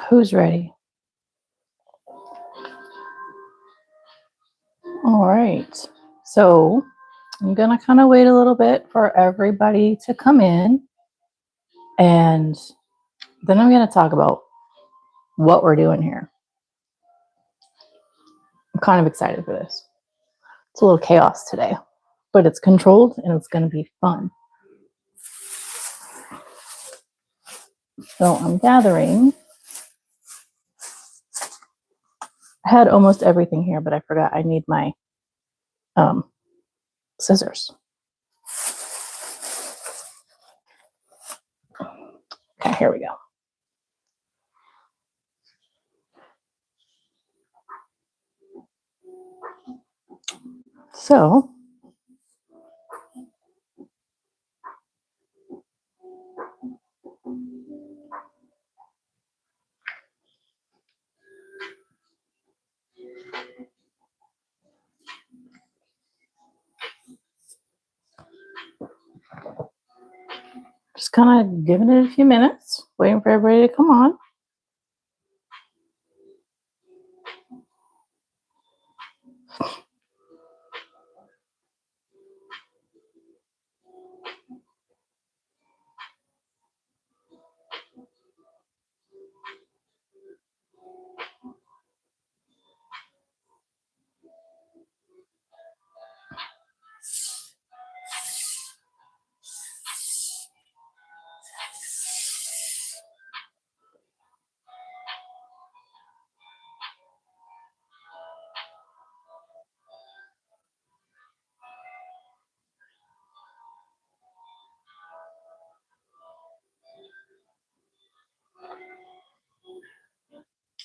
Who's ready? All right. So I'm going to kind of wait a little bit for everybody to come in. And then I'm going to talk about what we're doing here. I'm kind of excited for this. It's a little chaos today, but it's controlled and it's going to be fun. So I'm gathering. I had almost everything here, but I forgot I need my scissors. Okay, here we go. So just kind of giving it a few minutes, waiting for everybody to come on.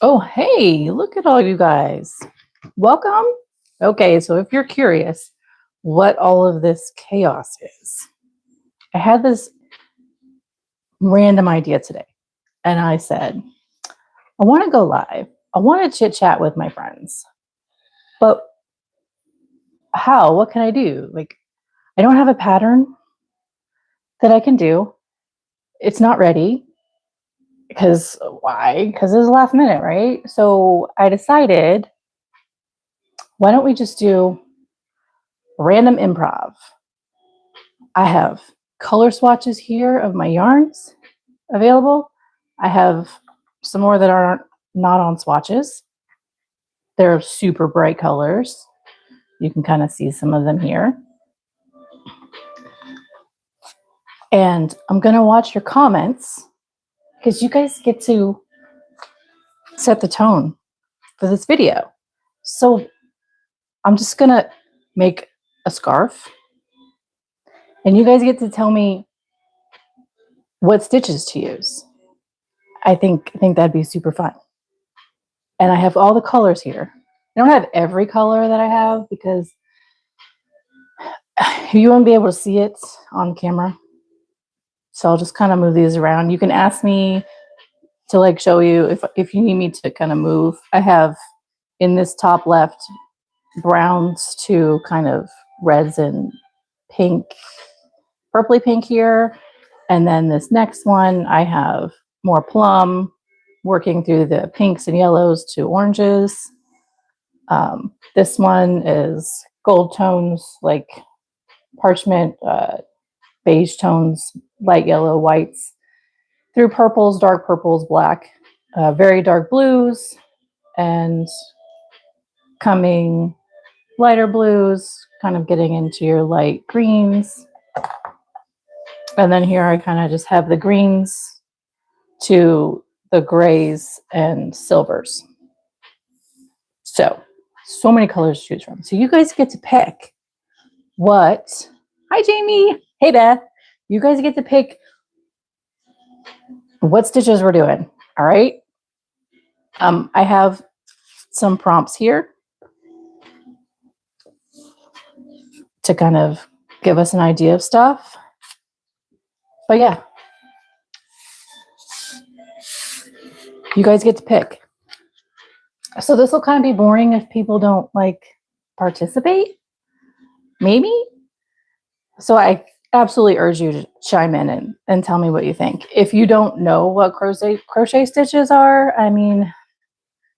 Oh, hey, look at all you guys. Welcome. Okay, so if you're curious what all of this chaos is, I had this random idea today. And I said, I want to go live. I want to chit chat with my friends. But how? What can I do? Like, I don't have a pattern that I can do. It's not ready. Because why? Because it was last minute, right? So I decided, why don't we just do random improv? I have color swatches here of my yarns available. I have some more that aren't not on swatches. They're super bright colors. You can kind of see some of them here. And I'm going to watch your comments because you guys get to set the tone for this video. So I'm just going to make a scarf and you guys get to tell me what stitches to use. I think that'd be super fun. And I have all the colors here. I don't have every color that I have because you won't be able to see it on camera. So I'll just kind of move these around. You can ask me to like show you if you need me to kind of move. I have in this top left browns to kind of reds and pink, purpley pink here. And then this next one, I have more plum working through the pinks and yellows to oranges. This one is gold tones, like parchment, beige tones, light yellow, whites, through purples, dark purples, black, very dark blues, and coming lighter blues, kind of getting into your light greens. And then here I kind of just have the greens to the grays and silvers. So many colors to choose from. So you guys get to pick what. Hi, Jamie. Hey, Beth. You guys get to pick what stitches we're doing. All right. I have some prompts here to kind of give us an idea of stuff. But yeah, you guys get to pick. So this will kind of be boring if people don't like participate, maybe. So I absolutely urge you to chime in and tell me what you think. If you don't know what crochet stitches are, I mean,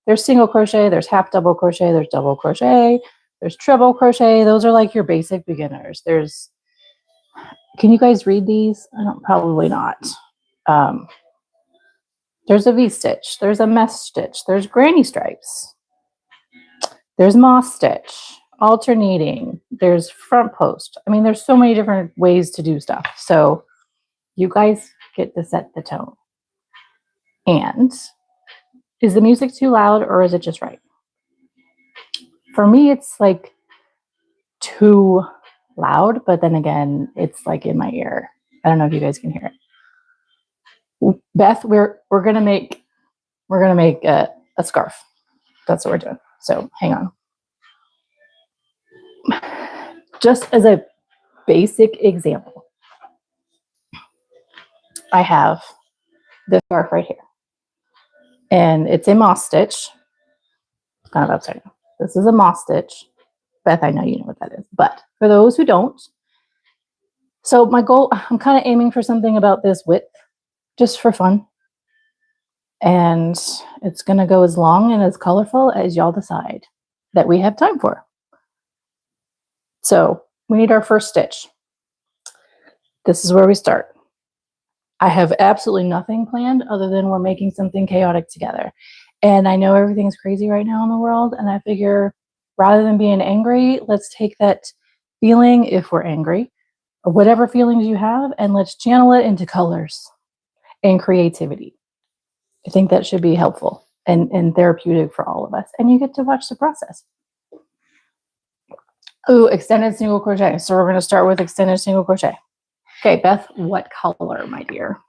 there's single crochet, there's half double crochet, there's double crochet, there's treble crochet. Those are like your basic beginners. Can you guys read these? I don't, probably not. There's a V-stitch, there's a mesh stitch, there's granny stripes, there's moss stitch, alternating, there's front post. I mean, there's so many different ways to do stuff. So you guys get to set the tone. And is the music too loud or is it just right? For me, it's like too loud, but then again, it's like in my ear. I don't know if you guys can hear it. Beth, we're gonna make a scarf. That's what we're doing. So hang on. Just as a basic example, I have this scarf right here, and it's a moss stitch. It's kind of upside down. This is a moss stitch. Beth, I know you know what that is, but for those who don't, so my goal, I'm kind of aiming for something about this width, just for fun. And it's going to go as long and as colorful as y'all decide that we have time for. So we need our first stitch. This is where we start. I have absolutely nothing planned other than we're making something chaotic together. And I know everything's crazy right now in the world, and I figure rather than being angry, let's take that feeling, if we're angry, or whatever feelings you have, and let's channel it into colors and creativity. I think that should be helpful and therapeutic for all of us. And you get to watch the process. Ooh, extended single crochet. So we're going to start with extended single crochet. Okay, Beth, what color, my dear?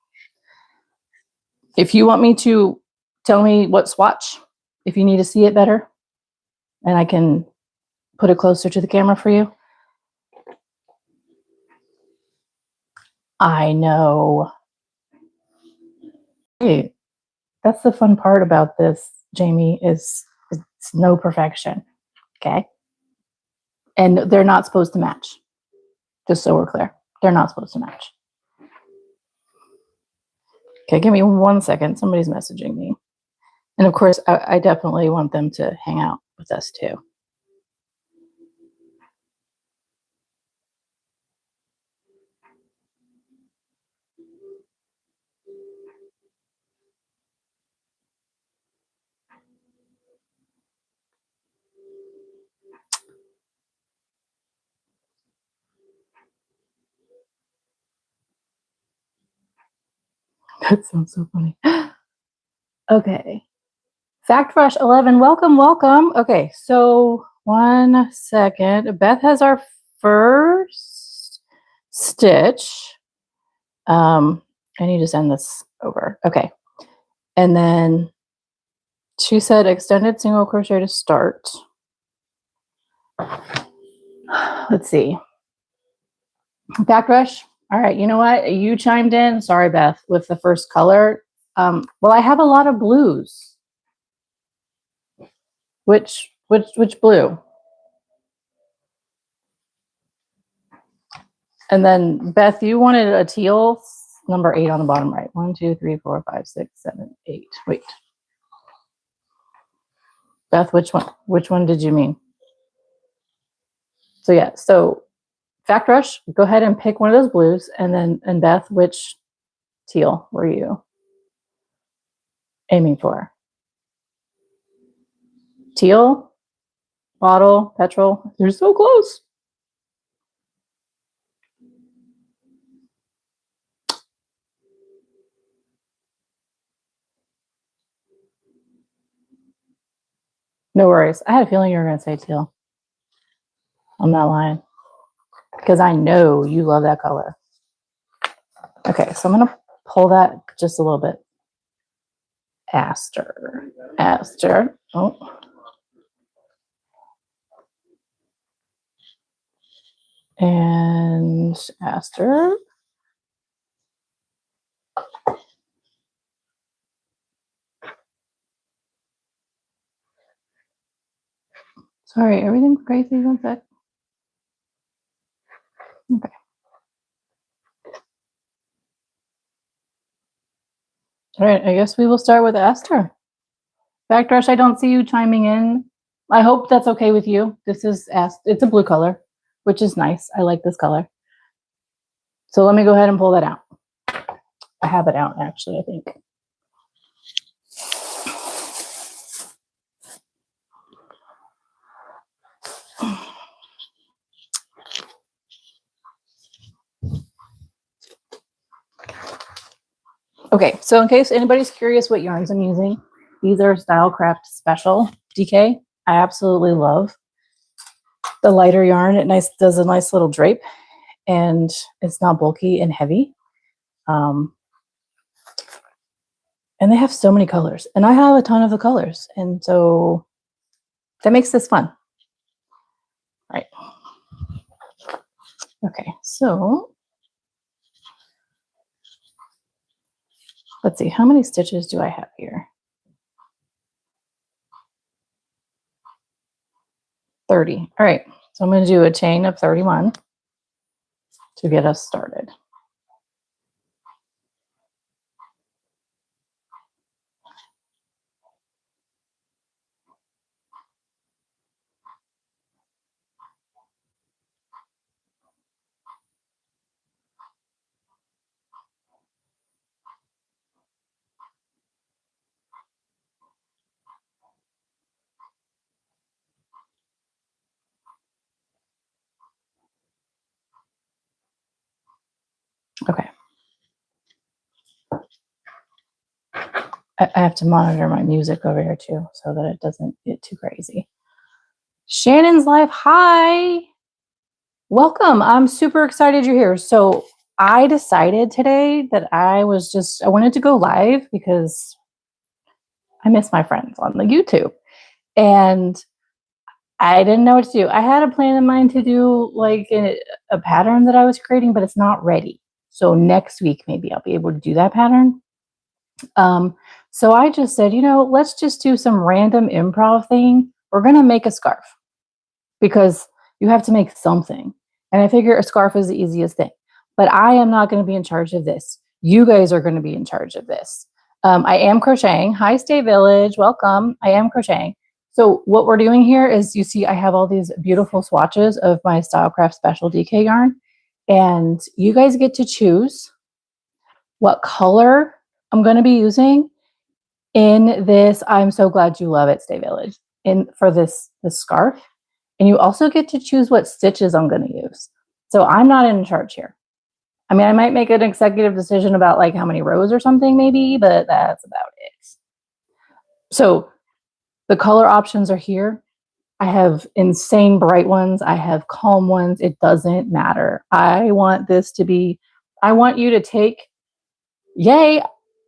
If you want me to tell me what swatch, if you need to see it better, and I can put it closer to the camera for you. I know. Hey, that's the fun part about this, Jamie, is it's no perfection. Okay. And they're not supposed to match. Just so we're clear. They're not supposed to match. Okay, give me 1 second. Somebody's messaging me. And of course, I definitely want them to hang out with us too. That sounds so funny. Okay. Fact Rush 11, welcome, welcome. Okay, so 1 second. Beth has our first stitch. I need to send this over. Okay. And then she said extended single crochet to start. Let's see. Fact Rush. All right, you know what? You chimed in. Sorry, Beth, with the first color. Well, I have a lot of blues. Which blue? And then Beth, you wanted a teal, number 8 on the bottom right. 1, 2, 3, 4, 5, 6, 7, 8. Wait. Beth, which one? Which one did you mean? So yeah, so Fact Rush, go ahead and pick one of those blues, and Beth, which teal were you aiming for? Teal, bottle, petrol. You're so close. No worries. I had a feeling you were going to say teal. I'm not lying. Because I know you love that color. Okay, so I'm going to pull that just a little bit. Aster. Oh. And Aster. Sorry, everything's crazy. One sec. Okay. All right, I guess we will start with Esther. Backdrash, I don't see you chiming in. I hope that's okay with you. This is it's a blue color, which is nice. I like this color. So let me go ahead and pull that out. I have it out actually, I think. Okay, so in case anybody's curious what yarns I'm using, these are Stylecraft Special DK. I absolutely love the lighter yarn. It does a nice little drape, and it's not bulky and heavy. And they have so many colors, and I have a ton of the colors, and so that makes this fun. All right. Okay, so let's see, how many stitches do I have here? 30. All right, so I'm going to do a chain of 31 to get us started. Okay. I have to monitor my music over here too, so that it doesn't get too crazy. Shannon's Live, hi. Welcome. I'm super excited you're here. So I decided today that I wanted to go live because I miss my friends on the YouTube. And I didn't know what to do. I had a plan in mind to do like a pattern that I was creating, but it's not ready. So next week, maybe I'll be able to do that pattern. So I just said, let's just do some random improv thing. We're going to make a scarf because you have to make something. And I figure a scarf is the easiest thing, but I am not going to be in charge of this. You guys are going to be in charge of this. I am crocheting. Hi, Stay Village. Welcome. I am crocheting. So what we're doing here is, you see, I have all these beautiful swatches of my Stylecraft Special DK yarn, and you guys get to choose what color I'm going to be using in this. I'm so glad you love it, Stay Village, for this scarf. And you also get to choose what stitches I'm going to use. So I'm not in charge here. I mean, I might make an executive decision about like how many rows or something maybe, but that's about it. So the color options are here. I have insane bright ones. I have calm ones. It doesn't matter. I want you to take,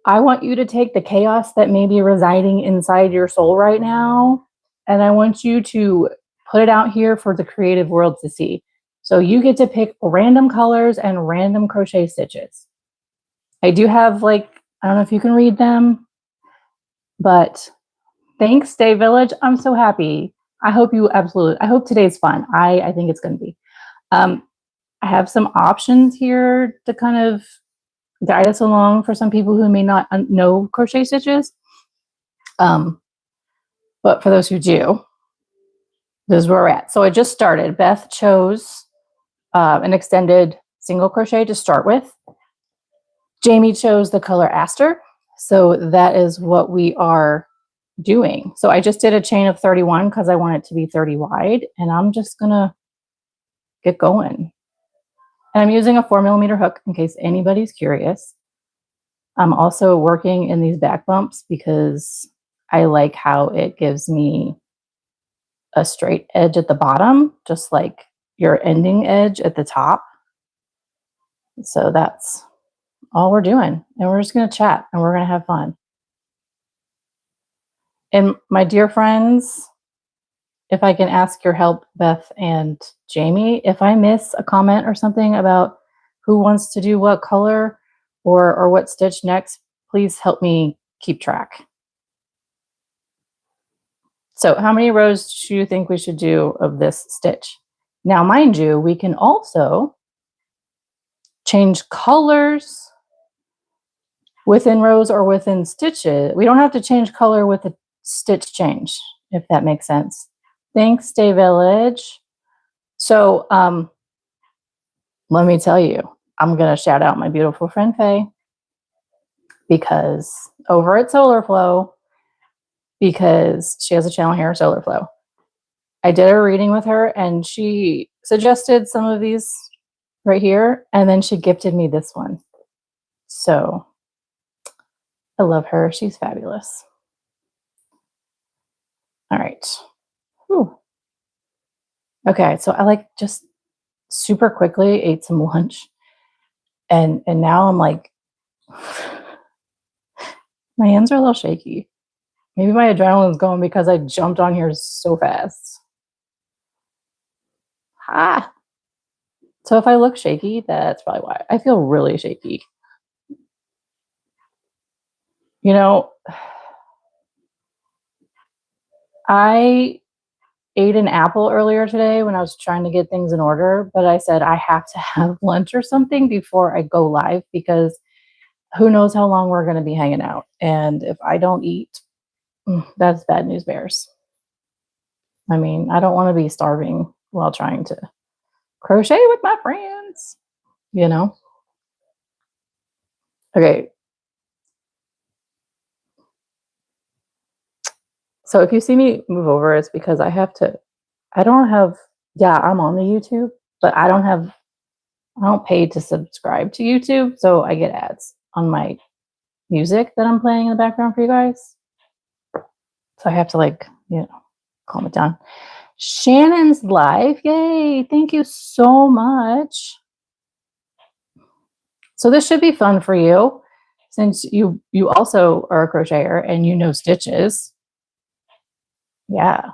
I want you to take the chaos that may be residing inside your soul right now, and I want you to put it out here for the creative world to see. So you get to pick random colors and random crochet stitches. I do have I don't know if you can read them, but thanks, Stay Village. I'm so happy. I hope today's fun. I think it's going to be. I have some options here to kind of guide us along for some people who may not know crochet stitches. But for those who do, this is where we're at. So I just started. Beth chose an extended single crochet to start with. Jamie chose the color Aster. So that is what we are doing. So I just did a chain of 31 because I want it to be 30 wide, and I'm just going to get going. And I'm using a 4mm hook in case anybody's curious. I'm also working in these back bumps because I like how it gives me a straight edge at the bottom, just like your ending edge at the top. So that's all we're doing. And we're just going to chat and we're going to have fun. And my dear friends, if I can ask your help, Beth and Jamie, if I miss a comment or something about who wants to do what color or what stitch next, please help me keep track. So how many rows do you think we should do of this stitch? Now, mind you, we can also change colors within rows or within stitches. We don't have to change color with a stitch change, if that makes sense. Thanks, Day Village. So let me tell you, I'm going to shout out my beautiful friend Faye, because over at Solar Flow, because she has a channel here, Solar Flow. I did a reading with her and she suggested some of these right here, and then she gifted me this one. So I love her. She's fabulous. All right. Whew. Okay, so I like just super quickly ate some lunch, and now I'm like, my hands are a little shaky. Maybe my adrenaline's going because I jumped on here so fast. Ah. So if I look shaky, that's probably why. I feel really shaky. You know, I ate an apple earlier today when I was trying to get things in order, but I said I have to have lunch or something before I go live, because who knows how long we're going to be hanging out. And if I don't eat, that's bad news bears. I mean, I don't want to be starving while trying to crochet with my friends, you know? Okay. So if you see me move over, it's because I don't have, I'm on the YouTube, but I don't pay to subscribe to YouTube. So I get ads on my music that I'm playing in the background for you guys. So I have to calm it down. Shannon's live. Yay. Thank you so much. So this should be fun for you, since you also are a crocheter and you know stitches. Yeah.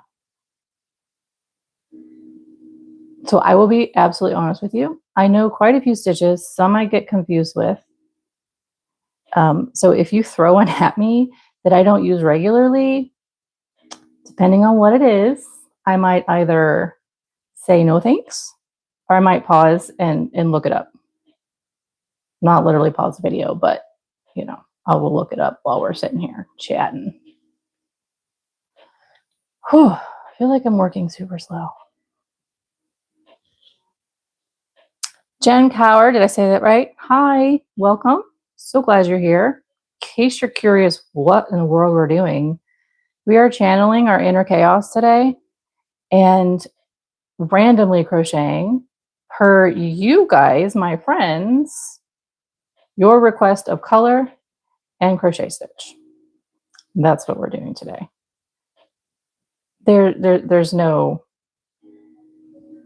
So I will be absolutely honest with you. I know quite a few stitches. Some I get confused with. So if you throw one at me that I don't use regularly, depending on what it is, I might either say no thanks, or I might pause and look it up. Not literally pause the video, but I will look it up while we're sitting here chatting. Whew, I feel like I'm working super slow. Jen Cower, did I say that right? Hi, welcome. So glad you're here. In case you're curious what in the world we're doing, we are channeling our inner chaos today and randomly crocheting per you guys, my friends, your request of color and crochet stitch. That's what we're doing today. There's no,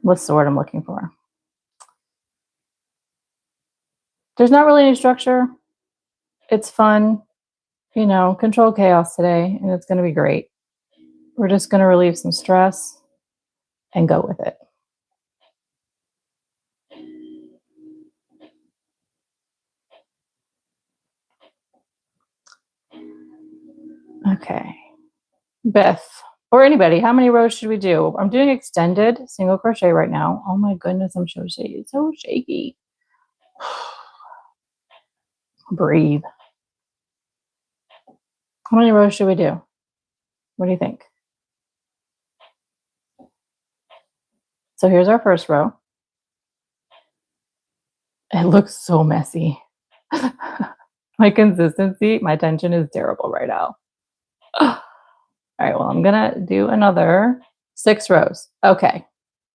what's the word I'm looking for? There's not really any structure. It's fun, control chaos today, and it's going to be great. We're just going to relieve some stress and go with it. Okay. Beth, or anybody, how many rows should we do? I'm doing extended single crochet right now. Oh my goodness, I'm so shaky. So shaky. Breathe. How many rows should we do? What do you think? So here's our first row. It looks so messy. My consistency, my tension is terrible right now. All right, well, I'm gonna do another 6 rows. Okay.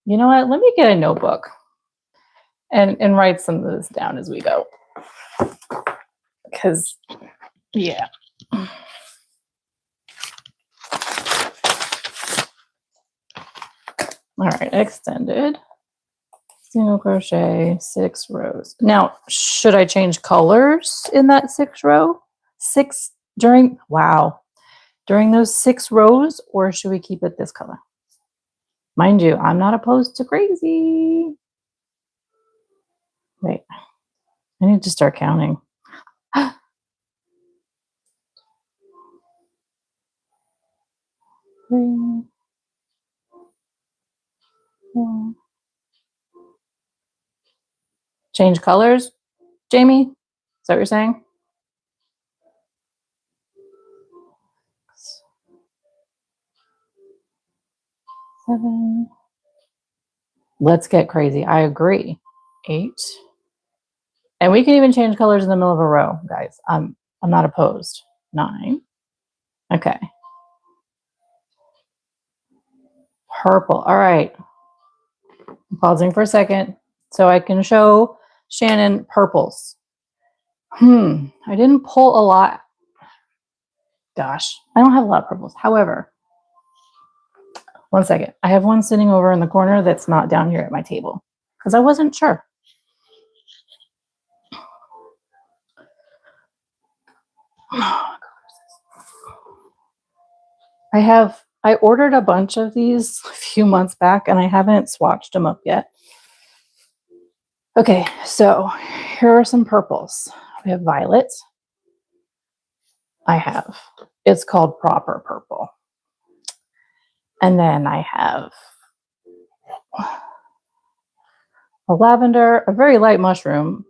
You know what? Let me get a notebook and write some of this down as we go. Because, yeah. All right, extended single crochet 6 rows. Now, should I change colors in that 6 row? During those 6 rows, or should we keep it this color? Mind you, I'm not opposed to crazy. Wait, I need to start counting. Three, 4. Change colors, Jamie? Is that what you're saying? 7. Let's get crazy. I agree. 8. And we can even change colors in the middle of a row, guys. I'm not opposed. 9. Okay. Purple. All right. I'm pausing for a second so I can show Shannon purples. I didn't pull a lot. Gosh, I don't have a lot of purples. However, one second. I have one sitting over in the corner that's not down here at my table because I wasn't sure. I ordered a bunch of these a few months back and I haven't swatched them up yet. Okay, so here are some purples. We have violet. It's called proper purple. And then I have a lavender, a very light mushroom,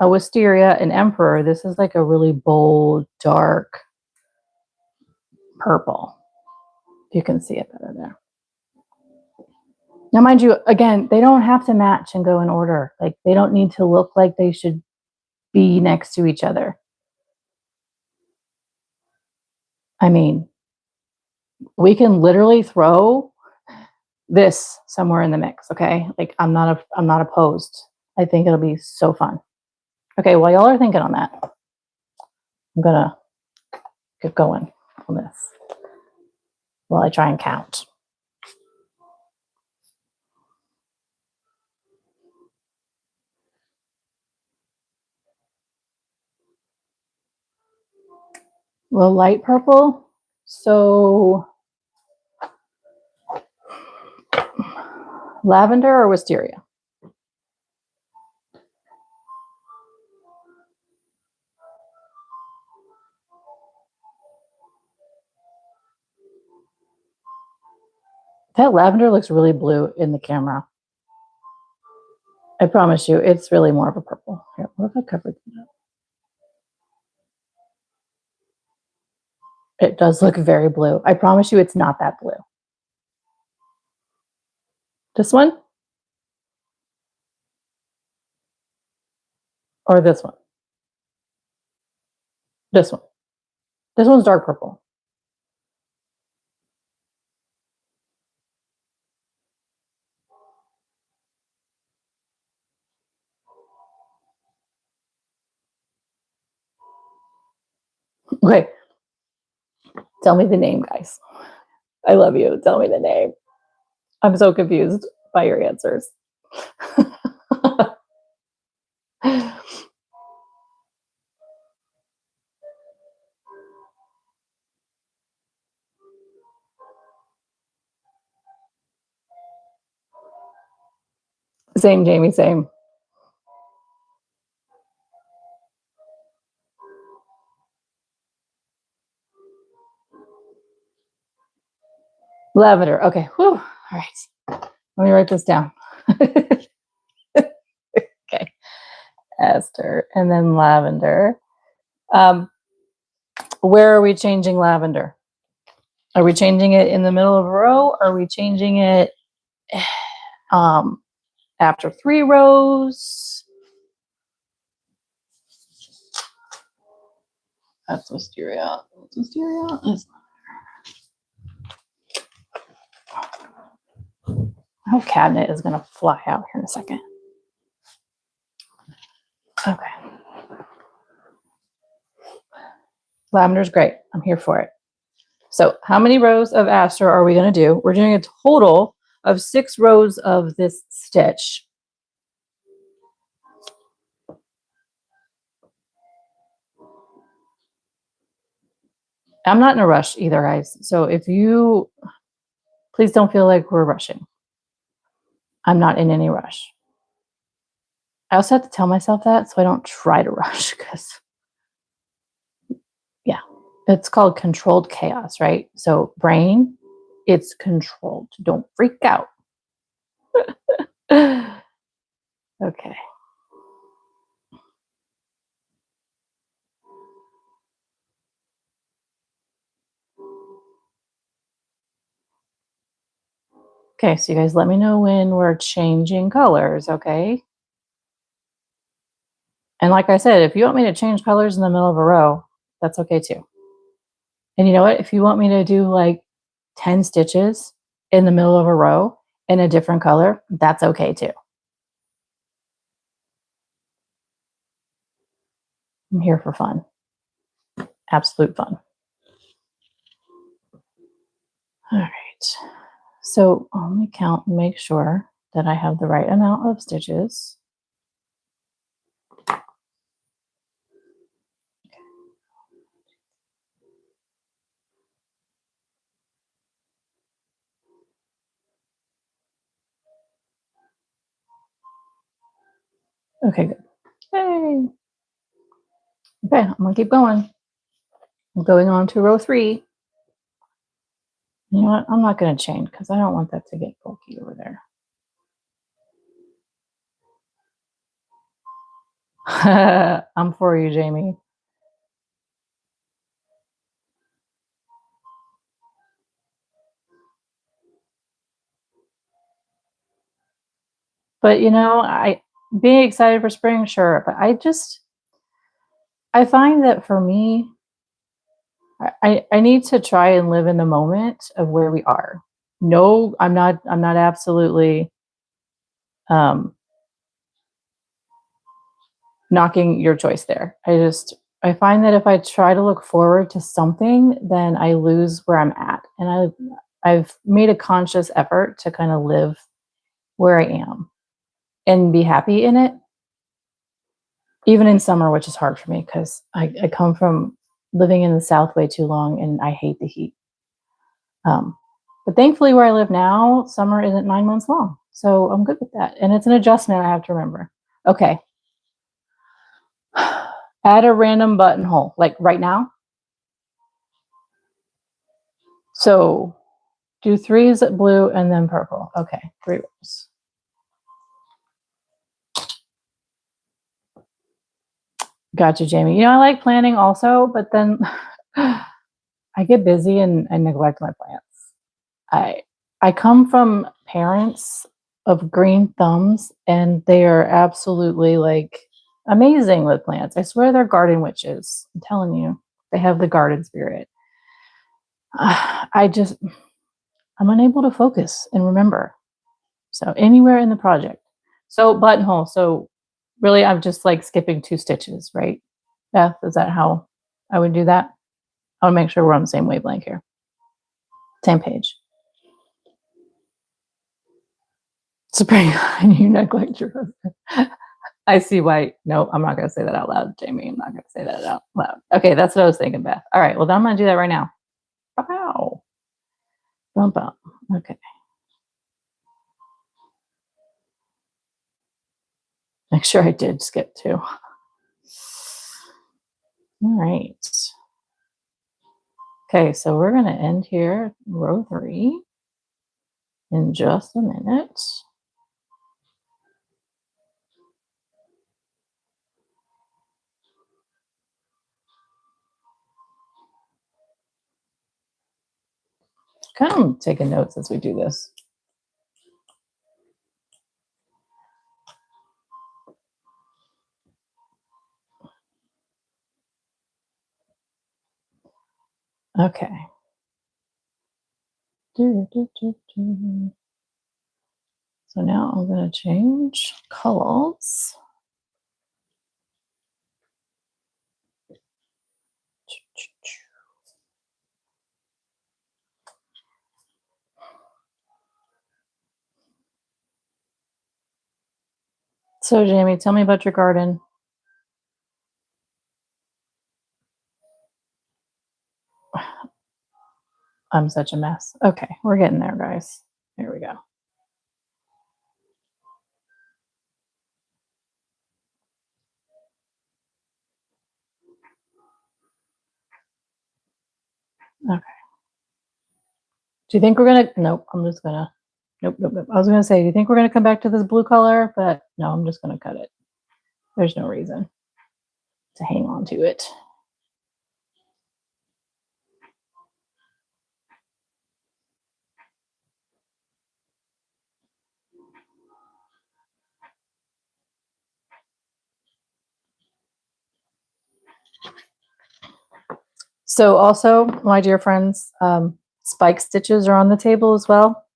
a wisteria, an emperor. This is like a really bold, dark purple. You can see it better there. Now, mind you, again, they don't have to match and go in order. Like, they don't need to look like they should be next to each other. I mean, we can literally throw this somewhere in the mix, okay? Like, I'm not opposed. I think it'll be so fun. Okay, while y'all are thinking on that, I'm gonna get going on this while I try and count. Well, light purple, so lavender or wisteria? That lavender looks really blue in the camera. I promise you, it's really more of a purple. Here, what if I covered that up? It does look very blue. I promise you it's not that blue. This one? Or this one? This one. This one's dark purple. Okay. Tell me the name, guys. I love you. Tell me the name. I'm so confused by your answers. Same, Jamie, same. Lavender. Okay. Whew. All right. Let me write this down. Okay. Aster and then lavender. Where are we changing lavender? Are we changing it in the middle of a row? Are we changing it after 3 rows? That's wisteria. That's wisteria. That's my whole cabinet is going to fly out here in a second. Okay. Lavender's great. I'm here for it. So how many rows of aster are we going to do? We're doing a total of 6 rows of this stitch. I'm not in a rush either, guys. So if you, please don't feel like we're rushing. I'm not in any rush. I also have to tell myself that so I don't try to rush because, yeah, it's called controlled chaos, right? So brain, it's controlled. Don't freak out. Okay. Okay, so you guys let me know when we're changing colors, okay? And like I said, if you want me to change colors in the middle of a row, that's okay too. And you know what? If you want me to do like 10 stitches in the middle of a row in a different color, that's okay too. I'm here for fun. Absolute fun. All right. So let me count and make sure that I have the right amount of stitches. Okay, good. Yay. Okay, I'm gonna keep going. I'm going on to row 3. You know what? I'm not gonna chain because I don't want that to get bulky over there. I'm for you, Jamie. But you know, I being excited for spring, sure. But I find that for me, I need to try and live in the moment of where we are. No, I'm not absolutely um knocking your choice there. I find that if I try to look forward to something, then I lose where I'm at. And I've made a conscious effort to kind of live where I am and be happy in it, even in summer, which is hard for me because I come from living in the South way too long and I hate the heat. Um, but thankfully, where I live now, summer isn't 9 months long. So I'm good with that. And it's an adjustment I have to remember. Okay. Add a random buttonhole, like right now. So do 3s blue and then purple. Okay, 3 rows. Gotcha, Jamie. You know, I like planning also, but then I get busy and I neglect my plants. I I come from parents of green thumbs, and they are absolutely like amazing with plants. I swear they're garden witches. I'm telling you, they have the garden spirit. I'm unable to focus and remember. So anywhere in the project. So buttonhole. So really, I'm just like skipping 2 stitches, right? Beth, is that how I would do that? I want to make sure we're on the same wavelength here. Same page. Spring, and you neglect your husband. I see why. No, I'm not going to say that out loud, Jamie. I'm not going to say that out loud. Okay, that's what I was thinking, Beth. All right, well, then I'm going to do that right now. Wow. Bump up. Okay. Make sure I did skip 2. All right. Okay, so we're going to end here, row 3, in just a minute. Kind of taking notes as we do this. Okay. So now I'm going to change colors. So, Jamie, tell me about your garden. I'm such a mess. Okay, we're getting there, guys. Here we go. Okay. Do you think we're gonna? Nope. I'm just gonna. Nope. I was gonna say, do you think we're gonna come back to this blue color? But no, I'm just gonna cut it. There's no reason to hang on to it. So also, my dear friends, spike stitches are on the table as well.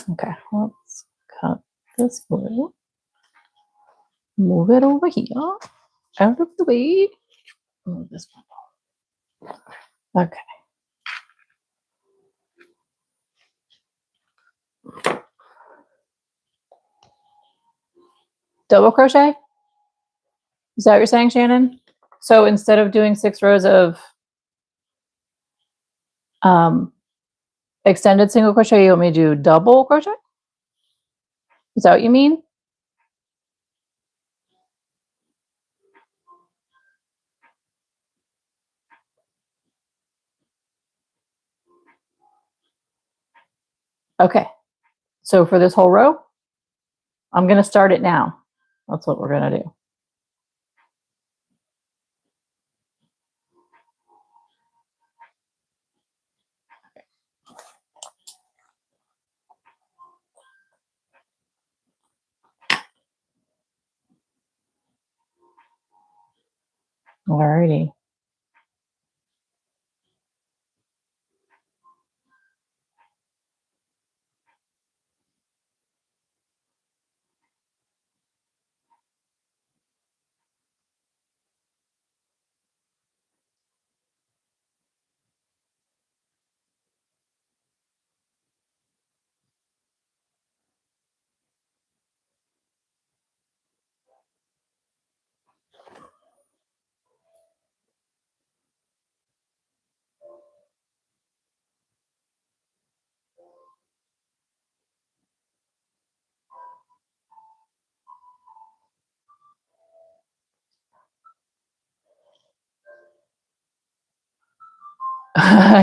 Okay, let's cut this blue. Move it over here, out of the way. Move this one. Okay. Double crochet? Is that what you're saying, Shannon? So instead of doing 6 rows of extended single crochet, you want me to do double crochet? Is that what you mean? Okay. So for this whole row, I'm going to start it now. That's what we're going to do. Alrighty.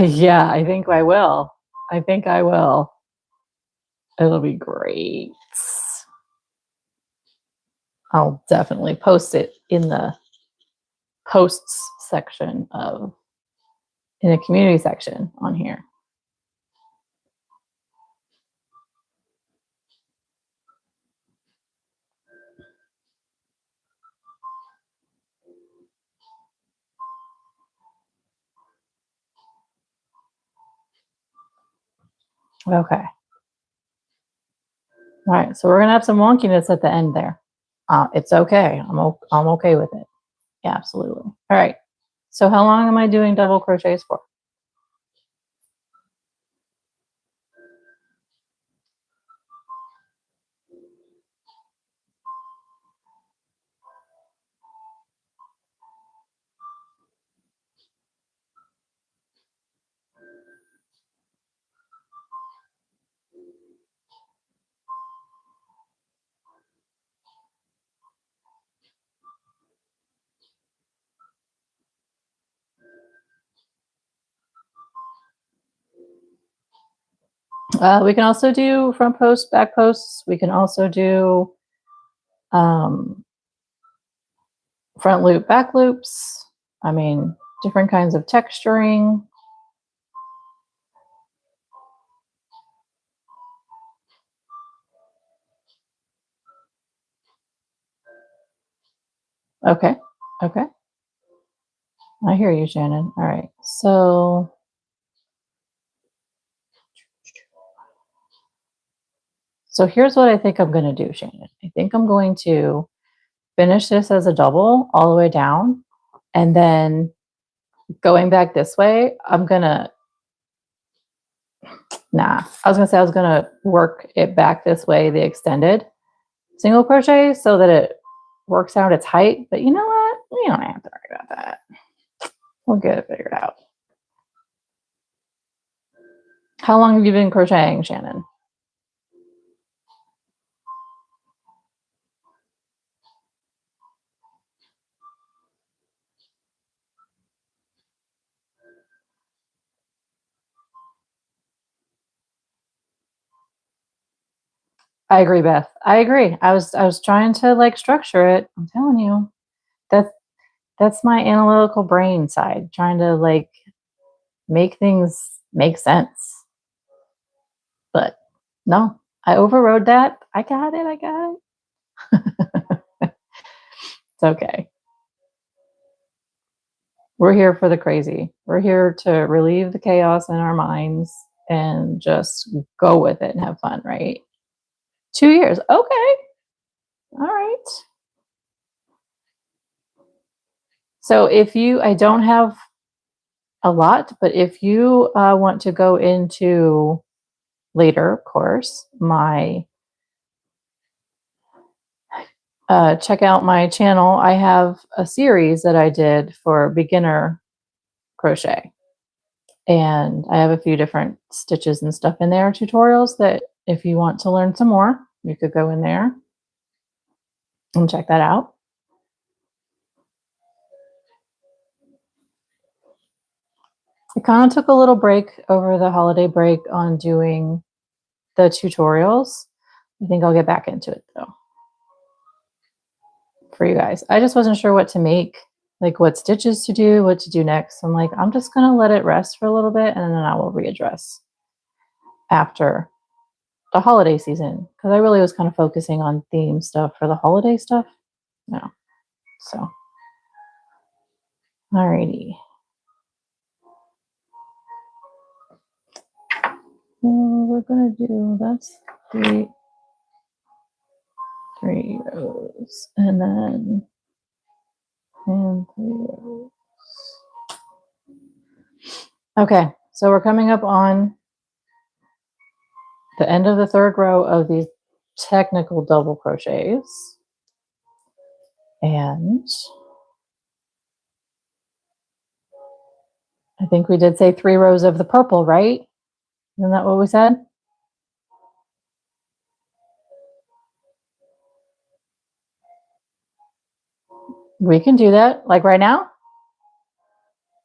Yeah, I think I will. I think I will. It'll be great. I'll definitely post it in the posts section in the community section on here. Okay. All right, so we're gonna have some wonkiness at the end there. It's okay. I'm okay with it. Yeah, absolutely. All right. So how long am I doing double crochets for? We can also do front posts, back posts. We can also do front loop, back loops. I mean, different kinds of texturing. Okay. Okay. I hear you, Shannon. All right. So here's what I think I'm going to do, Shannon. I think I'm going to finish this as a double all the way down. And then going back this way, I was going to work it back this way, the extended single crochet, so that it works out its height. But you know what? We don't have to worry about that. We'll get it figured out. How long have you been crocheting, Shannon? I agree, Beth. I agree. I was trying to like structure it. I'm telling you, that's my analytical brain side, trying to like make things make sense. But no, I overrode that. I got it. It's okay. We're here for the crazy. We're here to relieve the chaos in our minds and just go with it and have fun, right? 2 years. Okay. All right. So if you, I don't have a lot, but if you want to go into later, of course, my check out my channel. I have a series that I did for beginner crochet, and I have a few different stitches and stuff in there, tutorials that if you want to learn some more, you could go in there and check that out. I kind of took a little break over the holiday break on doing the tutorials. I think I'll get back into it though for you guys. I just wasn't sure what to make, like what stitches to do, what to do next. I'm like, I'm just going to let it rest for a little bit and then I will readdress after the holiday season, because I really was kind of focusing on theme stuff for the holiday stuff. No. So, alrighty. We're gonna do, that's three rows, and then and 3 rows. Okay, so we're coming up on the end of the 3rd row of these technical double crochets, and I think we did say 3 rows of the purple, right? Isn't that what we said? We can do that, like right now,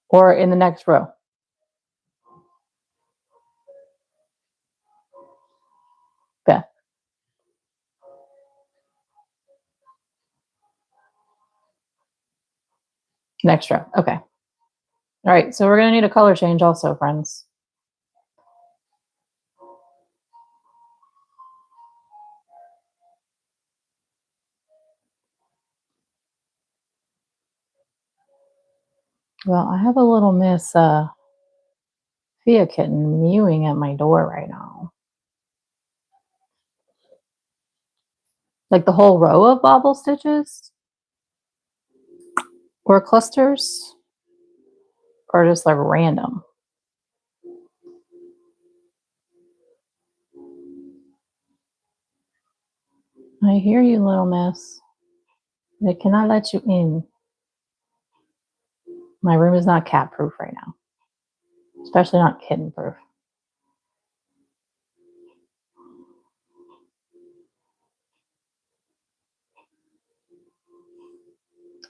or in the next row. Okay. Next row. Okay. All right. So we're going to need a color change also, friends. Well, I have a little Miss Fia kitten mewing at my door right now. Like the whole row of bobble stitches? Or clusters? Or just like random? I hear you, little miss. They cannot let you in. My room is not cat proof right now. Especially not kitten proof.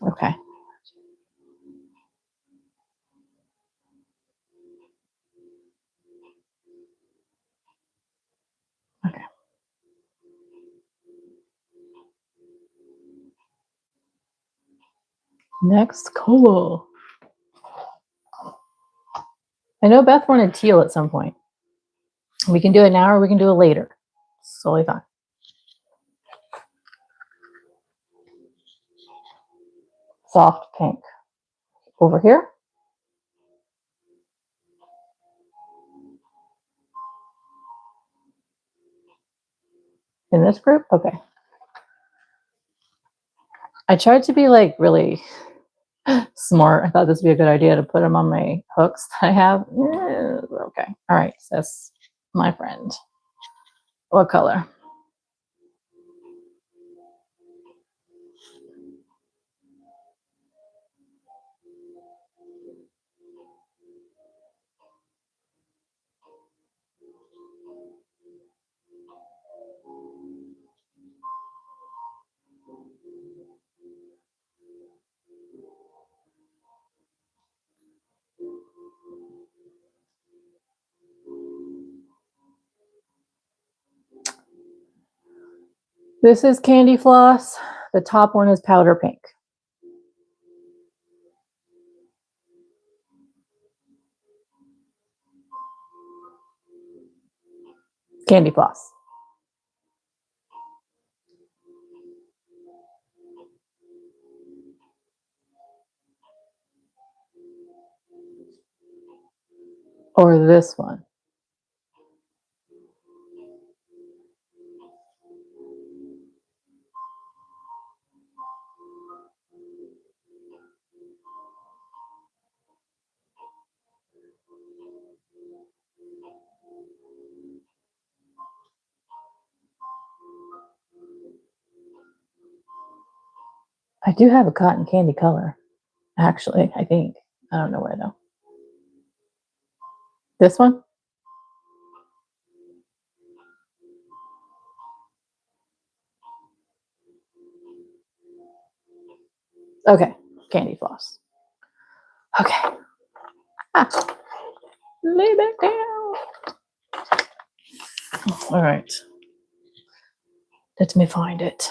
Okay. Okay. Next color. I know Beth wanted teal at some point. We can do it now or we can do it later. It's totally fine. Soft pink. Over here. In this group? Okay. I tried to be like really smart. I thought this would be a good idea to put them on my hooks that I have. Okay. All right. So that's my friend. What color? This is Candy Floss. The top one is powder pink. Candy Floss. Or this one? I do have a cotton candy color, actually, I think. I don't know where though. This one? Okay, candy floss. Okay. Ah, lay back down. All right. Let me find it.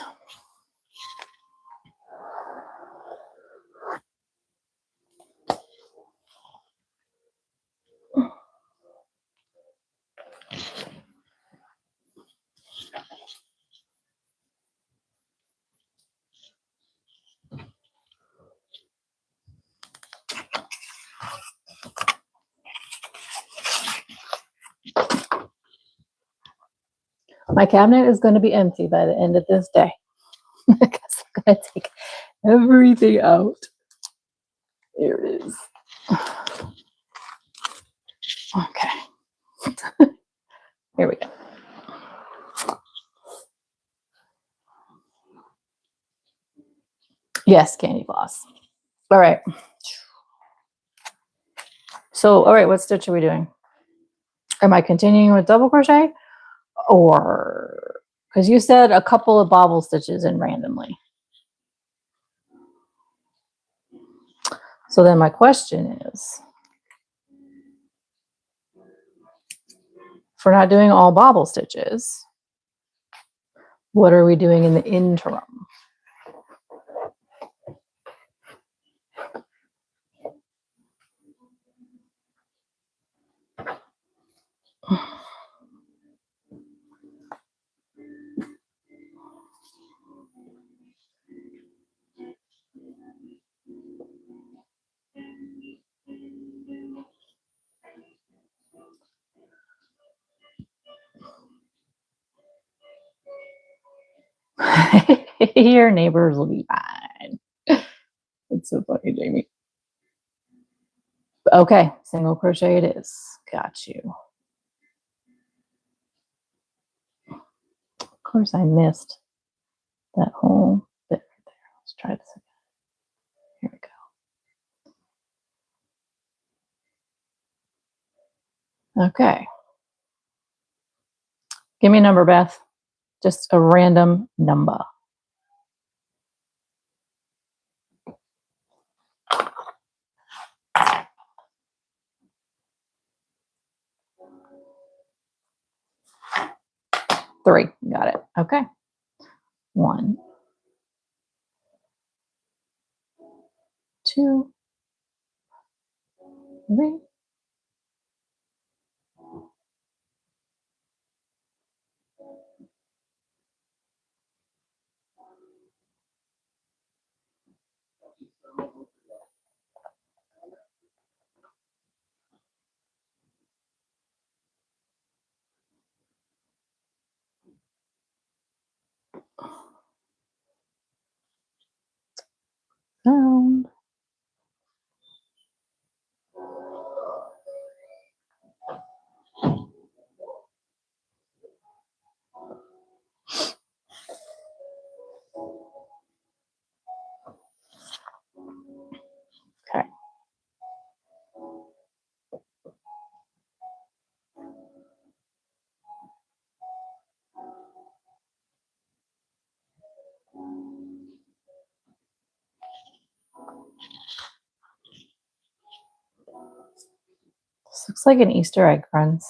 My cabinet is going to be empty by the end of this day because I'm going to take everything out. Here it is. Okay. Here we go. Yes, candy floss. All right. So, all right, what stitch are we doing? Am I continuing with double crochet? Or, because you said a couple of bobble stitches in randomly. So then my question is, if we're not doing all bobble stitches, what are we doing in the interim? Your neighbors will be fine. It's so funny, Jamie. Okay, single crochet it is. Got you. Of course, I missed that whole bit right there. Let's try this again. Here we go. Okay. Give me a number, Beth. Just a random number. Three. Got it. Okay. 1, 2, 3. Sound. Okay. This looks like an Easter egg, friends.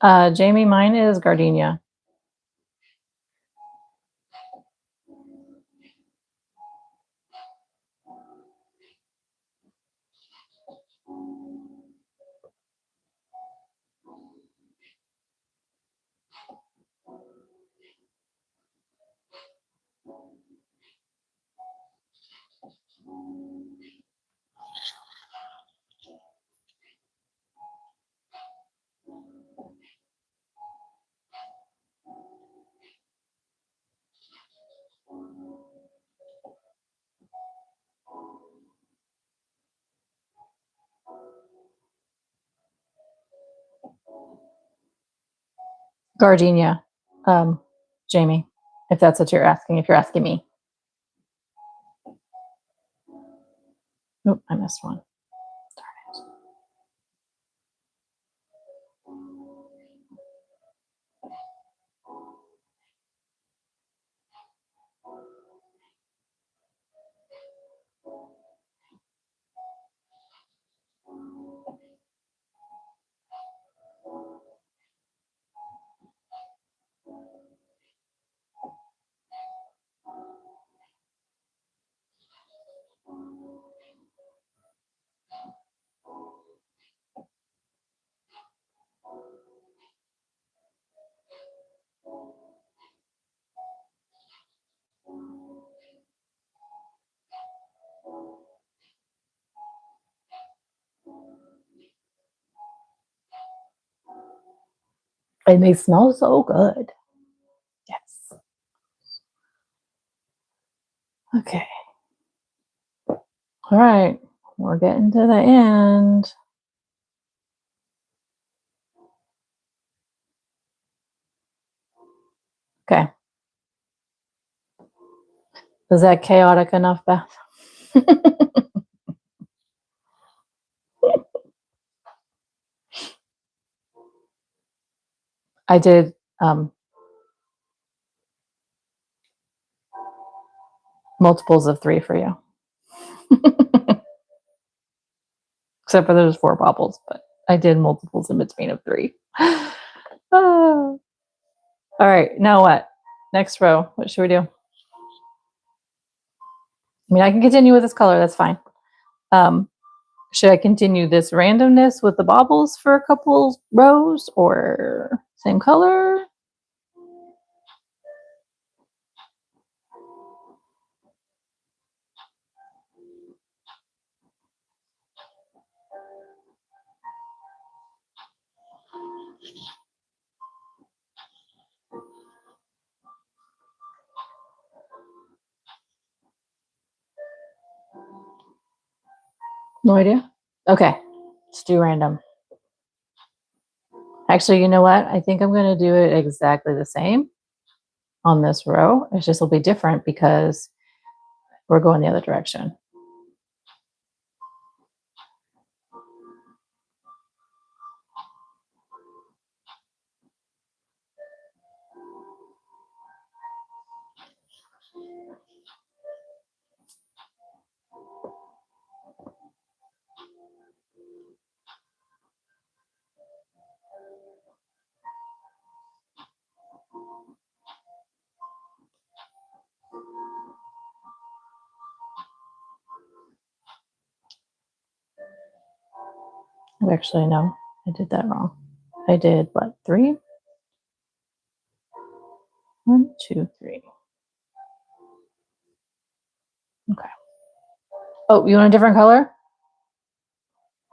Jamie, mine is gardenia. Gardenia, Jamie, if that's what you're asking, if you're asking me. Oh, I missed one. Darn it. And they smell so good. Yes. Okay. All right. We're getting to the end. Okay. Is that chaotic enough, Beth? I did multiples of 3 for you. Except for those 4 bobbles, but I did multiples in between of 3. Oh. All right, now what? Next row. What should we do? I mean, I can continue with this color. That's fine. Should I continue this randomness with the bobbles for a couple rows or same color? No idea. Okay, let's do random. Actually, you know what? I think I'm going to do it exactly the same on this row. It's just will be different because we're going the other direction. Actually, no, I did that wrong. I did what? 3? 1, 2, 3. Okay. Oh, you want a different color?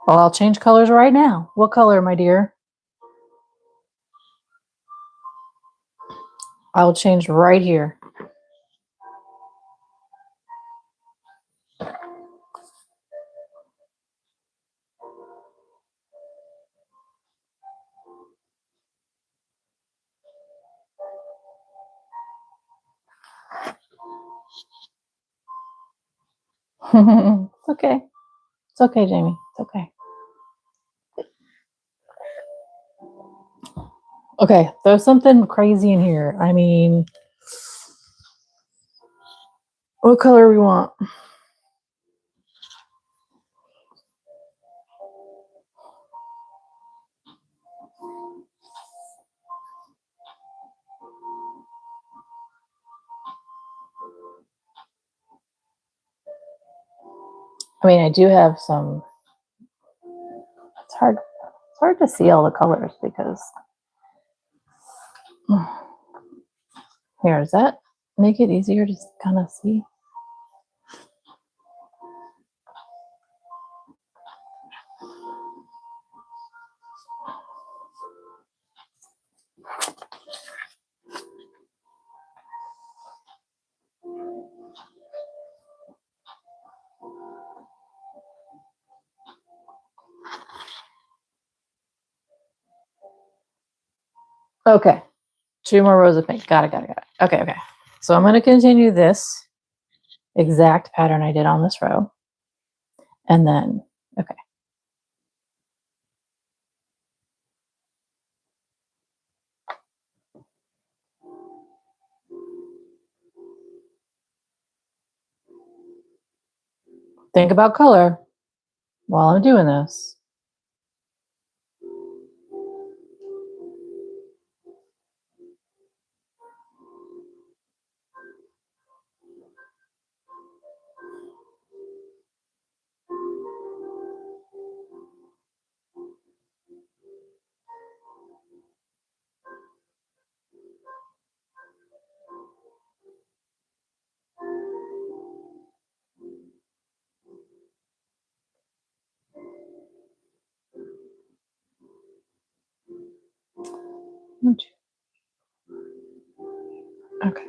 Well, I'll change colors right now. What color, my dear? I'll change right here. It's okay. It's okay, Jamie. It's okay. Okay, there's something crazy in here. I mean, what color we want? I mean, I do have some, it's hard to see all the colors because, here, does that make it easier to kind of see? Okay, 2 more rows of pink. Got it, got it, got it. Okay, okay. So I'm going to continue this exact pattern I did on this row. And then, okay. Think about color while I'm doing this. Okay.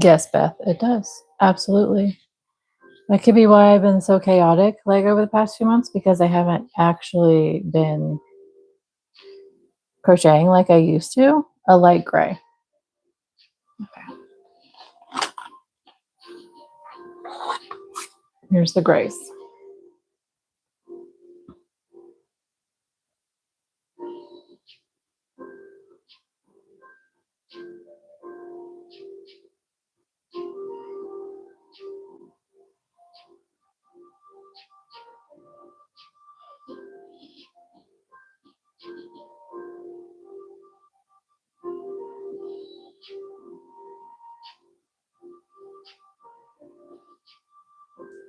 Yes, Beth, it does. Absolutely. That could be why I've been so chaotic like over the past few months, because I haven't actually been crocheting like I used to. A light gray. Okay. Here's the grays.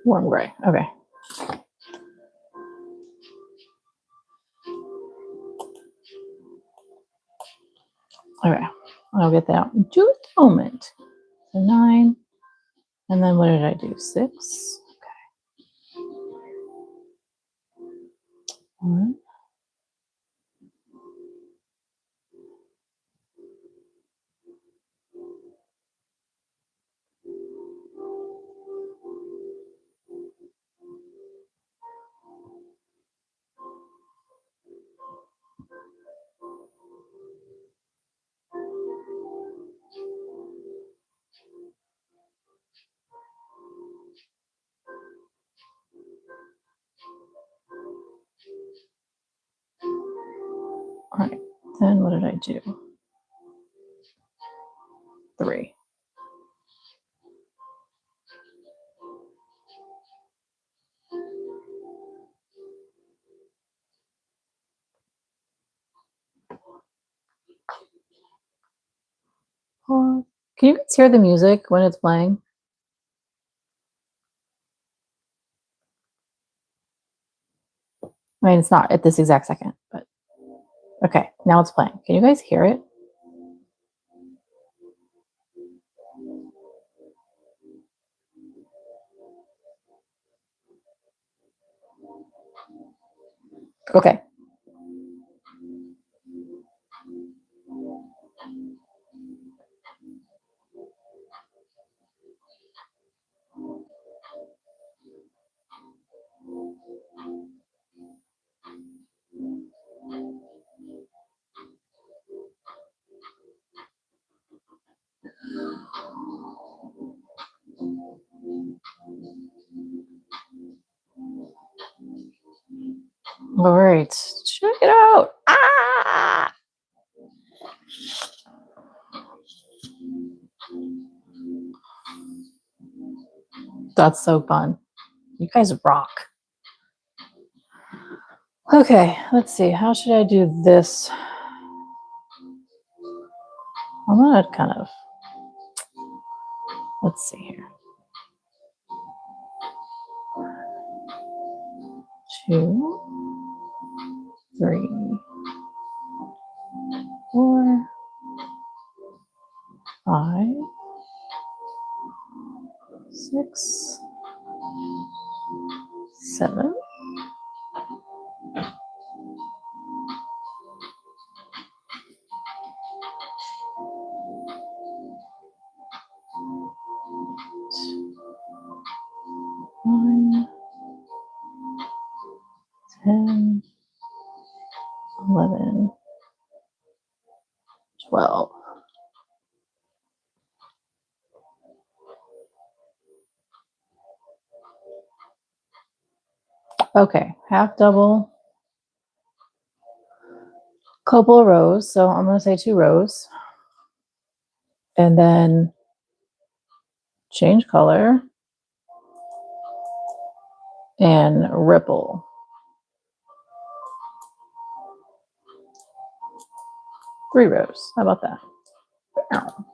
Warm gray. Okay. Okay. I'll get that out in just a moment. So 9. And then what did I do? 6. Okay. 1. All right. Then what did I do? 3. Can you guys hear the music when it's playing? I mean, it's not at this exact second, but okay, now it's playing. Can you guys hear it? Okay. All right, check it out. Ah! That's so fun. You guys rock. Okay, let's see. How should I do this? I'm gonna kind of, let's see here. 2, 3, 4, 5, 6, 7. Nine, 10, 11, 12. Okay, half double, couple of rows. So I'm going to say 2 rows. And then change color and ripple. Three rows. How about that? Ow.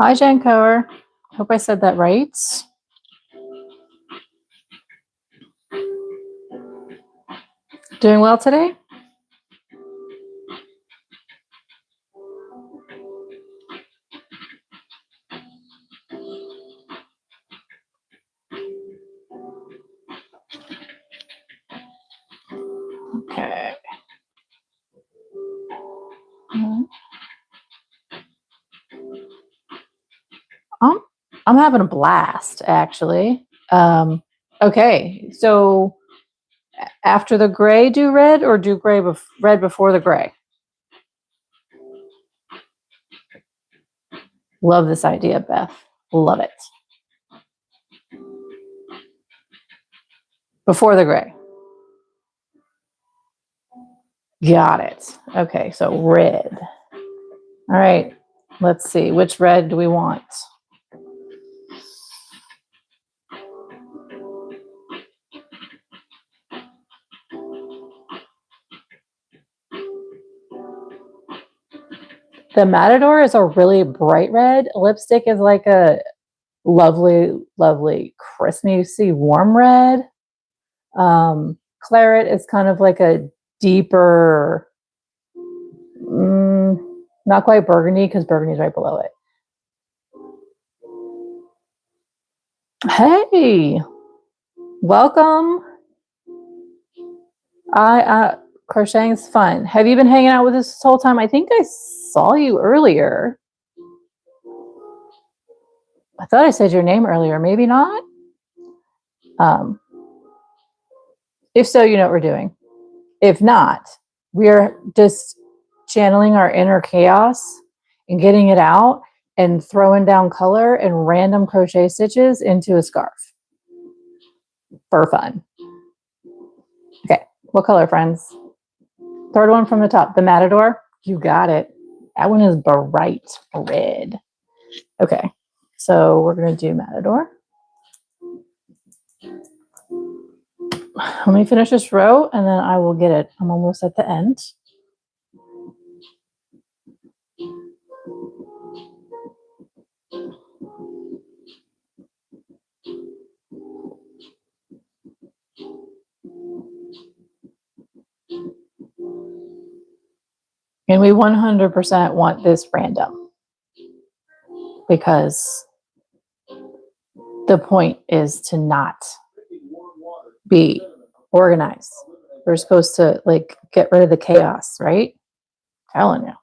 Hi, Jen Coer. Hope I said that right. Doing well today? Okay. I'm having a blast, actually. Okay, so after the gray, do red, or do red before the gray? Love this idea, Beth. Love it. Before the gray. Got it. Okay, so red. All right, let's see. Which red do we want? The Matador is a really bright red. Lipstick is like a lovely, lovely, Christmassy, warm red. Claret is kind of like a deeper, not quite burgundy, because burgundy is right below it. Hey, welcome. Crocheting's fun. Have you been hanging out with us this whole time? I think I saw you earlier. I thought I said your name earlier. Maybe not. If so, you know what we're doing. If not, we're just channeling our inner chaos and getting it out and throwing down color and random crochet stitches into a scarf for fun. Okay, what color, friends? Third one from the top, the Matador. You got it. That one is bright red. Okay, so we're going to do Matador. Let me finish this row and then I will get it. I'm almost at the end. And we 100% want this random because the point is to not be organized. We're supposed to like get rid of the chaos, right? Telling you.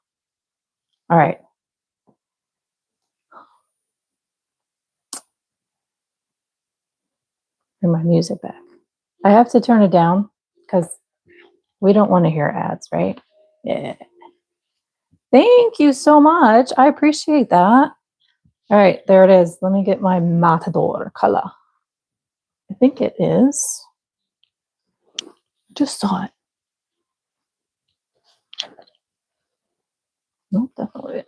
All right. Bring my music back. I have to turn it down because we don't want to hear ads, right? Yeah. Thank you so much. I appreciate that. All right, there it is. Let me get my Matador color. I think it is. Just saw it. Nope, that's not it.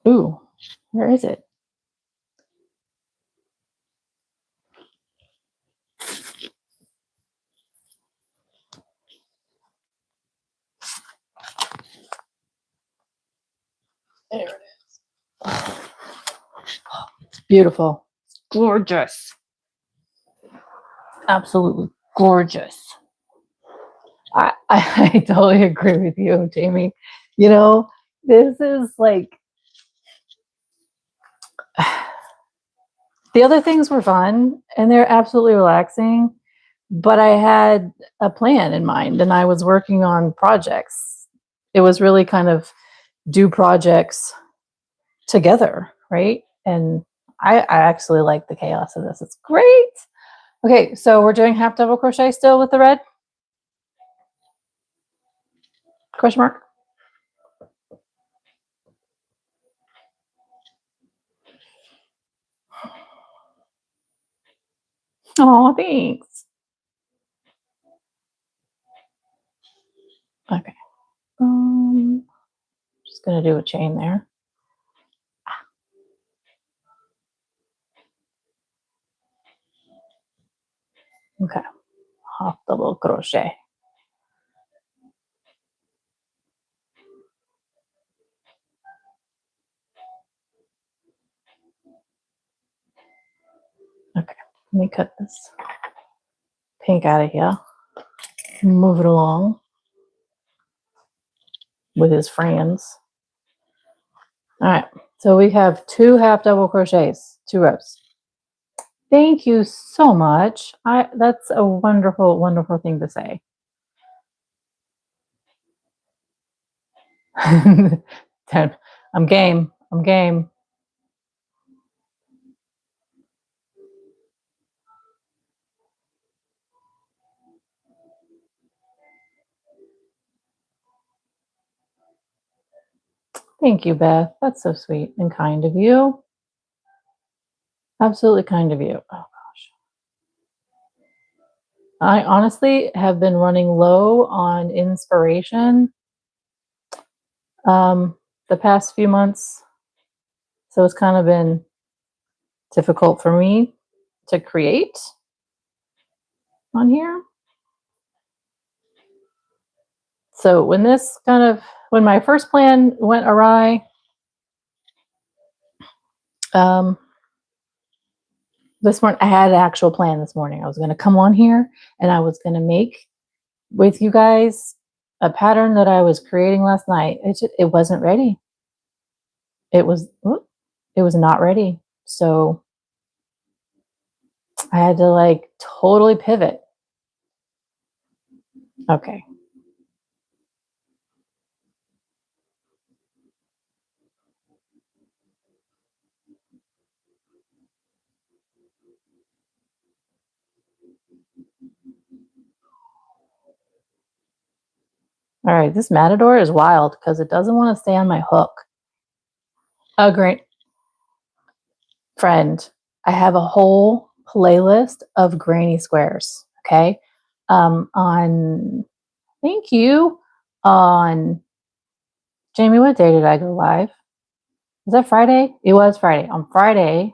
Ooh, where is it? There it is. It's beautiful. Gorgeous. Absolutely gorgeous. I totally agree with you, Jamie. You know, this is like the other things were fun and they're absolutely relaxing, but I had a plan in mind and I was working on projects. It was really kind of do projects together, right? And I actually like the chaos of this. It's great. Okay, so we're doing half double crochet still with the red question mark. Oh, thanks. Okay. Just gonna do a chain there. Okay. Half double crochet. Okay. Let me cut this pink out of here. Move it along with his friends. All right. So we have 2 half double crochets, 2 rows. Thank you so much. That's a wonderful, wonderful thing to say. I'm game. I'm game. Thank you, Beth. That's so sweet and kind of you. Absolutely kind of you. Oh gosh. I honestly have been running low on inspiration the past few months. So it's kind of been difficult for me to create on here. So when my first plan went awry, this morning I had an actual plan this morning. I was going to come on here and I was going to make with you guys a pattern that I was creating last night. It wasn't ready. It was not ready. So I had to like totally pivot. Okay. All right. This Matador is wild because it doesn't want to stay on my hook. Oh, great. Friend, I have a whole playlist of granny squares. Okay. Thank you. On Jamie, what day did I go live? Was that Friday? It was Friday. On Friday,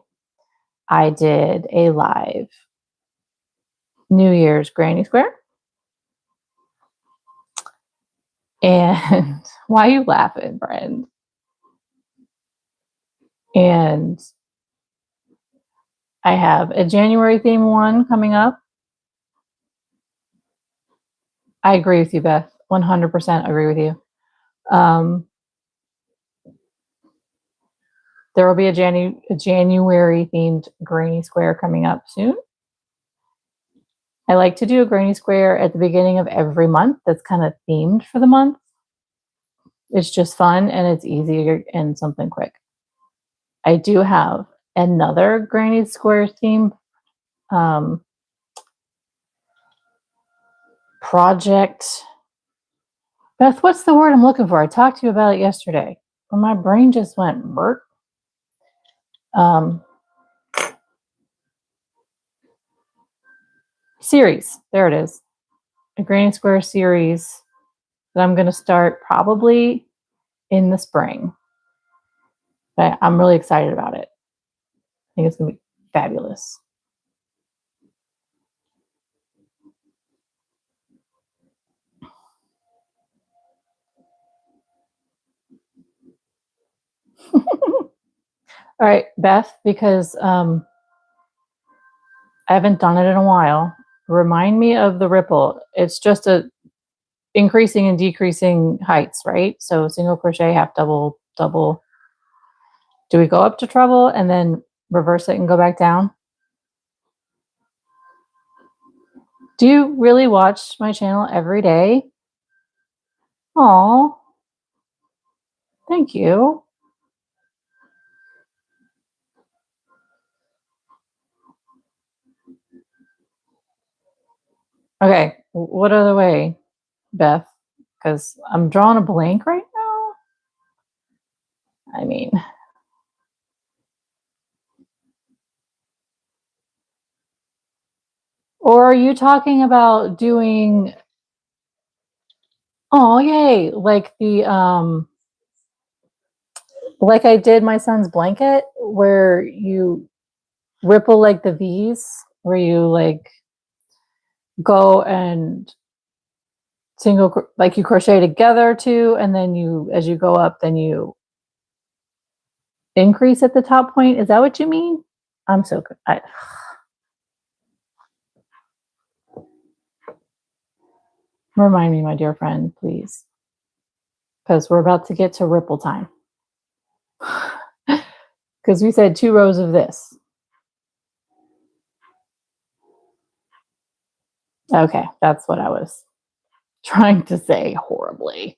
I did a live New Year's Granny Square. And why are you laughing, friend? And I have a January theme one coming up. I agree with you, Beth. 100% agree with you. There will be a January themed granny square coming up soon. I like to do a granny square at the beginning of every month that's kind of themed for the month. It's just fun and it's easy and something quick. I do have another granny square theme project. Beth, what's the word I'm looking for? I talked to you about it yesterday. Well, my brain just went burp. Series. There it is. A granny square series that I'm going to start probably in the spring. But I'm really excited about it. I think it's going to be fabulous. All right, Beth, because I haven't done it in a while. Remind me of the ripple. It's just a increasing and decreasing heights, right? So single crochet, half double, double. Do we go up to treble and then reverse it and go back down? Do you really watch my channel every day? Aw, thank you. Okay, what other way, Beth? Because I'm drawing a blank right now. I mean, or are you talking about doing, oh, yay, like the, like I did my son's blanket where you ripple like the V's, where you like go and single, like you crochet together too, and then you, as you go up, then you increase at the top point. Is that what you mean? I'm so good. Remind me, my dear friend, please, because we're about to get to ripple time. Because we said 2 rows of this. Okay, that's what I was trying to say horribly.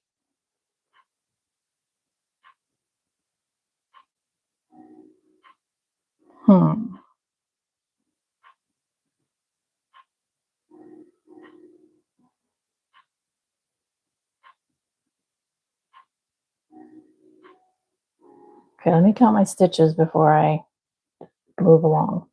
Okay, let me count my stitches before I move along.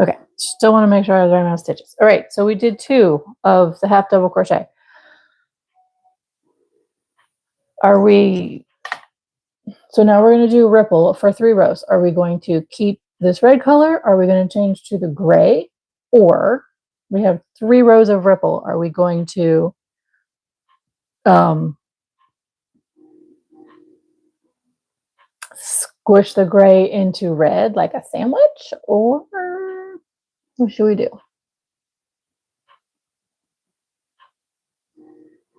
Okay, still want to make sure I have the right amount of stitches. All right, so we did 2 of the half double crochet. Are we, so now we're going to do ripple for 3 rows. Are we going to keep this red color? Are we going to change to the gray? Or we have 3 rows of ripple. Are we going to squish the gray into red like a sandwich? Or what should we do?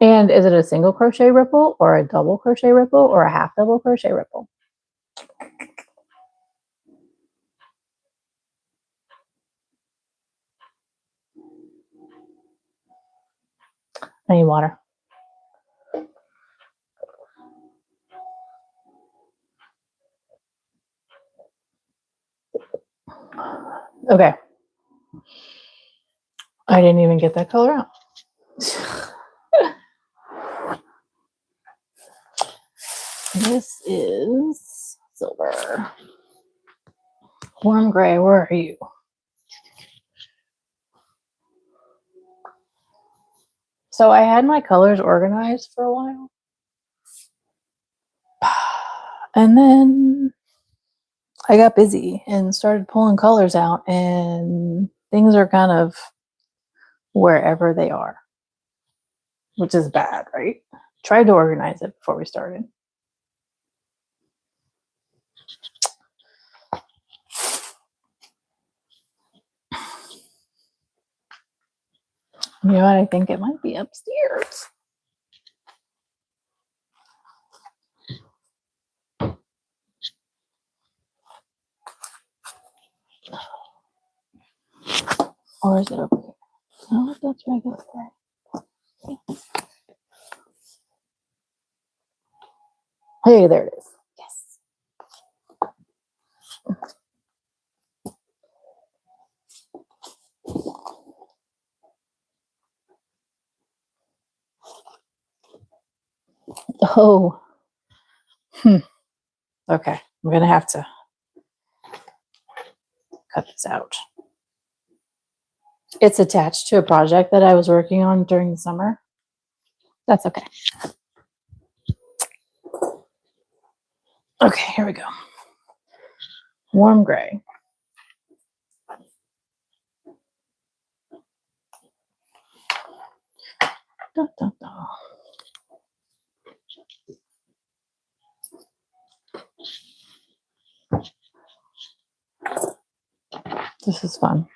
And is it a single crochet ripple or a double crochet ripple or a half double crochet ripple? I need water. Okay. I didn't even get that color out. This is silver. Warm gray, where are you? So I had my colors organized for a while. And then I got busy and started pulling colors out, and things are kind of wherever they are, which is bad, right? Tried to organize it before we started. You know what? I think it might be upstairs. Or is it over here? No, that's right over there. Hey, there it is. Yes. Oh. Okay. I'm going to have to cut this out. It's attached to a project that I was working on during the summer. That's okay. Okay, here we go. Warm gray. Da, da, da. This is fun.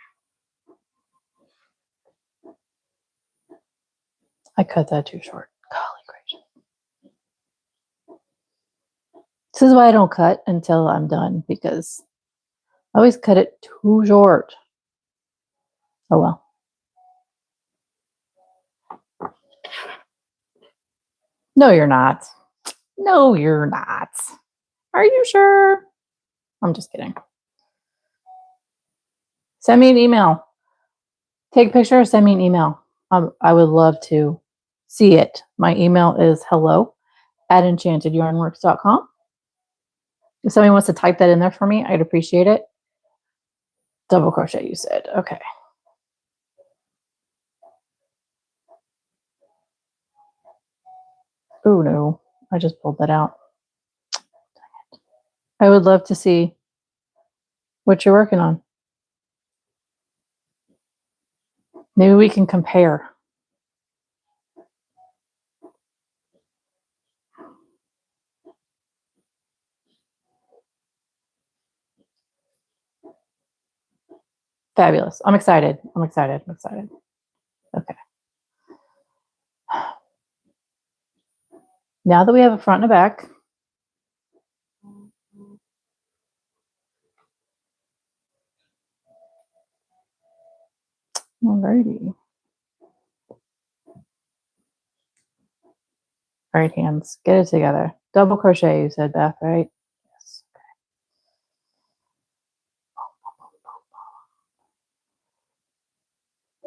I cut that too short. Golly gracious. This is why I don't cut until I'm done, because I always cut it too short. Oh well. No, you're not. No, you're not. Are you sure? I'm just kidding. Send me an email. Take a picture or send me an email. I would love to see it. My email is hello@enchantedyarnworks.com. If somebody wants to type that in there for me, I'd appreciate it. Double crochet, you said. Okay. Oh no, I just pulled that out. I would love to see what you're working on. Maybe we can compare. Fabulous. I'm excited. I'm excited. I'm excited. Okay. Now that we have a front and a back, alrighty. All right, hands, get it together. Double crochet, you said, Beth, right? Yes. Okay.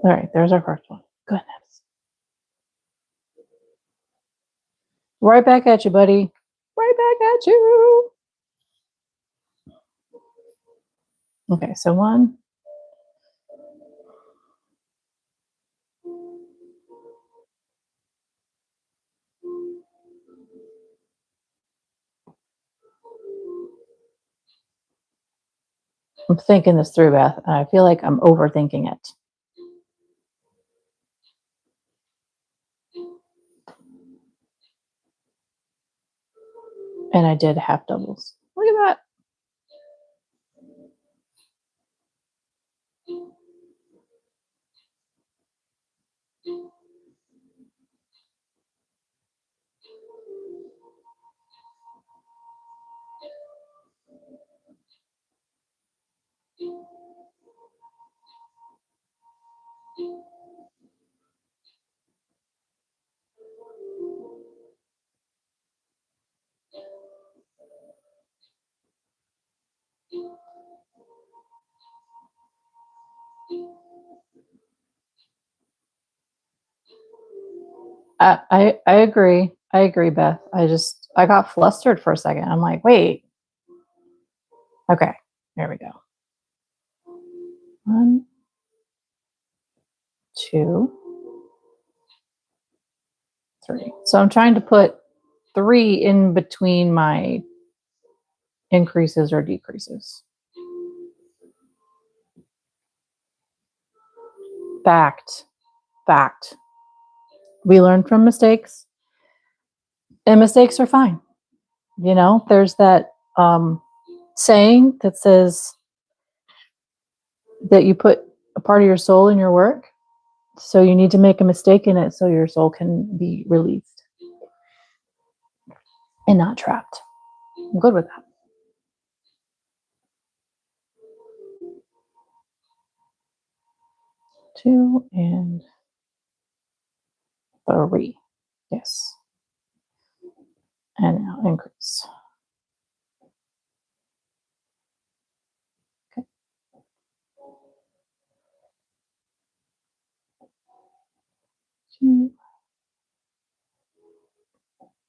All right, there's our first one. Goodness. Right back at you, buddy. Right back at you. Okay, so one. I'm thinking this through, Beth, and I feel like I'm overthinking it. And I did half doubles. Look at that. I agree. I agree, Beth. I got flustered for a second. I'm like, wait. Okay, there we go. 1, 2, 3. So I'm trying to put 3 in between my increases or decreases. Fact. We learn from mistakes. And mistakes are fine. You know, there's that saying that says that you put a part of your soul in your work. So you need to make a mistake in it so your soul can be released and not trapped. I'm good with that. 2 and 3. Yes. And now increase. Okay. 2,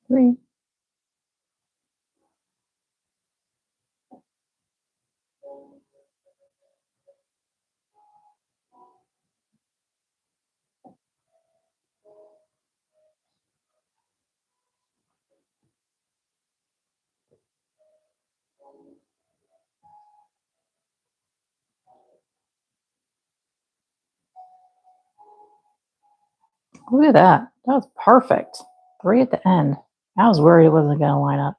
3. Look at that. That was perfect. 3 at the end. I was worried it wasn't going to line up.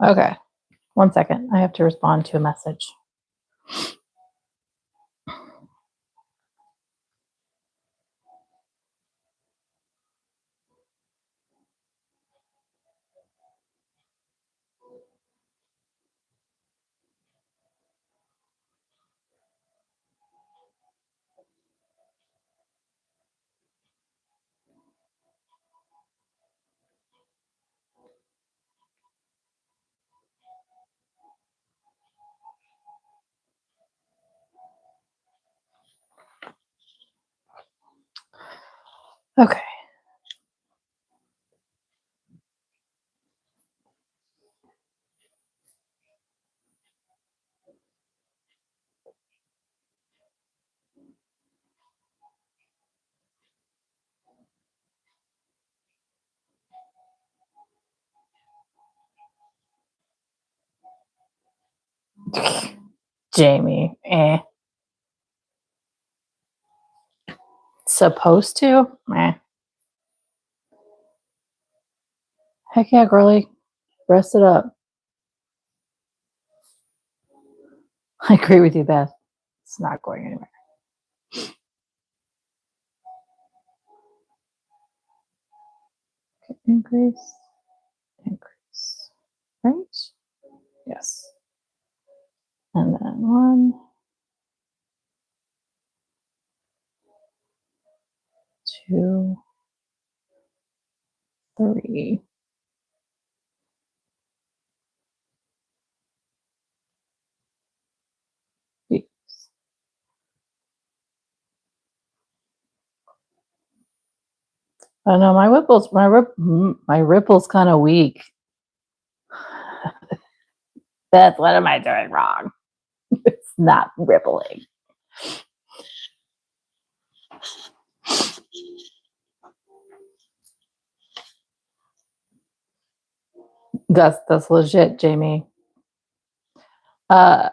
Okay. 1 second. I have to respond to a message. Okay. Jamie. Supposed to? Heck yeah, girly. Rest it up. I agree with you, Beth. It's not going anywhere. Okay, increase. Right? Yes. And then 1, 2, 3. I know my ripple's kind of weak. Beth, what am I doing wrong? It's not rippling. That's legit, Jamie. Jank,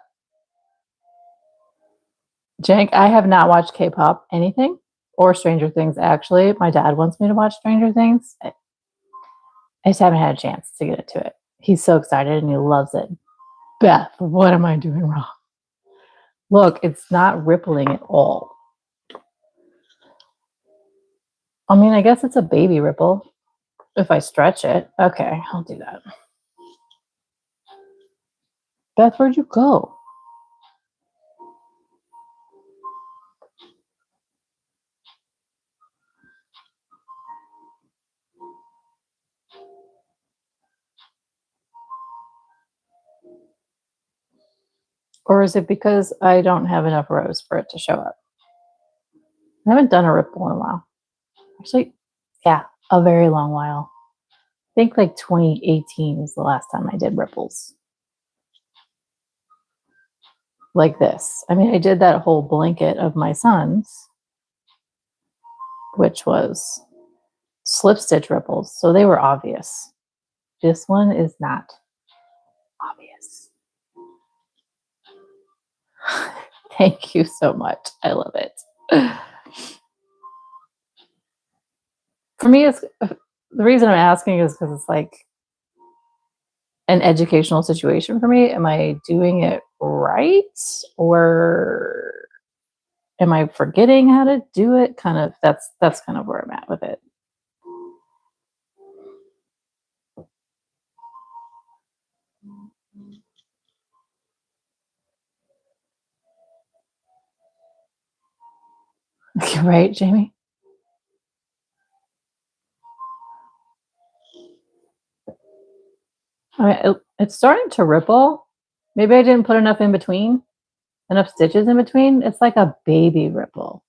I have not watched K-pop anything or Stranger Things. Actually, my dad wants me to watch Stranger Things. I just haven't had a chance to get into it. He's so excited and he loves it. Beth, what am I doing wrong? Look, it's not rippling at all. I mean, I guess it's a baby ripple if I stretch it. Okay, I'll do that. Beth, where'd you go? Or is it because I don't have enough rows for it to show up? I haven't done a ripple in a while. Actually, yeah, a very long while. I think like 2018 was the last time I did ripples. Like this. I mean, I did that whole blanket of my son's, which was slip stitch ripples. So they were obvious. this one is not obvious. Thank you so much. I love it. For me, it's the reason I'm asking is because it's like an educational situation for me. Am I doing it right, or am I forgetting how to do it? Kind of that's kind of where I'm at with it. Right, Jamie? I mean, it's starting to ripple. Maybe I didn't put enough in between, enough stitches in between. It's like a baby ripple.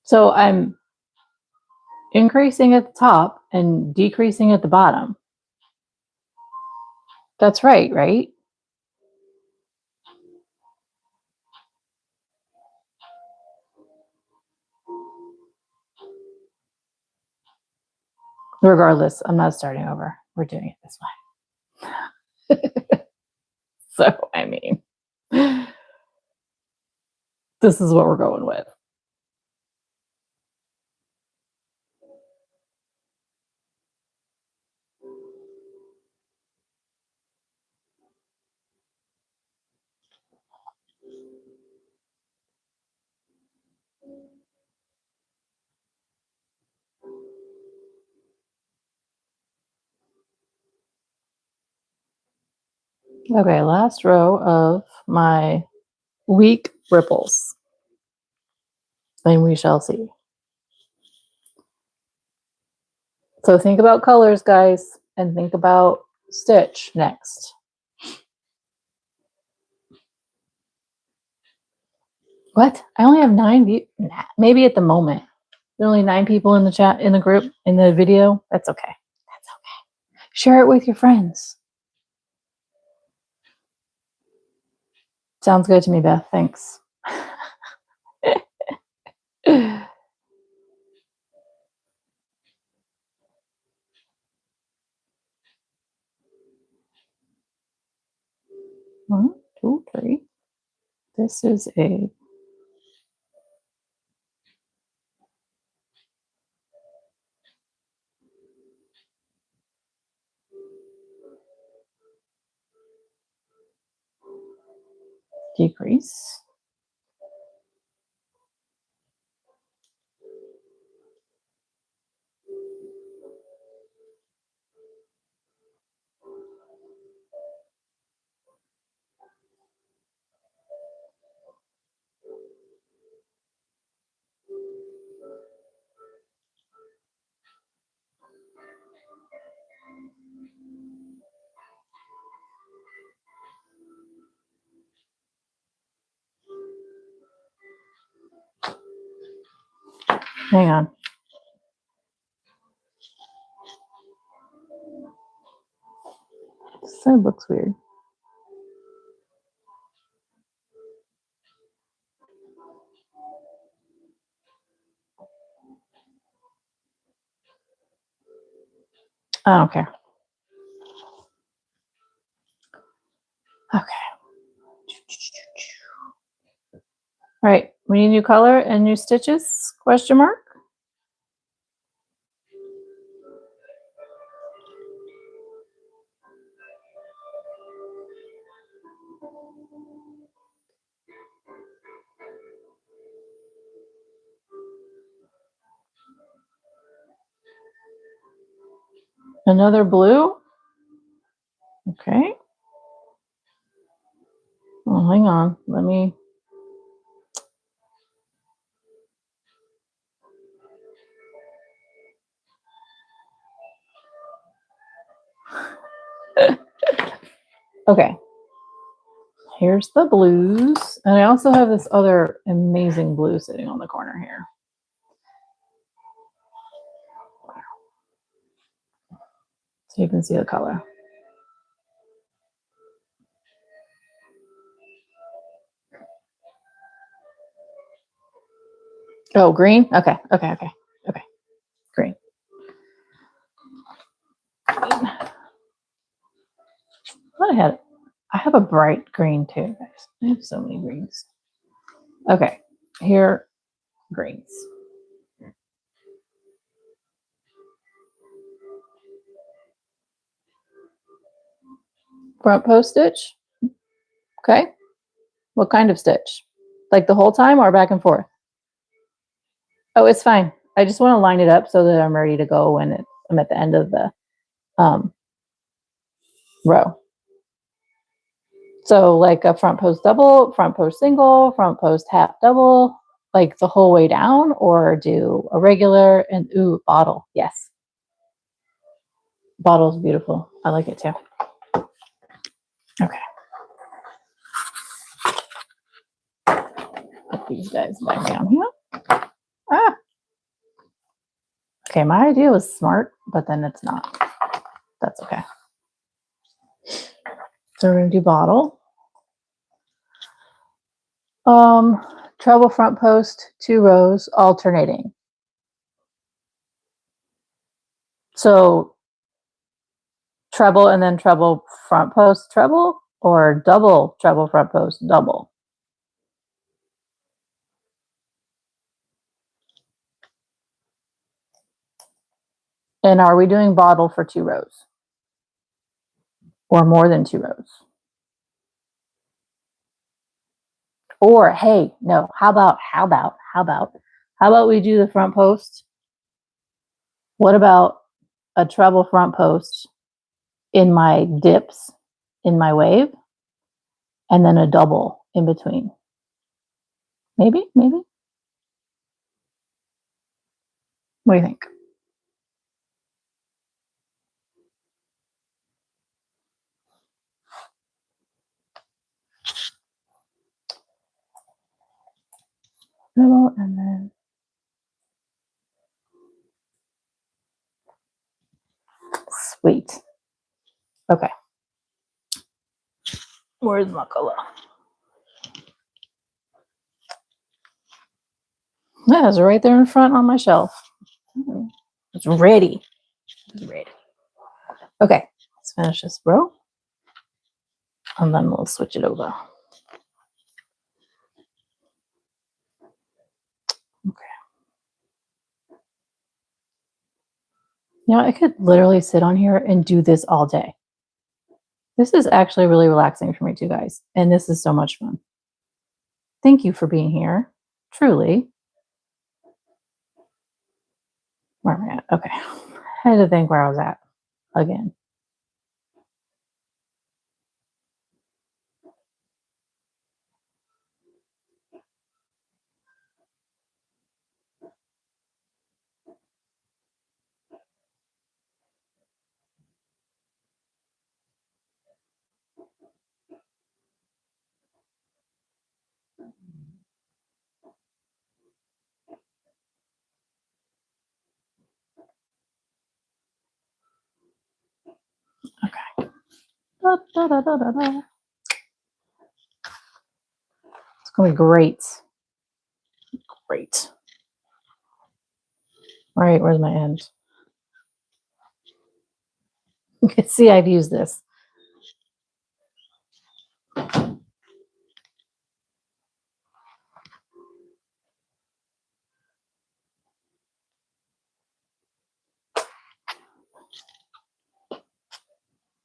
So I'm increasing at the top and decreasing at the bottom. That's right, right? Regardless, I'm not starting over. We're doing it this way. So, I mean, this is what we're going with. Okay, last row of my weak ripples. And we shall see. So think about colors, guys, and think about stitch next. What? I only have 9 views. Nah, maybe at the moment. There are only 9 people in the chat, in the group, in the video. That's okay. That's okay. Share it with your friends. Sounds good to me, Beth. Thanks. 1, 2, 3. This is a decrease. Hang on. This side looks weird. I don't care. Okay. All right. We need new color and new stitches? Question mark. Another blue. Okay. Oh, hang on. Let me. Okay. Here's the blues. And I also have this other amazing blue sitting on the corner here. So you can see the color. Oh, green? Okay, okay, okay, okay. Green. Green. I have a bright green too, guys. I have so many greens. Okay, here, greens. Front post stitch. Okay. What kind of stitch? Like the whole time or back and forth? Oh, it's fine. I just want to line it up so that I'm ready to go when I'm at the end of the row. So like a front post double, front post single, front post half double, like the whole way down, or do a regular and ooh, bottle. Yes. Bottle's beautiful. I like it too. Okay. Put these guys back down here. Ah. Okay, my idea was smart, but then it's not. That's okay. So we're gonna do bottle. Treble front post, 2 rows, alternating. So treble and then treble front post, treble, or double treble front post, double. And are we doing bottle for 2 rows? Or more than 2 rows? Or hey, no, how about we do the front post? What about a treble front post in my dips, in my wave, and then a double in between? Maybe? What do you think? Double and then sweet. Okay. Where's my color? Yeah, it's right there in front on my shelf. It's ready. It's ready. Okay, let's finish this row. And then we'll switch it over. Okay. You know, I could literally sit on here and do this all day. This is actually really relaxing for me too, guys. And this is so much fun. Thank you for being here. Truly. Where am I at? Okay. I had to think where I was at again. Okay. Da, da, da, da, da, da. It's going to be great. Great. All right, where's my end? You can see I've used this.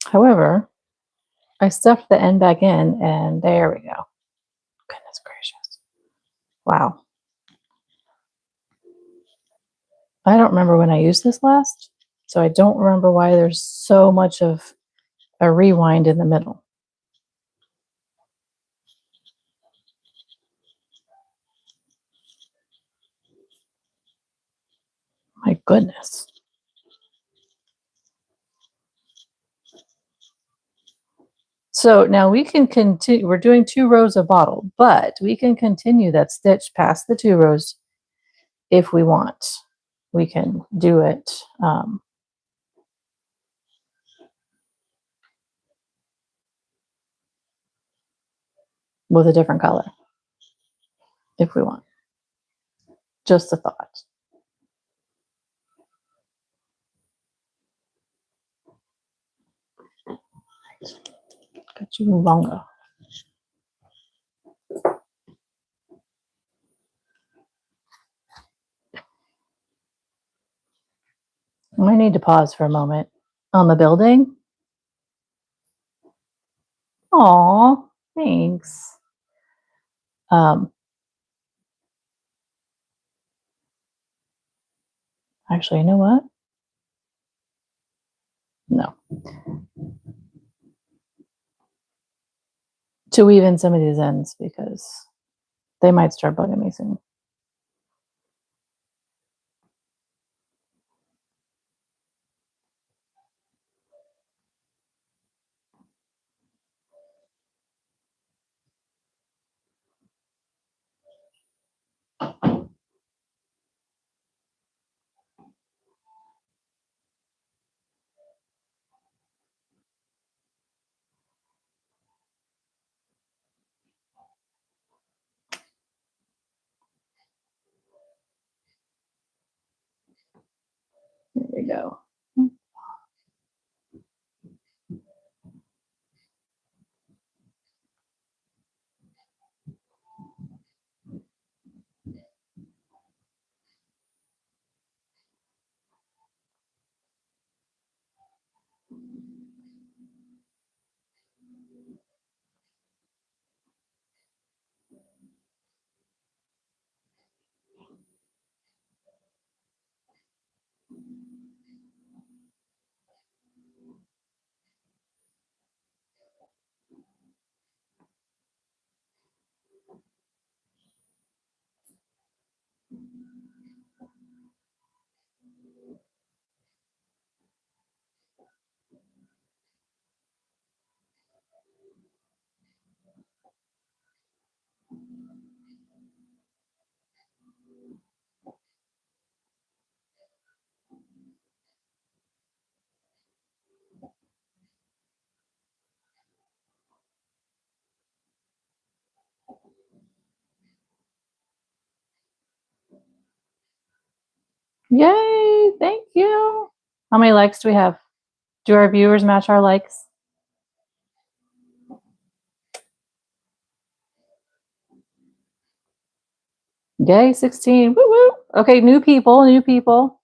However, I stuffed the end back in and there we go. Goodness gracious. Wow. I don't remember when I used this last, so I don't remember why there's so much of a rewind in the middle. My goodness. So now we can continue, we're doing 2 rows of bottle, but we can continue that stitch past the 2 rows if we want. We can do it with a different color if we want. Just a thought. Got you longer. I need to pause for a moment on the building. Aw, thanks. Actually, you know what? No. To weave in some of these ends because they might start bugging me soon. There we go. Yay! Thank you. How many likes do we have? Do our viewers match our likes? Yay, 16. Woo woo. Okay, new people, new people.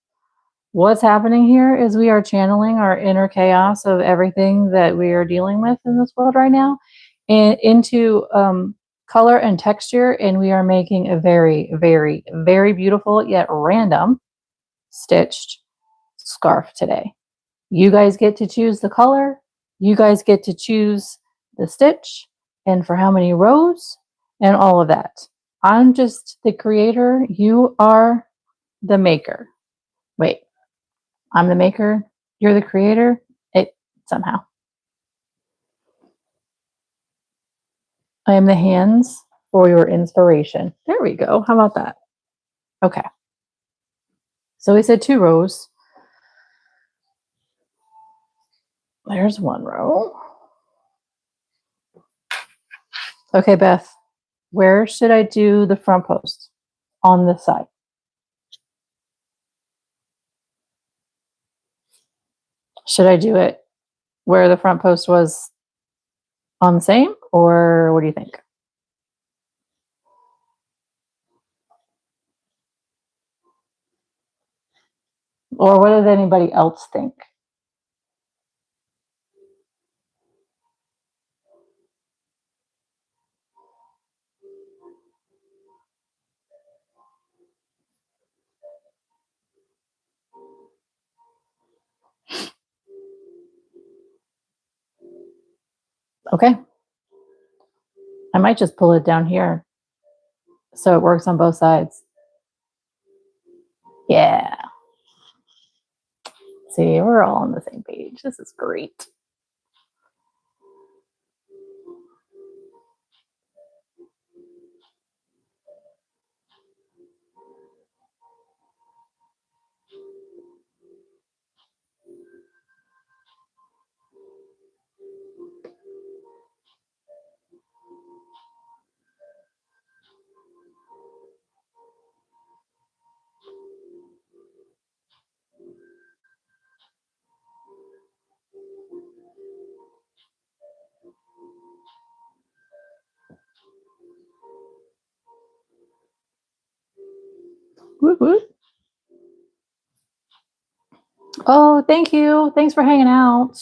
What's happening here is we are channeling our inner chaos of everything that we are dealing with in this world right now and into color and texture. And we are making a very, very, very beautiful yet random stitched scarf today. You guys get to choose the color. You guys get to choose the stitch and for how many rows and all of that. I'm just the creator. You are the maker. Wait, I'm the maker. You're the creator. It somehow. I am the hands for your inspiration. There we go. How about that? Okay. So we said 2 rows. There's 1 row. Okay, Beth, where should I do the front post? On this side. Should I do it where the front post was on the same, or what do you think? Or what does anybody else think? Okay. I might just pull it down here so it works on both sides. Yeah. See, we're all on the same page. This is great. Whoop, whoop. Oh, thank you. Thanks for hanging out.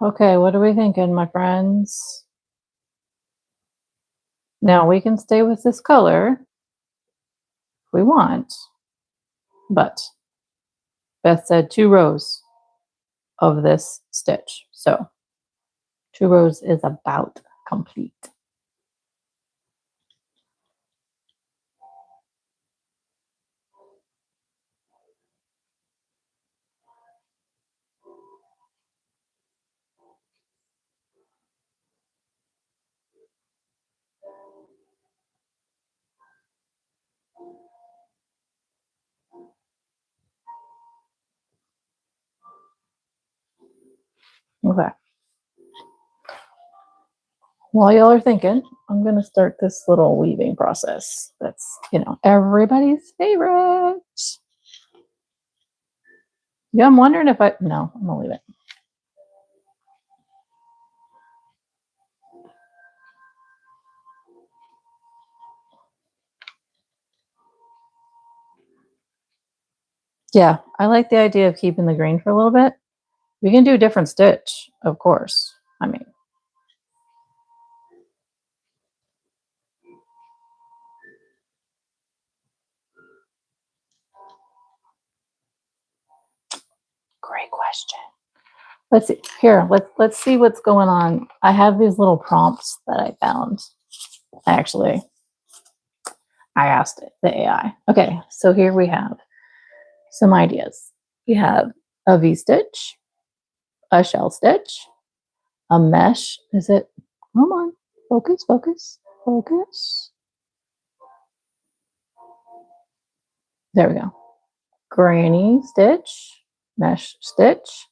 Okay, what are we thinking, my friends? Now we can stay with this color if we want, but Beth said 2 rows of this stitch. So 2 rows is about complete. Okay. While y'all are thinking, I'm going to start this little weaving process. That's, everybody's favorite. Yeah, I'm wondering if no, I'm going to leave it. Yeah, I like the idea of keeping the green for a little bit. We can do a different stitch, of course. I mean, great question. Let's see. Here, let's see what's going on. I have these little prompts that I found. Actually, I asked it, the AI. Okay, so here we have some ideas. We have a V-stitch, a shell stitch, a mesh. Is it? Come on, focus, focus, focus. There we go. Granny stitch, mesh stitch.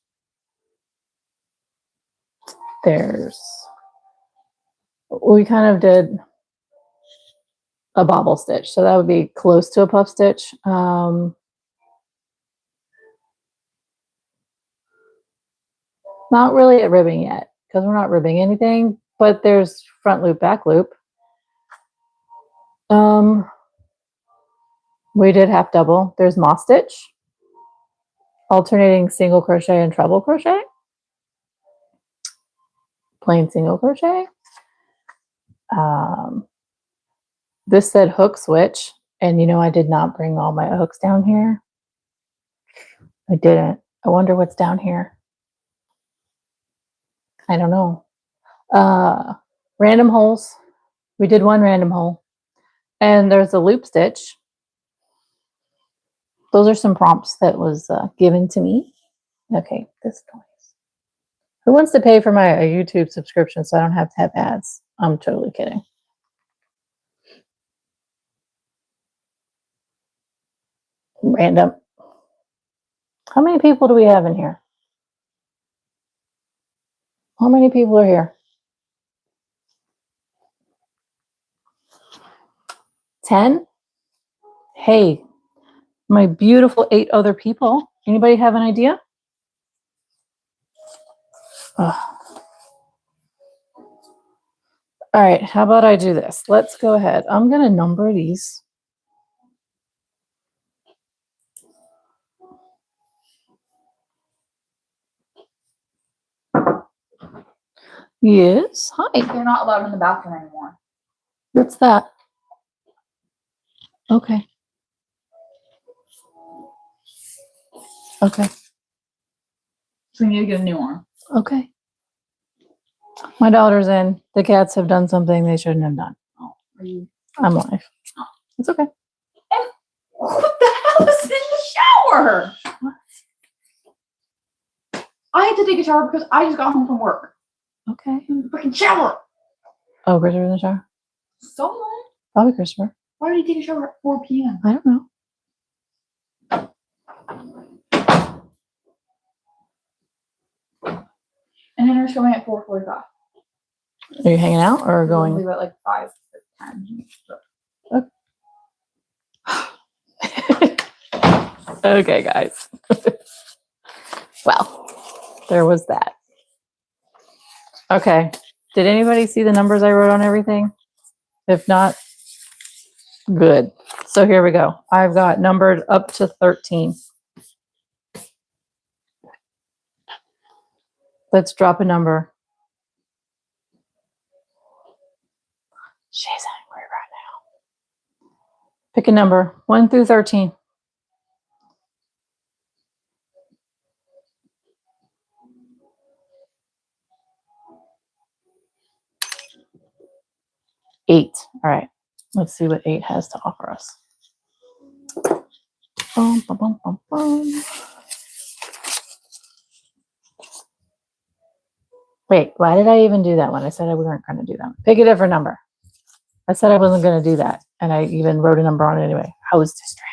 We kind of did a bobble stitch, so that would be close to a puff stitch. Not really at ribbing yet, because we're not ribbing anything, but there's front loop, back loop. We did half double. There's moss stitch, alternating single crochet and treble crochet, plain single crochet. This said hook switch, and I did not bring all my hooks down here. I didn't. I wonder what's down here. I don't know. Random holes. We did 1 random hole. And there's a loop stitch. Those are some prompts that was given to me. Okay, this noise. Who wants to pay for my YouTube subscription so I don't have to have ads? I'm totally kidding. Random. How many people do we have in here? How many people are here? 10? Hey, my beautiful 8 other people. Anybody have an idea? Ugh. All right, how about I do this? Let's go ahead. I'm going to number these. Yes. Hi. They're not allowed in the bathroom anymore. What's that? Okay. Okay. So we need to get a new one. Okay. My daughter's in. The cats have done something they shouldn't have done. Oh, are you? I'm live. It's okay. And what the hell is in the shower? What? I had to take a shower because I just got home from work. Okay. Freaking shower. Oh, Christopher in the shower? Someone? Probably Christopher. Why did he take a shower at 4 p.m.? I don't know. And then there's coming at 4:45. Are you hanging out or We'll going? leave at like 5 10. Okay, guys. Well, there was that. Okay. Did anybody see the numbers I wrote on everything? If not, good. So here we go. I've got numbered up to 13. Let's drop a number. She's angry right now. Pick a number, 1 through 13. Eight. All right. Let's see what 8 has to offer us. Bum, bum, bum, bum, bum. Wait, why did I even do that one? I said I wasn't going to do that. Pick a different number. I said I wasn't going to do that. And I even wrote a number on it anyway. I was distracted.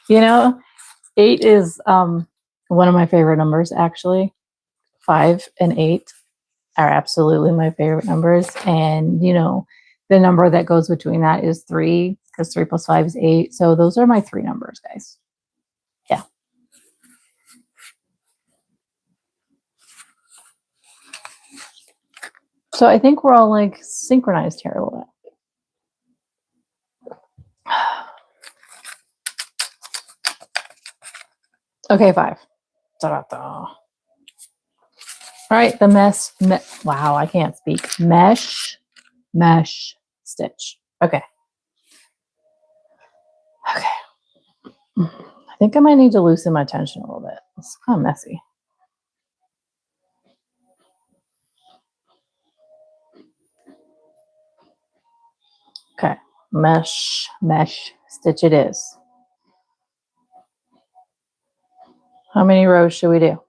You know, 8 is one of my favorite numbers, actually. 5 and 8 are absolutely my favorite numbers. And, you know, the number that goes between that is 3, because 3 plus 5 is 8. So those are my 3 numbers, guys. Yeah. So I think we're all like synchronized here a little bit. Okay, 5. Da-da-da. All right, the wow, I can't speak. Mesh stitch. Okay. Okay. I think I might need to loosen my tension a little bit. It's kind of messy. Okay. Mesh stitch it is. How many rows should we do?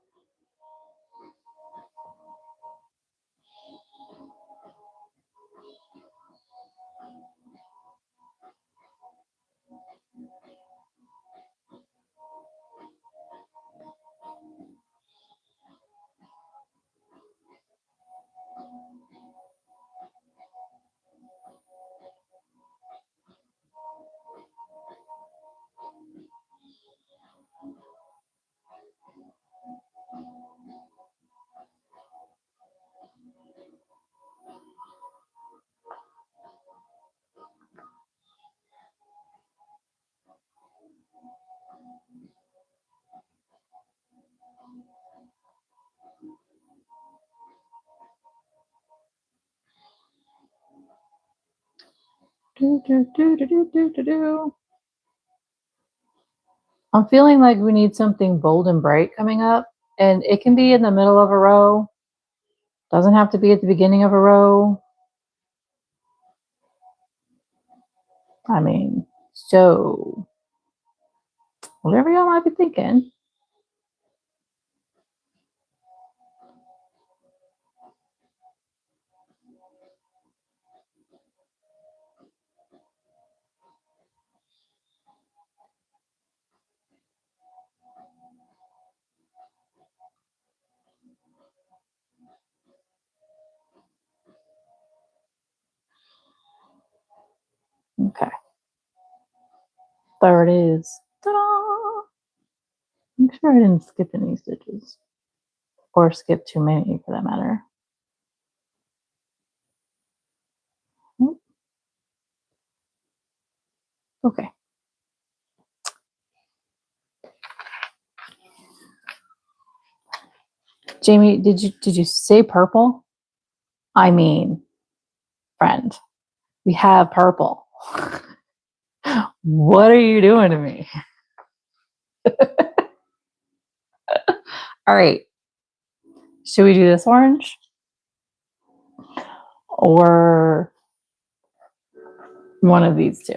I'm feeling like we need something bold and bright coming up, and it can be in the middle of a row. Doesn't have to be at the beginning of a row. I mean, so whatever y'all might be thinking. Okay. There it is. Ta-da! Make sure I didn't skip any stitches. Or skip too many for that matter. Okay. Jamie, did you say purple? I mean, friend, we have purple. What are you doing to me? All right. Should we do this orange? Or one of these two?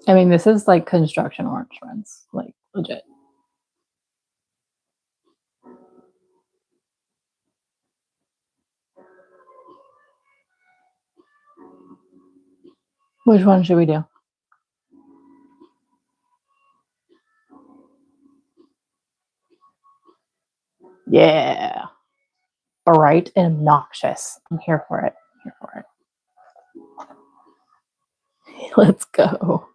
I mean, this is like construction orange, friends. Like, legit. Which one should we do? Yeah. Bright and obnoxious. I'm here for it. I'm here for it. Let's go.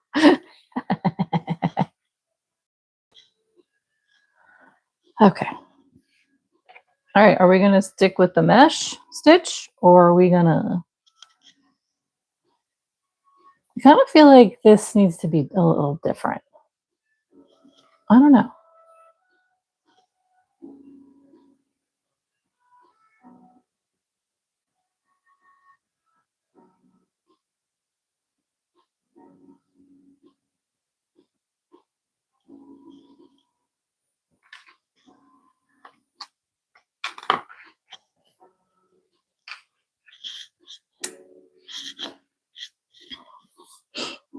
Okay. All right. Are we going to stick with the mesh stitch or are we going to... I kind of feel like this needs to be a little different. I don't know.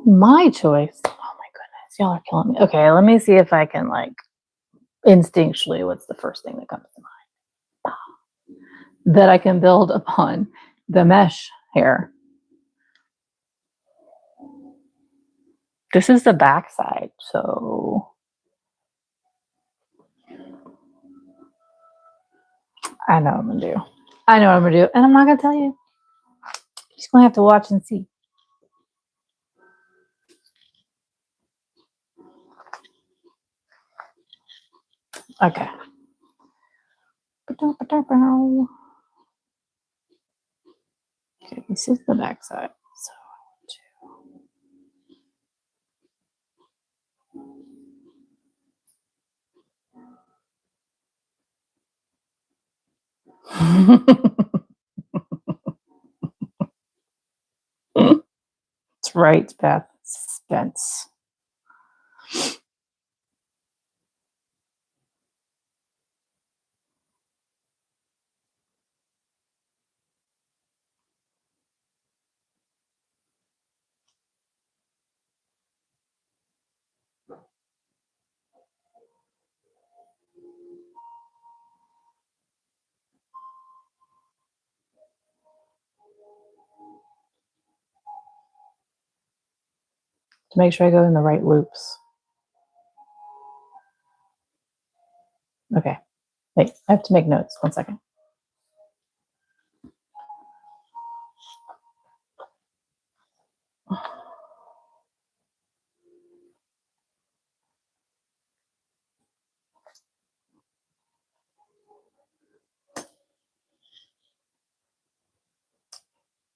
My choice. Oh my goodness. Y'all are killing me. Okay. Let me see if I can like instinctually, what's the first thing that comes to mind? That I can build upon the mesh here. This is the back side, so I know what I'm gonna do. I know what I'm gonna do, and I'm not gonna tell you. You're just gonna have to watch and see. Okay. Okay, this is the back side. That's right, Beth. Suspense. To make sure I go in the right loops. Okay. Wait, I have to make notes. 1 second.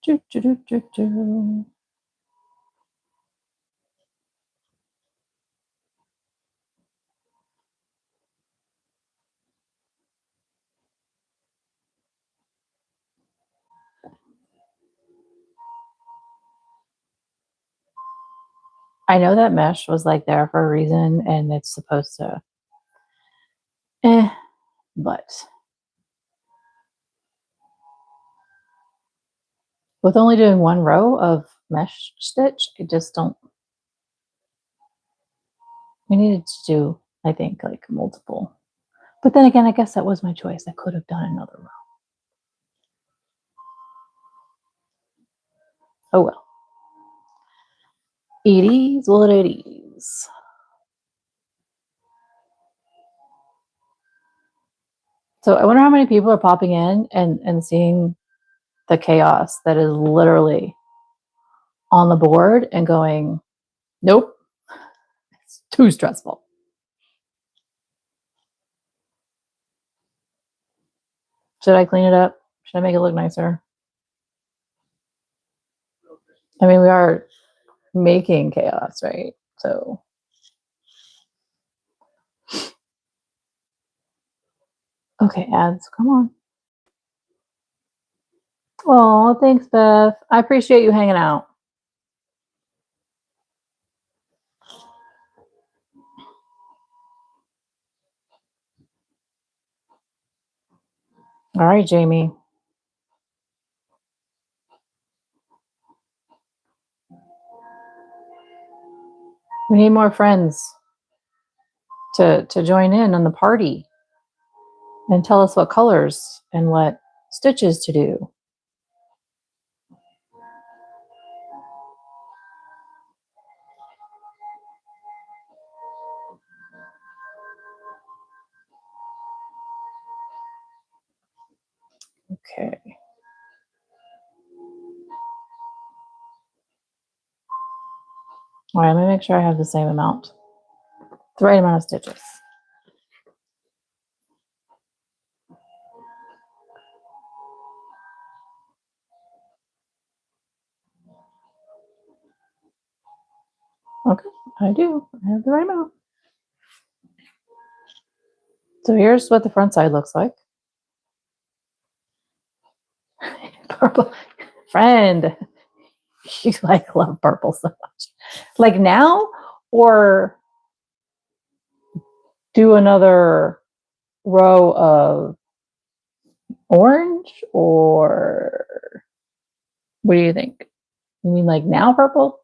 Do, do, do, do, do. I know that mesh was like there for a reason and it's supposed to, but with only doing one row of mesh stitch, I just don't, we needed to do, I think, like multiple. But then again, I guess that was my choice. I could have done another row. Oh well. It is what it is. So I wonder how many people are popping in and seeing the chaos that is literally on the board and going, nope, it's too stressful. Should I clean it up? Should I make it look nicer? I mean, we are making chaos, right? So, okay, ads, come on. Oh, thanks, Beth. I appreciate you hanging out. All right, Jamie. We need more friends to join in on the party and tell us what colors and what stitches to do. Okay. All right, let me make sure I have the same amount, the right amount of stitches. Okay, I do. I have the right amount. So here's what the front side looks like. Purple. Friend, you like love purple so much. Like now, or do another row of orange, or what do you think? You mean like now purple?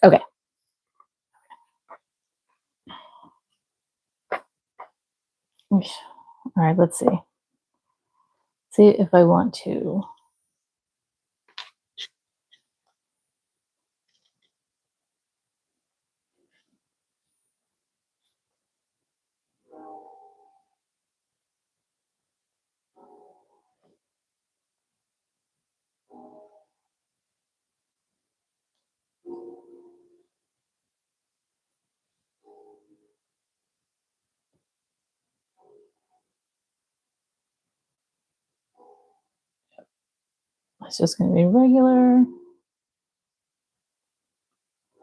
Okay. All right, let's see. See if I want to. It's just going to be regular.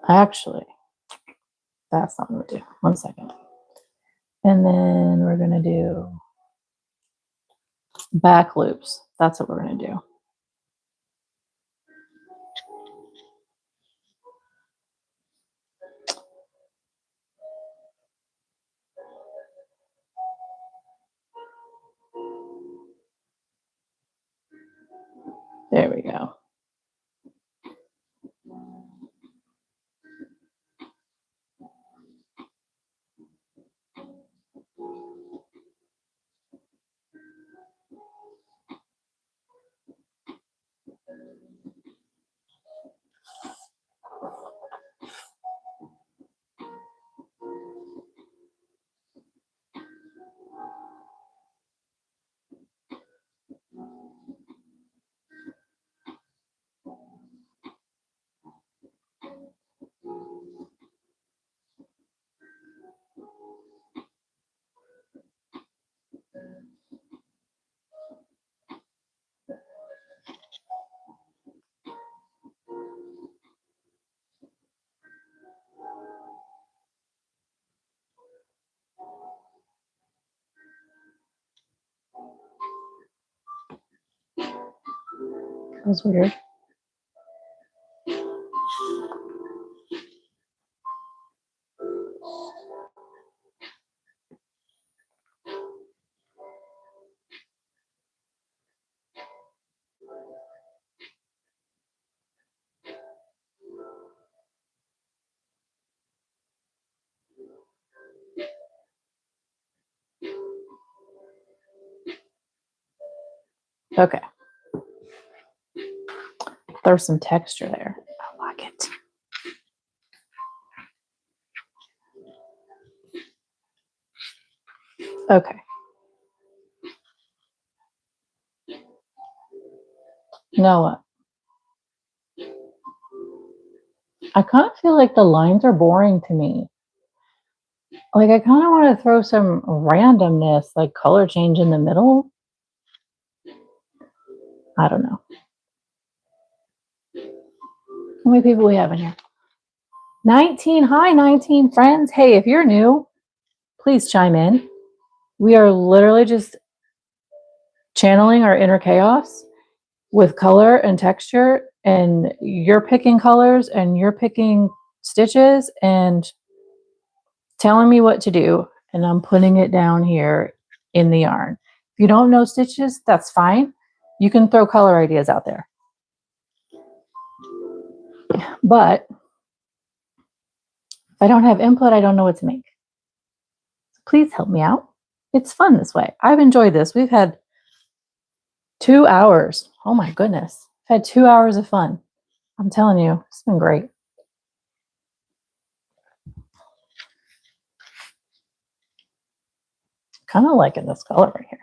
Actually, that's not what we'll do. 1 second. And then we're going to do back loops. That's what we're going to do. There we go. That was weird. Okay. There's some texture there. I like it. Okay. You know what? I kind of feel like the lines are boring to me. Like I kind of want to throw some randomness, like color change in the middle. I don't know. How many people we have in here? 19. Hi, 19 friends. Hey, if you're new, please chime in. We are literally just channeling our inner chaos with color and texture, and you're picking colors and you're picking stitches and telling me what to do, and I'm putting it down here in the yarn. If you don't know stitches, that's fine. You can throw color ideas out there. But if I don't have input, I don't know what to make. So please help me out. It's fun this way. I've enjoyed this. We've had 2 hours. Oh my goodness. I've had 2 hours of fun. I'm telling you, it's been great. Kind of liking this color right here.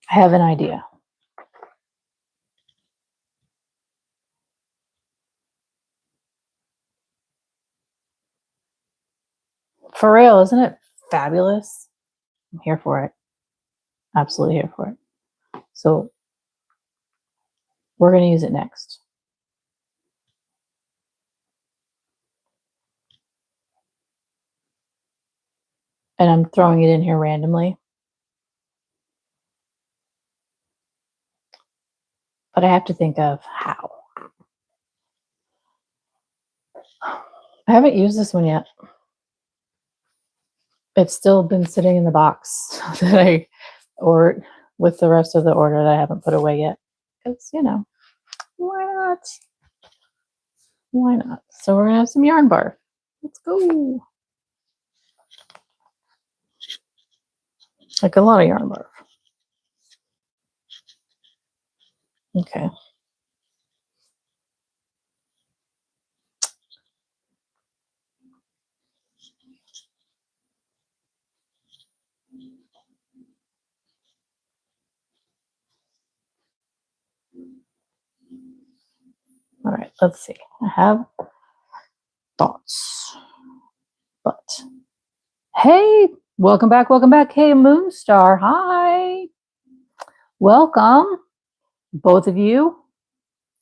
I have an idea. For real, isn't it fabulous? I'm here for it. Absolutely here for it. So we're going to use it next. And I'm throwing it in here randomly. But I have to think of how. I haven't used this one yet. It's still been sitting in the box that or with the rest of the order that I haven't put away yet. Because, you know, why not? Why not? So we're going to have some yarn barf. Let's go. Like a lot of yarn barf. Okay. All right, let's see. I have thoughts. But hey, welcome back. Welcome back. Hey, Moonstar. Hi. Welcome, both of you.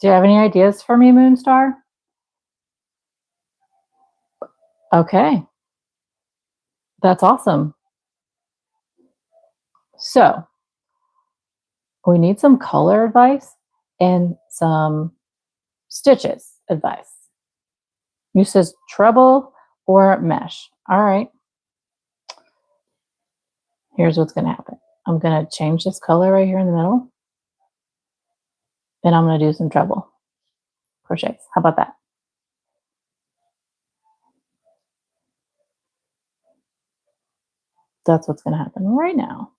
Do you have any ideas for me, Moonstar? Okay. That's awesome. So we need some color advice and some stitches advice. You says treble or mesh. All right. Here's what's going to happen. I'm going to change this color right here in the middle. And I'm going to do some treble crochets. How about that? That's what's going to happen right now.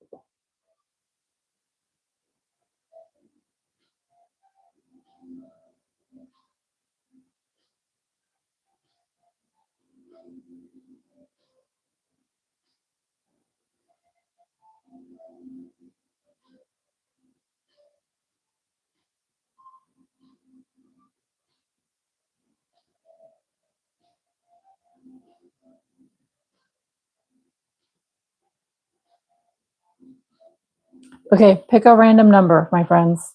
Okay, pick a random number, my friends.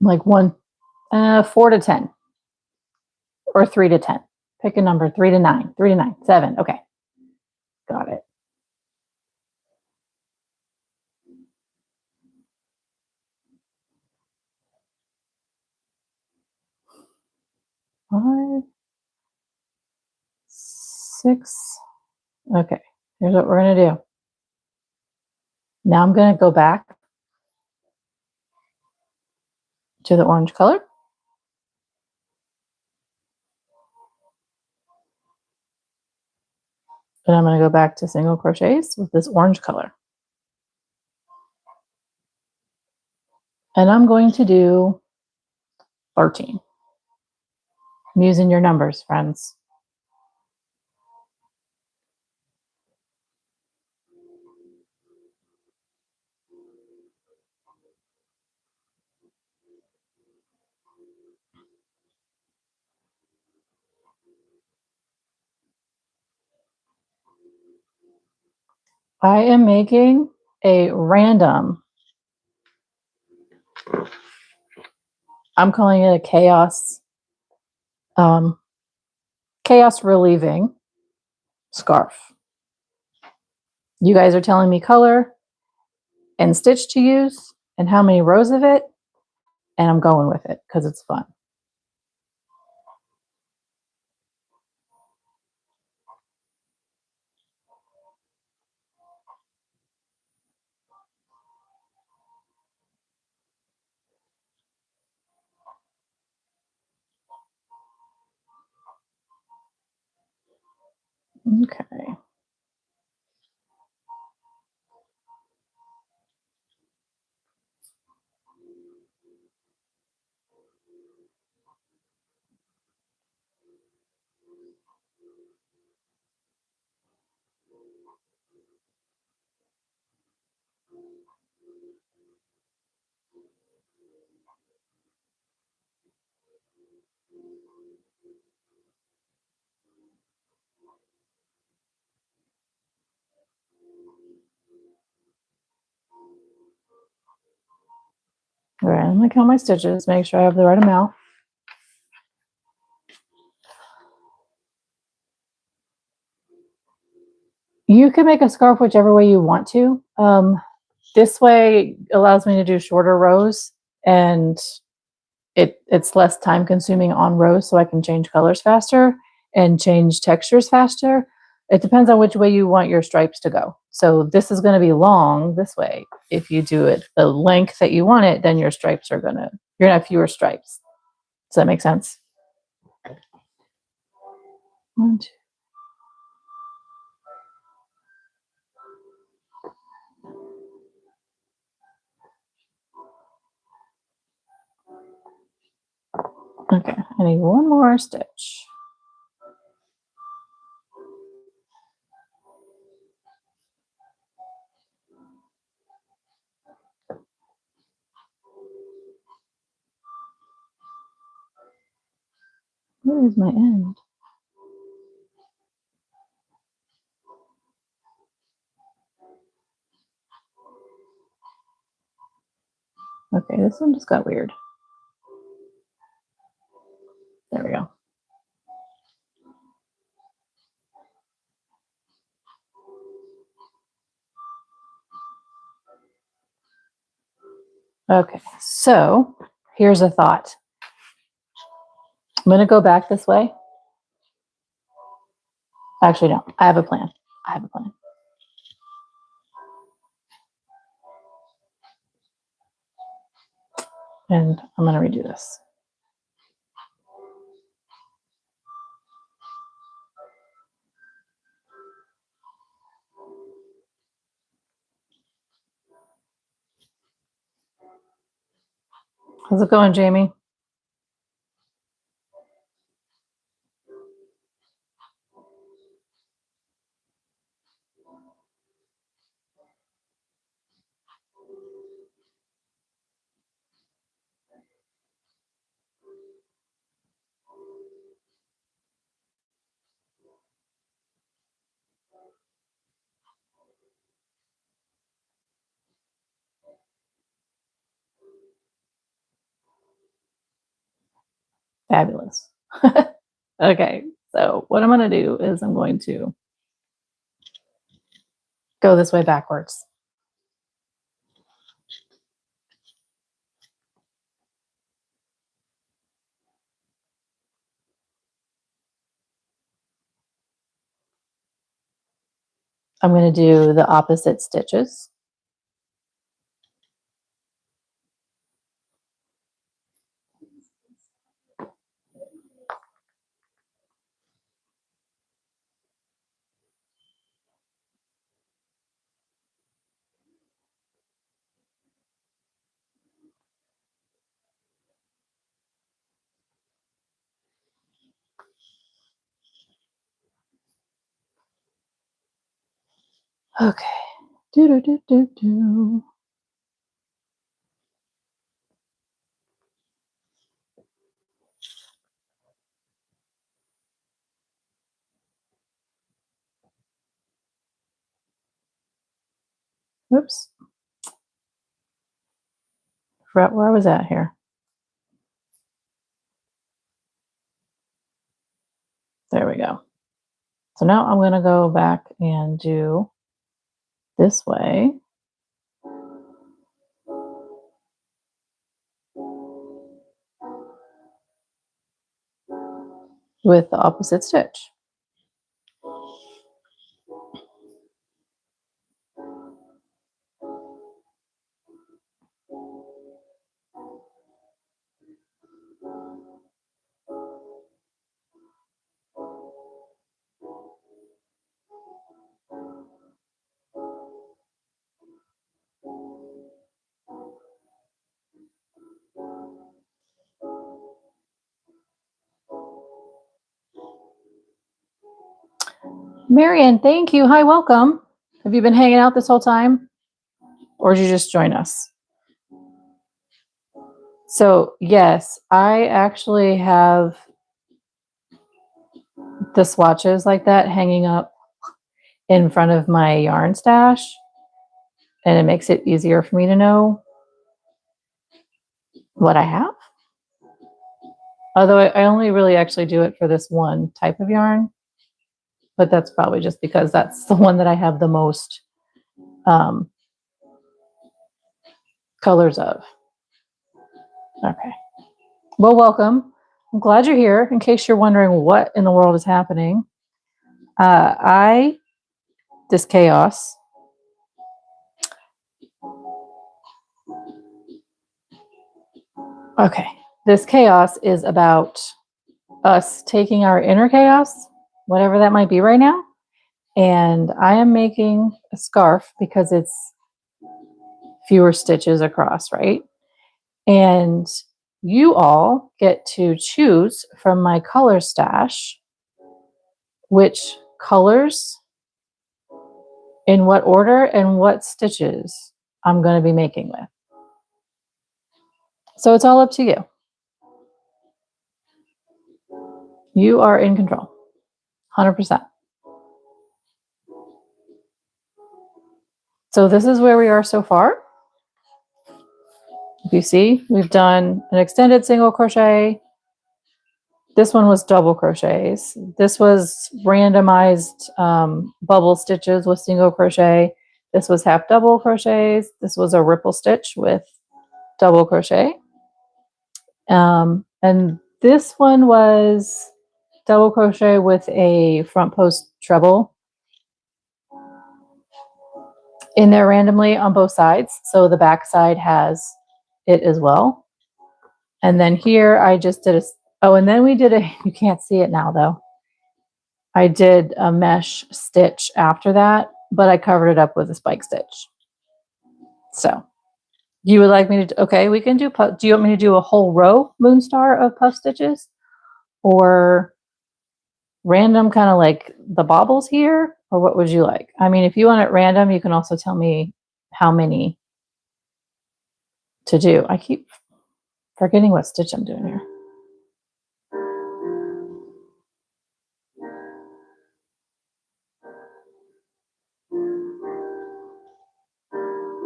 Like 4 to 10, or 3 to 10. Pick a number, 3 to 9, 3 to 9, 7. Okay, got it. Five, 6. Okay, here's what we're going to do. Now I'm going to go back to the orange color. And I'm going to go back to single crochets with this orange color. And I'm going to do 13. I'm using your numbers, friends. I am making a random, I'm calling it a chaos relieving scarf. You guys are telling me color and stitch to use and how many rows of it, and I'm going with it because it's fun. Okay. All right, I'm gonna count my stitches, make sure I have the right amount. You can make a scarf whichever way you want to. This way allows me to do shorter rows, and it's less time consuming on rows, so I can change colors faster and change textures faster. It depends on which way you want your stripes to go. So this is going to be long this way. If you do it the length that you want it, then your stripes are you're gonna have fewer stripes. Does that make sense? One, two. Okay, I need one more stitch. Where is my end? Okay, this one just got weird. There we go. Okay, so here's a thought. I'm going to go back this way. Actually, no, I have a plan. I have a plan. And I'm going to redo this. How's it going, Jamie? Fabulous. Okay, so what I'm going to do is I'm going to go this way backwards. I'm going to do the opposite stitches. Okay. Do, do, do, do, do. Oops. Forgot where I was at here. There we go. So now I'm going to go back and do this way. With the opposite stitch. Marian, thank you. Hi, welcome. Have you been hanging out this whole time? Or did you just join us? So, yes, I actually have the swatches like that hanging up in front of my yarn stash. And it makes it easier for me to know what I have. Although I only really actually do it for this one type of yarn. But that's probably just because that's the one that I have the most colors of. Okay. Well, welcome. I'm glad you're here. In case you're wondering what in the world is happening, this chaos. Okay. This chaos is about us taking our inner chaos, whatever that might be right now. And I am making a scarf because it's fewer stitches across, right? And you all get to choose from my color stash which colors, in what order, and what stitches I'm going to be making with. So it's all up to you. You are in control, 100%. So this is where we are so far. If you see, we've done an extended single crochet. This one was double crochets. This was randomized bubble stitches with single crochet. This was half double crochets. This was a ripple stitch with double crochet. And this one was double crochet with a front post treble in there randomly on both sides. So the back side has it as well. And then here I just did and then we did you can't see it now though. I did a mesh stitch after that, but I covered it up with a spike stitch. So you would like me to, okay, we can do you want me to do a whole row Moonstar of puff stitches or random kind of like the bobbles here, or what would you like? I mean, if you want it random, you can also tell me how many to do. I keep forgetting what stitch I'm doing here.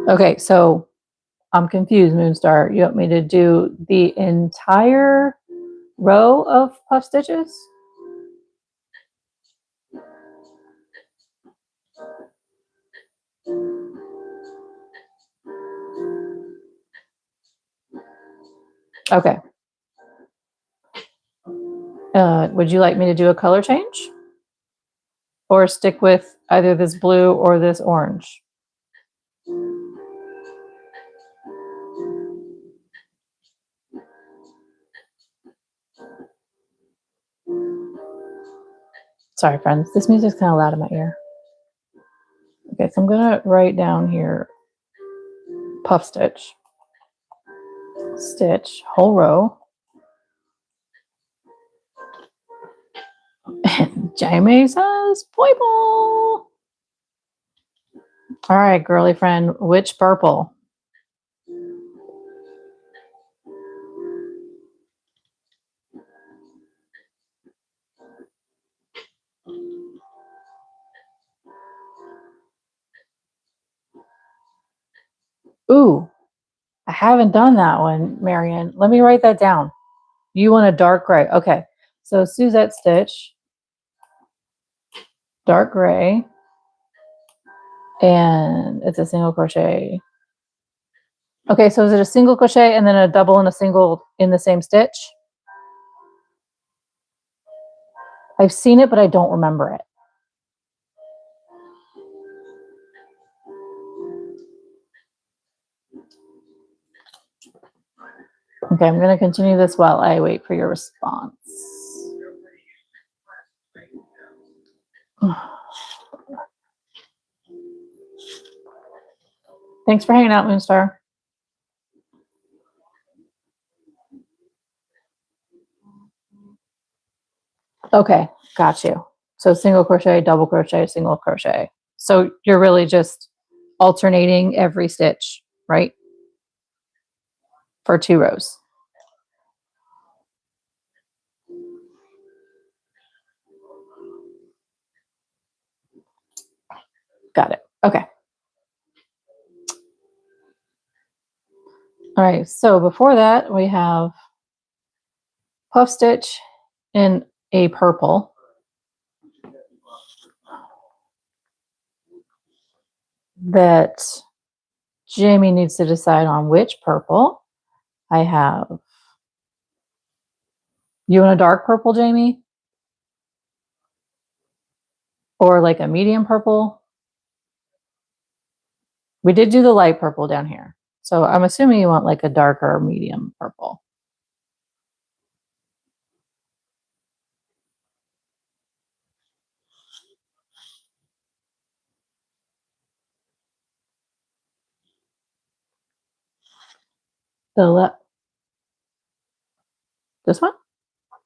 Okay, so I'm confused, Moonstar. You want me to do the entire row of puff stitches? Okay. Would you like me to do a color change? Or stick with either this blue or this orange? Sorry, friends. This music's kind of loud in my ear. Okay, so I'm going to write down here puff stitch. Stitch, whole row. And Jamie says, purple. All right, girly friend, which purple? Ooh, I haven't done that one, Marion. Let me write that down. You want a dark gray. Okay. So Suzette stitch, dark gray, and it's a single crochet. Okay, so is it a single crochet and then a double and a single in the same stitch? I've seen it, but I don't remember it. Okay, I'm going to continue this while I wait for your response. Thanks for hanging out, Moonstar. Okay, got you. So single crochet, double crochet, single crochet. So you're really just alternating every stitch, right? For 2 rows. Got it. Okay. All right, so before that, we have puff stitch in a purple. That Jamie needs to decide on which purple. I have, you want a dark purple, Jamie? Or like a medium purple? We did do the light purple down here. So I'm assuming you want like a darker medium purple. This one?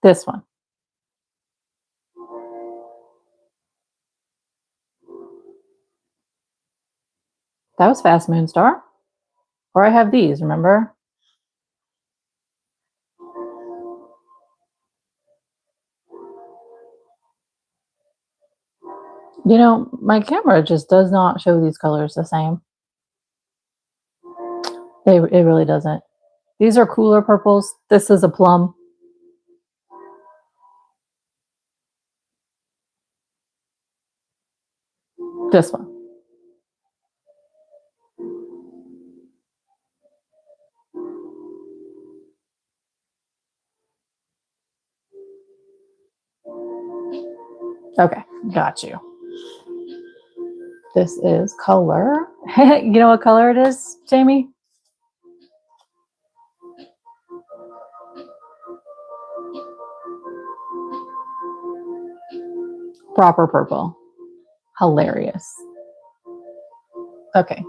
This one. That was fast, Moonstar. Or I have these, remember? You know, my camera just does not show these colors the same. It really doesn't. These are cooler purples. This is a plum. This one. Okay, got you. This is color. You know what color it is, Jamie? Proper purple. Hilarious. Okay.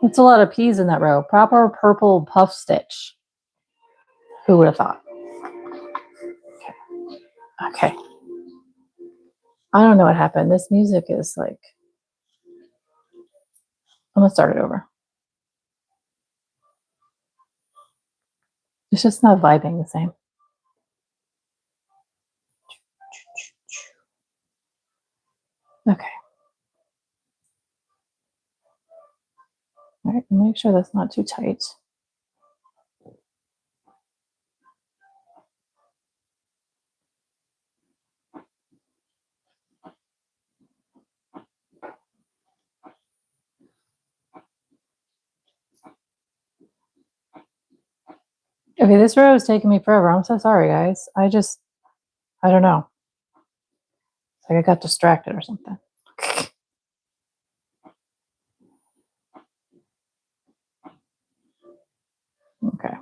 It's a lot of P's in that row. Proper purple puff stitch. Who would have thought? Okay. I don't know what happened. This music is like, I'm gonna start it over. It's just not vibing the same. Okay. All right, make sure that's not too tight. Okay, this row is taking me forever. I'm so sorry, guys. I don't know. It's like I got distracted or something. Okay.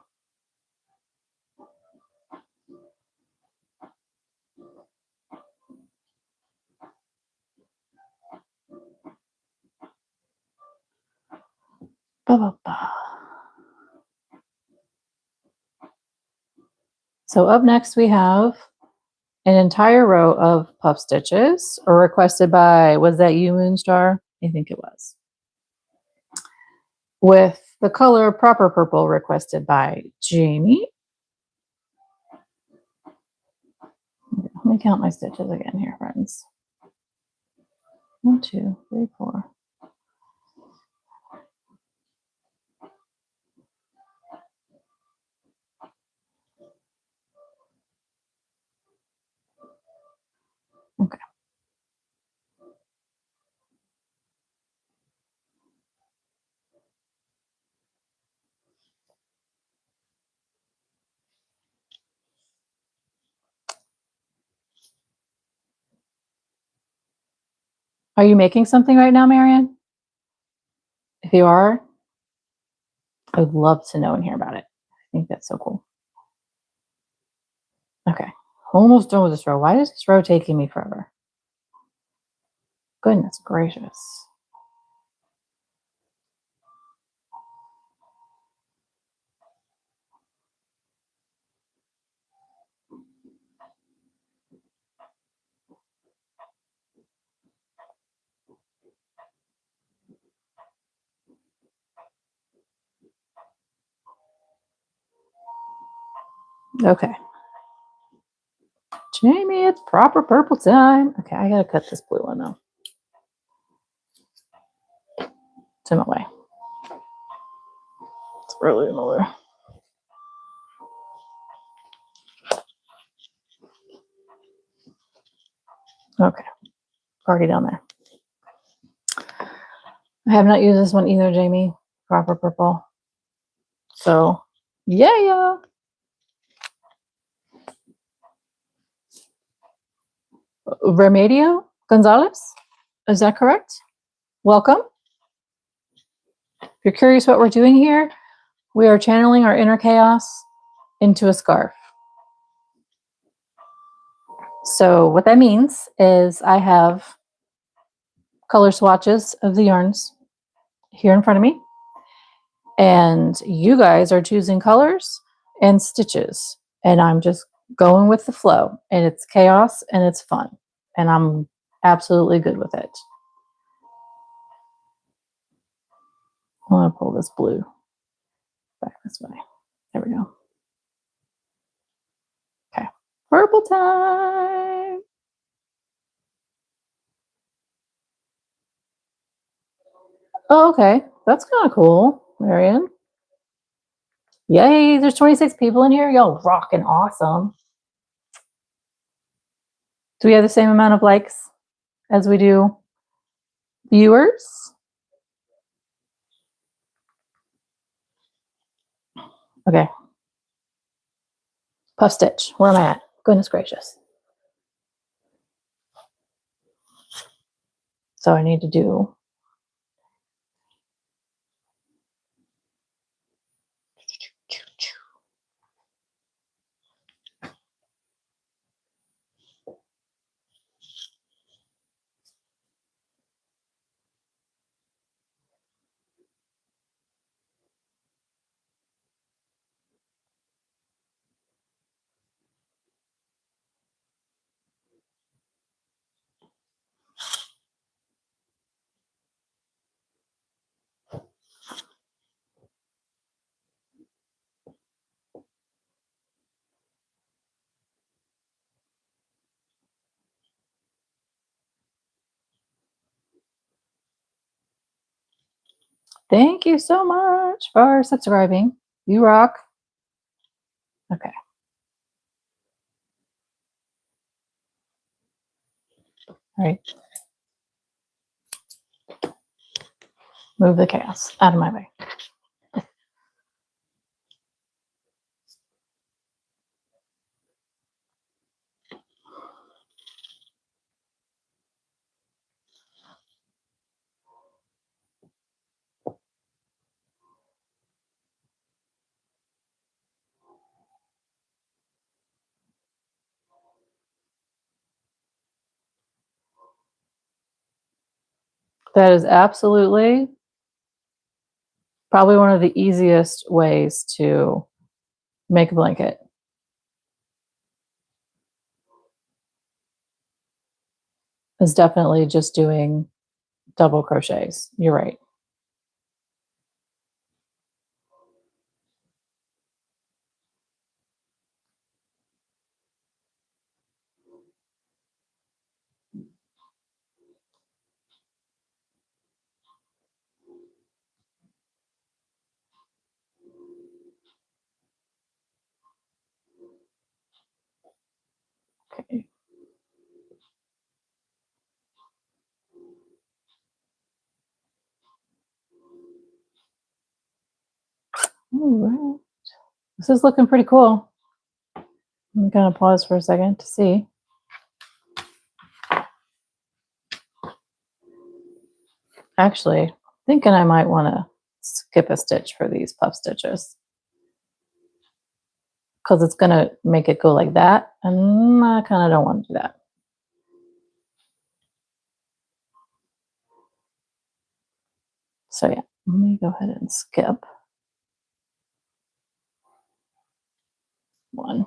So up next we have an entire row of puff stitches, or requested by, was that you, Moonstar? I think it was. With the color proper purple requested by Jamie. Let me count my stitches again here, friends. 1, 2, 3, 4. Okay. Are you making something right now, Marianne? If you are, I would love to know and hear about it. I think that's so cool. Okay. Almost done with this row. Why is this row taking me forever? Goodness gracious. Okay. Jamie, it's proper purple time. Okay, I gotta cut this blue one though. It's in my way. It's really in my way. Okay, already down there. I have not used this one either, Jamie. Proper purple. So, yeah. Remedio Gonzalez, is that correct? Welcome. If you're curious what we're doing here, we are channeling our inner chaos into a scarf. So what that means is I have color swatches of the yarns here in front of me, and you guys are choosing colors and stitches, and I'm just going with the flow, and it's chaos and it's fun, and I'm absolutely good with it. I want to pull this blue back this way. There we go. Okay, purple time. Oh, okay, that's kind of cool, Marion. Yay, there's 26 people in here. Y'all rocking awesome. Do we have the same amount of likes as we do viewers? Okay. Puff stitch. Where am I at? Goodness gracious. So I need to do Thank you so much for subscribing. You rock. Okay. All right. Move the chaos out of my way. That is absolutely probably one of the easiest ways to make a blanket. Is definitely just doing double crochets. You're right. All right. This is looking pretty cool. I'm gonna pause for a second to see. Actually, thinking I might want to skip a stitch for these puff stitches because it's gonna make it go like that, and I kind of don't want to do that. So yeah, let me go ahead and skip one.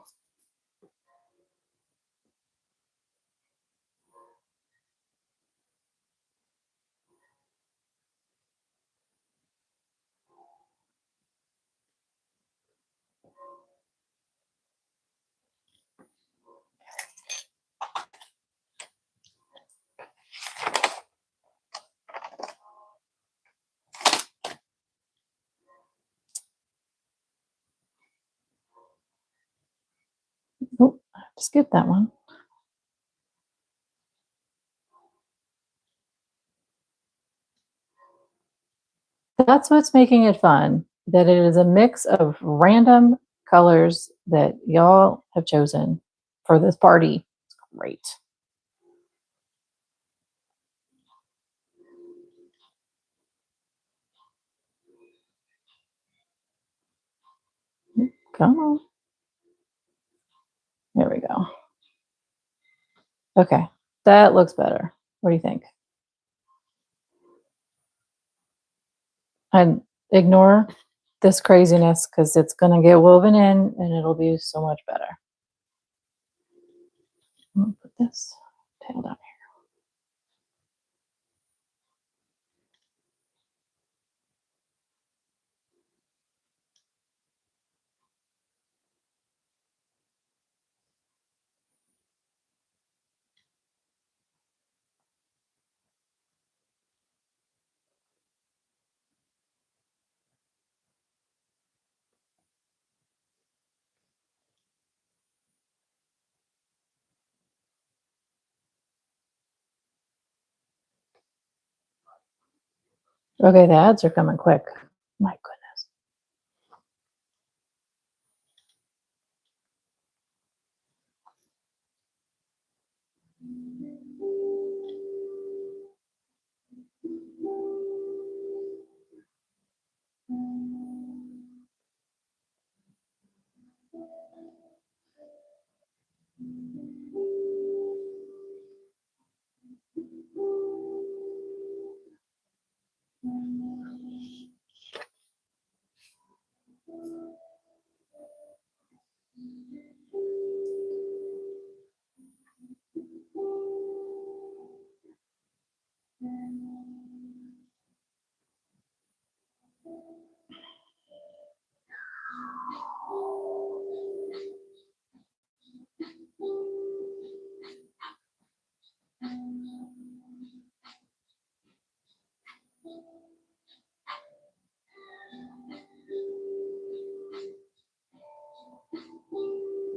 Oh, I have to skip that one. That's what's making it fun, that it is a mix of random colors that y'all have chosen for this party. It's great. Come on. There we go. Okay, that looks better. What do you think? And ignore this craziness because it's going to get woven in and it'll be so much better. I'm going to put this tail down here. Okay, the ads are coming quick. My goodness.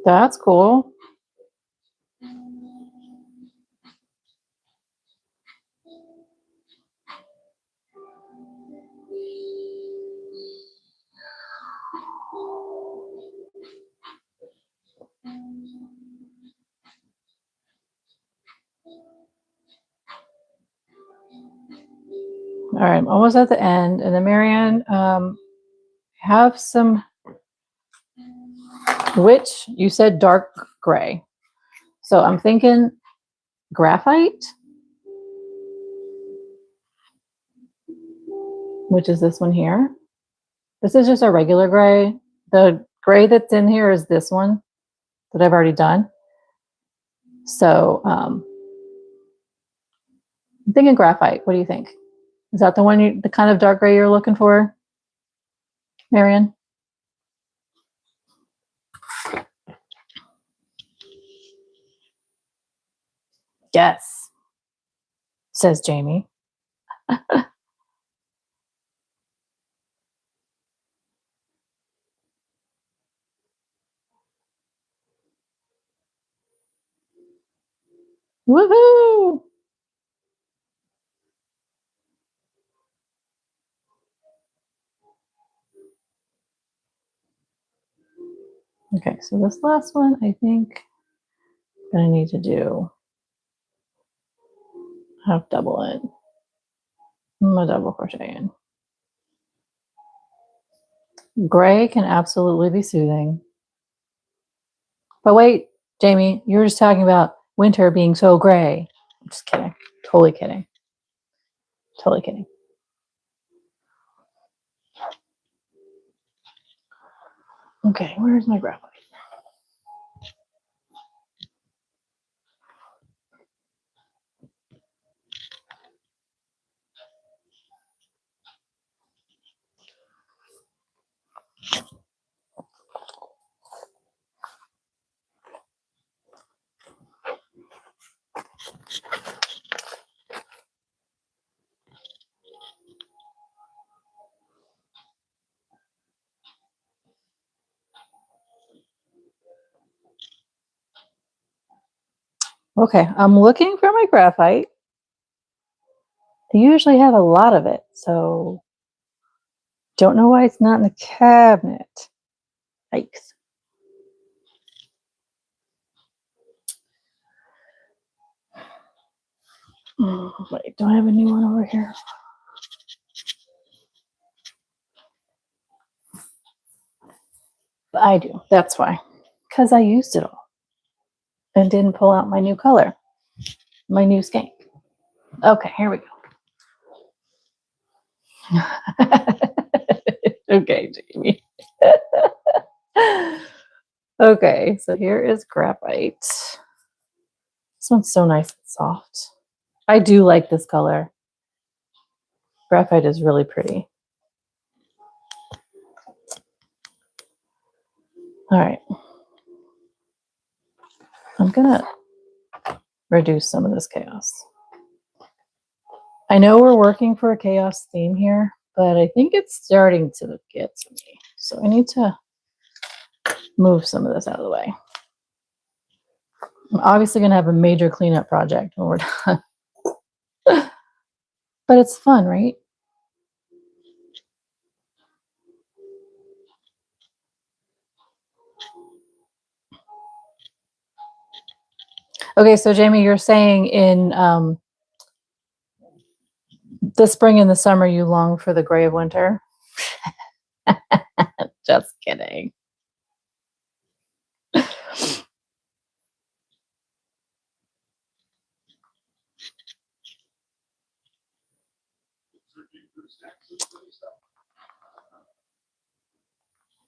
That's cool. All right, I'm almost at the end. And then Marianne, have some, which you said dark gray. So I'm thinking graphite, which is this one here. This is just a regular gray. The gray that's in here is this one that I've already done. So I'm thinking graphite. What do you think? Is that the one, the kind of dark gray you're looking for, Marion? Yes, says Jamie. Woohoo! Okay, so this last one, I think I'm gonna need to do half double it. I'm gonna double crochet in. Gray can absolutely be soothing. But wait, Jamie, you were just talking about winter being so gray. I'm just kidding. Totally kidding. Totally kidding. Okay, where's my graphite? Okay, I'm looking for my graphite. I usually have a lot of it, so don't know why it's not in the cabinet. Yikes. Wait, do I have a new one over here? I do. That's why. Because I used it all and didn't pull out my new color, my new skank. Okay, here we go. Okay, Jamie. Okay, so here is graphite. This one's so nice and soft. I do like this color. Graphite is really pretty. All right. I'm gonna reduce some of this chaos. I know we're working for a chaos theme here, but I think it's starting to get to me. So I need to move some of this out of the way. I'm obviously gonna have a major cleanup project when we're done. But it's fun, right? Okay, so Jamie, you're saying in the spring and the summer you long for the gray of winter? Just kidding.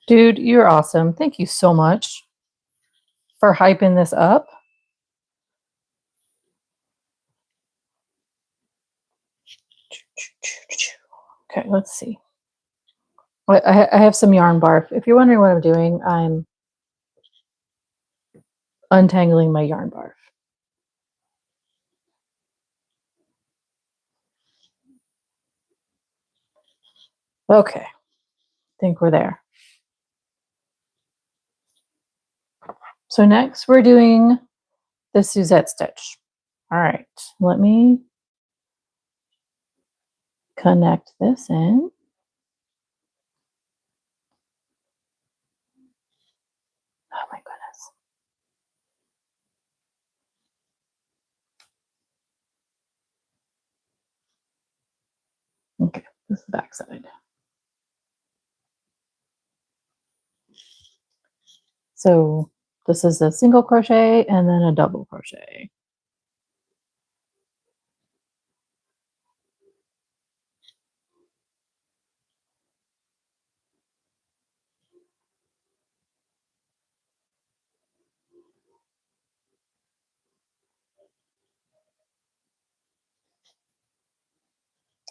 Dude, you're awesome. Thank you so much for hyping this up. Okay, let's see. I have some yarn barf. If you're wondering what I'm doing, I'm untangling my yarn barf. Okay, I think we're there. So next we're doing the Suzette stitch. All right, let me connect this in. Oh my goodness. Okay, this is the back side. So this is a single crochet and then a double crochet.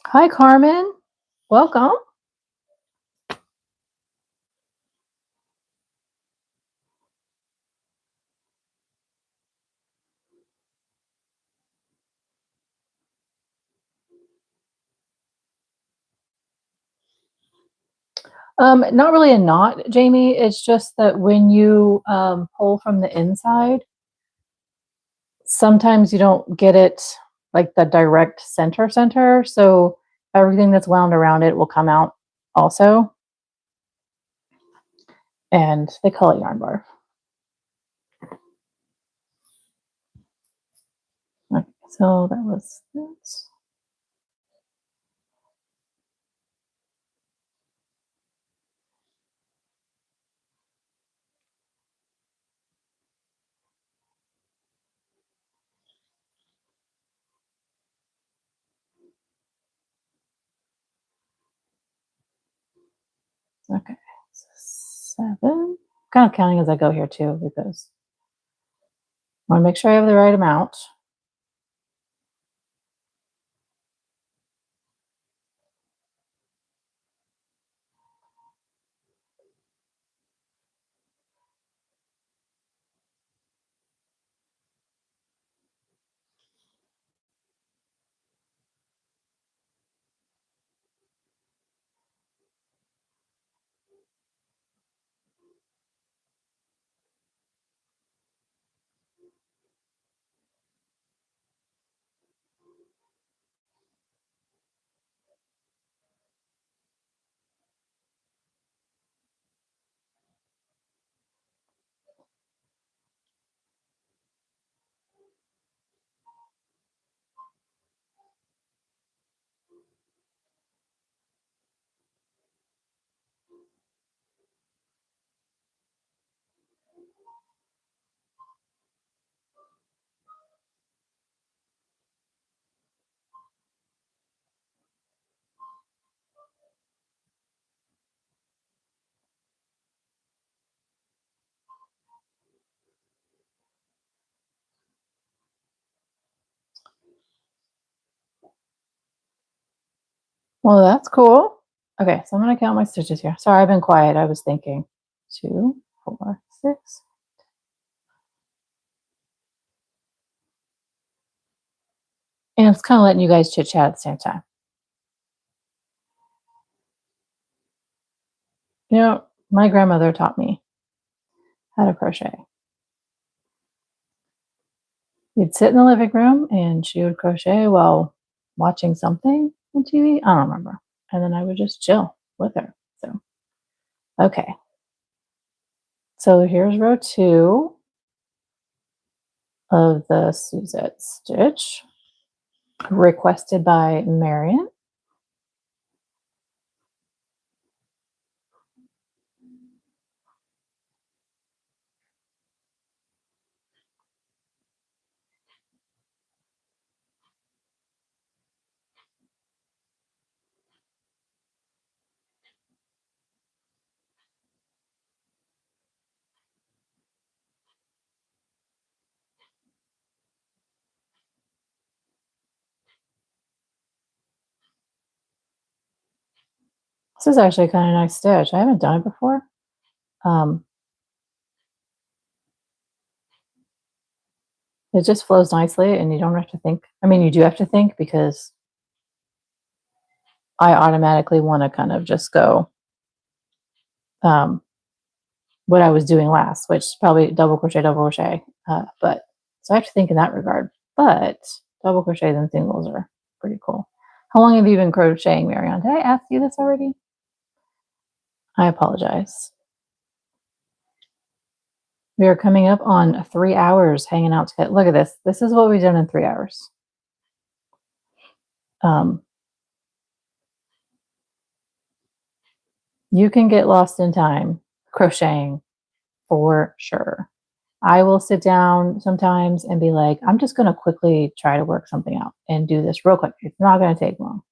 Hi, Carmen. Welcome. Not really a knot, Jamie. It's just that when you pull from the inside, sometimes you don't get it like the direct center. So everything that's wound around it will come out also. And they call it yarn barf. Okay, so that was this. Okay, so 7. Kind of counting as I go here too, because I want to make sure I have the right amount. Well, that's cool. Okay, so I'm going to count my stitches here. Sorry, I've been quiet. I was thinking. 2, 4, 6. And it's kind of letting you guys chit chat at the same time. You know, my grandmother taught me how to crochet. We'd sit in the living room and she would crochet while watching something on TV. I don't remember. And then I would just chill with her. So, okay. So here's row 2 of the Suzette stitch requested by Marion. This is actually kind of nice stitch. I haven't done it before. It just flows nicely and you don't have to think. I mean, you do have to think because I automatically want to kind of just go what I was doing last, which is probably double crochet. But so I have to think in that regard. But double crochets and singles are pretty cool. How long have you been crocheting, Marianne? Did I ask you this already? I apologize. We are coming up on 3 hours hanging out together. Look at this. This is what we've done in 3 hours. You can get lost in time crocheting for sure. I will sit down sometimes and be like, I'm just going to quickly try to work something out and do this real quick. It's not going to take long.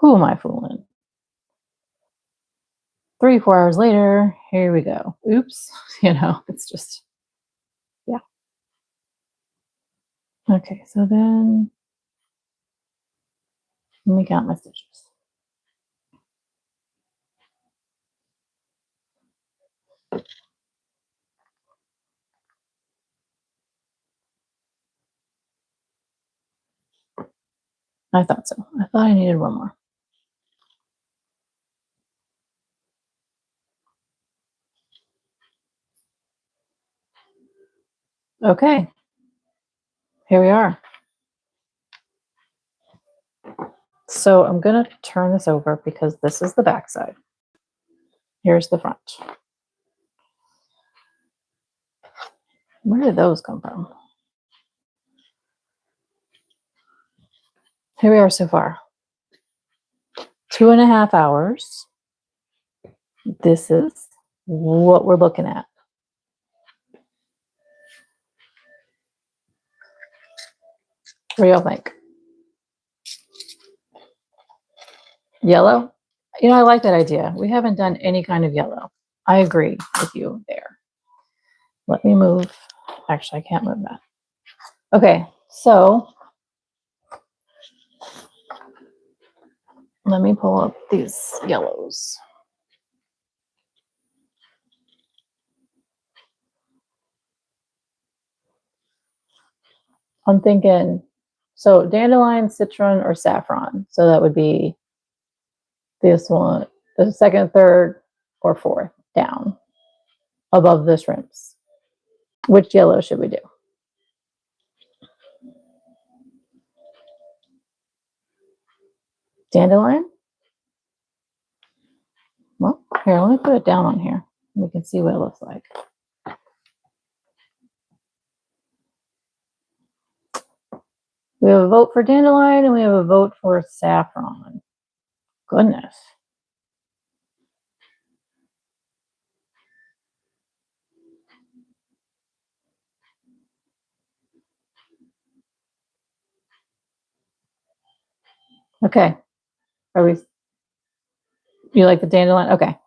Who am I fooling? 3, 4 hours later, here we go. Oops. It's just, yeah. Okay, so then let me count my stitches. I thought so. I thought I needed one more. Okay, here we are. So I'm going to turn this over because this is the back side. Here's the front. Where did those come from? Here we are so far. 2.5 hours. This is what we're looking at. What do y'all think? Yellow? You know, I like that idea. We haven't done any kind of yellow. I agree with you there. Let me move. Actually, I can't move that. Okay, so let me pull up these yellows. I'm thinking, so dandelion, citron, or saffron. So that would be this one, the second, third, or fourth down above the shrimps. Which yellow should we do? Dandelion? Well, here, let me put it down on here. We can see what it looks like. We have a vote for dandelion and we have a vote for saffron. Goodness. Okay. Are we, you like the dandelion? Okay.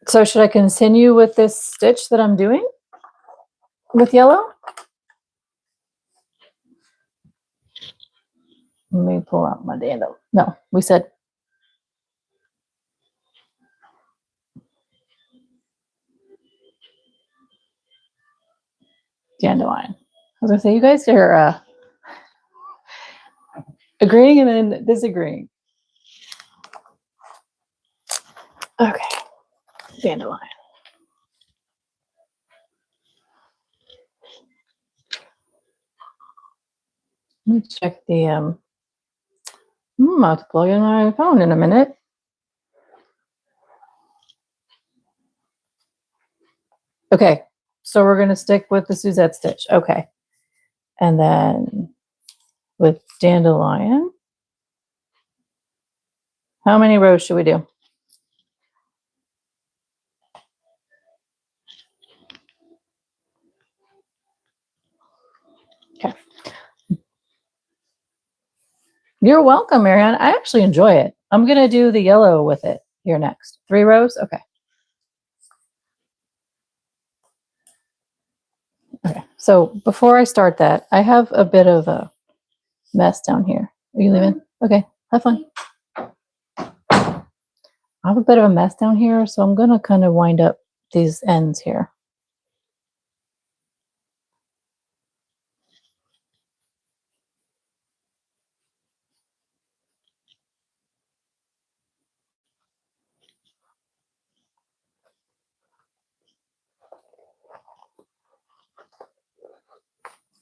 So should I continue with this stitch that I'm doing with yellow? Let me pull out my dandelion. No, we said dandelion. I was gonna say, you guys are agreeing and then disagreeing. Okay, dandelion. Let me check the, I'm about to plug in my phone in a minute. Okay, so we're gonna stick with the Suzette stitch. Okay. And then with dandelion, how many rows should we do? Okay. You're welcome, Marianne. I actually enjoy it. I'm going to do the yellow with it here next. 3 rows? Okay. Okay. So before I start that, I have a bit of a mess down here. Are you leaving? Okay. Have fun. I have a bit of a mess down here, so I'm going to kind of wind up these ends here.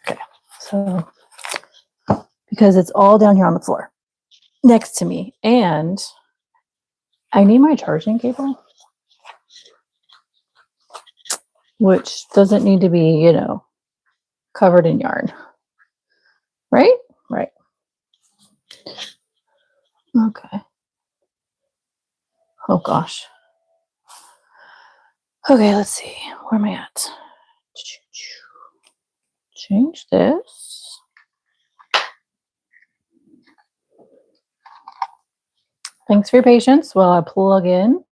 Okay. So because it's all down here on the floor next to me, and I need my charging cable, which doesn't need to be, you know, covered in yarn. Right? Right. Okay. Oh gosh. Okay, let's see. Where am I at? Change this. Thanks for your patience while I plug in.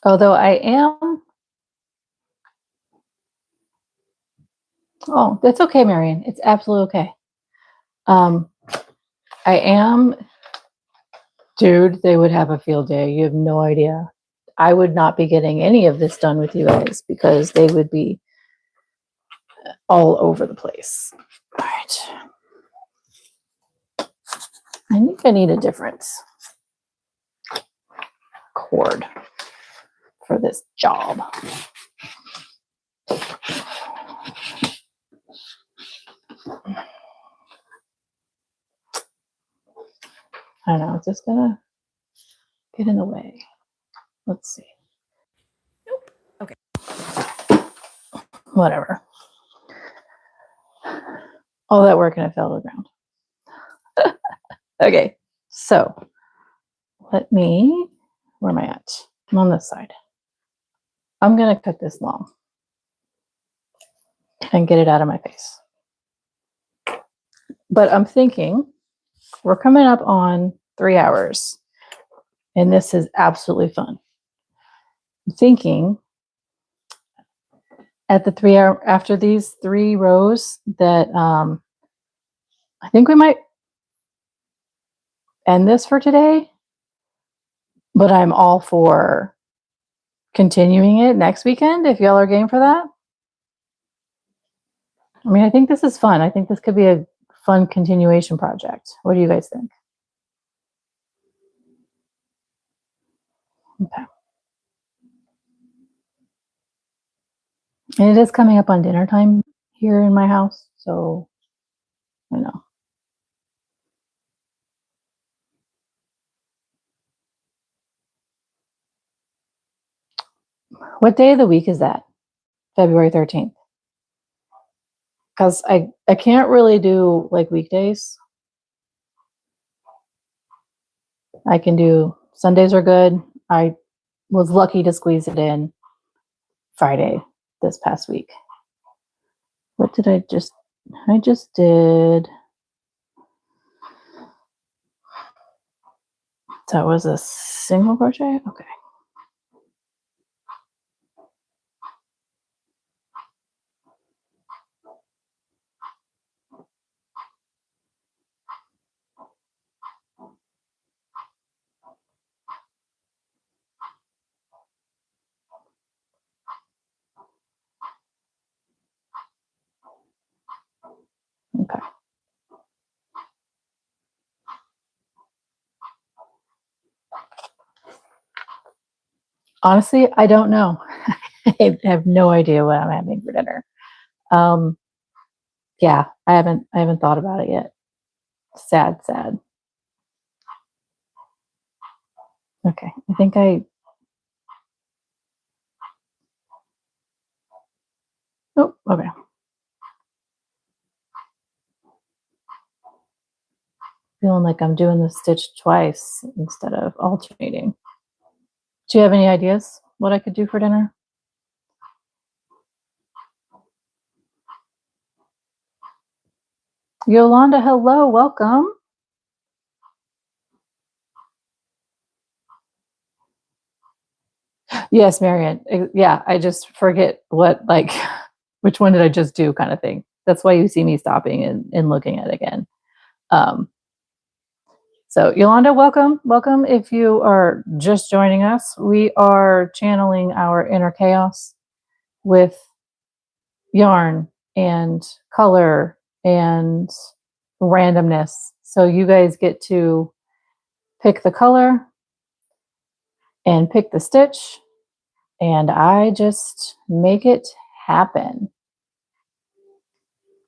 Although I am, oh, that's okay, Marion. It's absolutely okay. I am, dude, they would have a field day. You have no idea. I would not be getting any of this done with you guys because they would be all over the place. All right. I think I need a different cord for this job. I don't know, it's just gonna get in the way. Let's see. Nope. Okay. Whatever. All that work and it fell to the ground. Okay, so let me, where am I at? I'm on this side. I'm gonna cut this long and get it out of my face. But I'm thinking we're coming up on 3 hours and this is absolutely fun. I'm thinking at the 3 hour, after these 3 rows that I think we might end this for today, but I'm all for continuing it next weekend if y'all are game for that. I mean, I think this is fun. I think this could be a fun continuation project. What do you guys think? Okay. And it is coming up on dinner time here in my house, so I know. What day of the week is that? February 13th. Because I can't really do like weekdays. I can do Sundays are good. I was lucky to squeeze it in Friday this past week. What did I just did, that was a single crochet? Okay. Okay. Honestly, I don't know. I have no idea what I'm having for dinner. Yeah, I haven't thought about it yet. Sad. Okay, I think oh, okay. Feeling like I'm doing the stitch twice instead of alternating. Do you have any ideas what I could do for dinner? Yolanda, hello, welcome. Yes, Marian. Yeah, I just forget what, like, which one did I just do kind of thing. That's why you see me stopping and looking at it again. So Yolanda, welcome. Welcome if you are just joining us. We are channeling our inner chaos with yarn and color and randomness. So you guys get to pick the color and pick the stitch, and I just make it happen.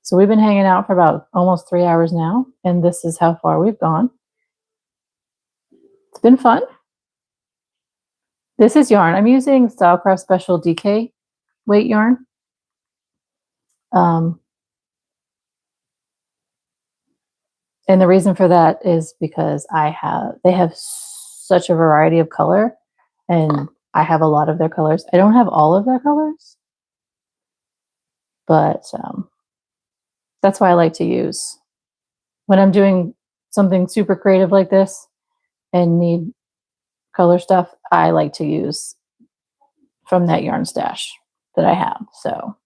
So we've been hanging out for about almost 3 hours now, and this is how far we've gone. It's been fun. This is yarn. I'm using Stylecraft Special DK weight yarn. And the reason for that is because they have such a variety of color, and I have a lot of their colors. I don't have all of their colors, but that's why I like to use, when I'm doing something super creative like this and need color stuff, I like to use from that yarn stash that I have. So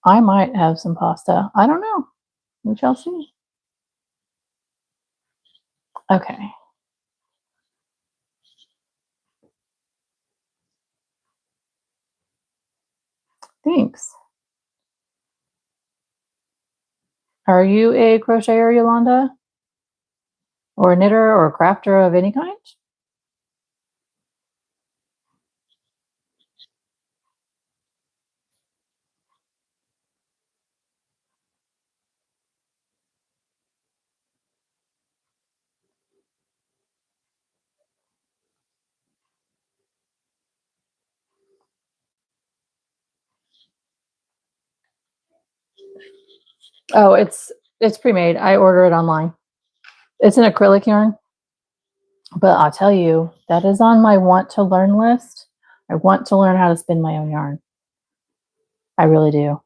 I might have some pasta. I don't know. We shall see. Okay. Thanks. Are you a crocheter, Yolanda? or a knitter or a crafter of any kind? Oh, it's pre-made. I order it online. It's an acrylic yarn, but I'll tell you, that is on my want to learn list. I want to learn how to spin my own yarn. I really do.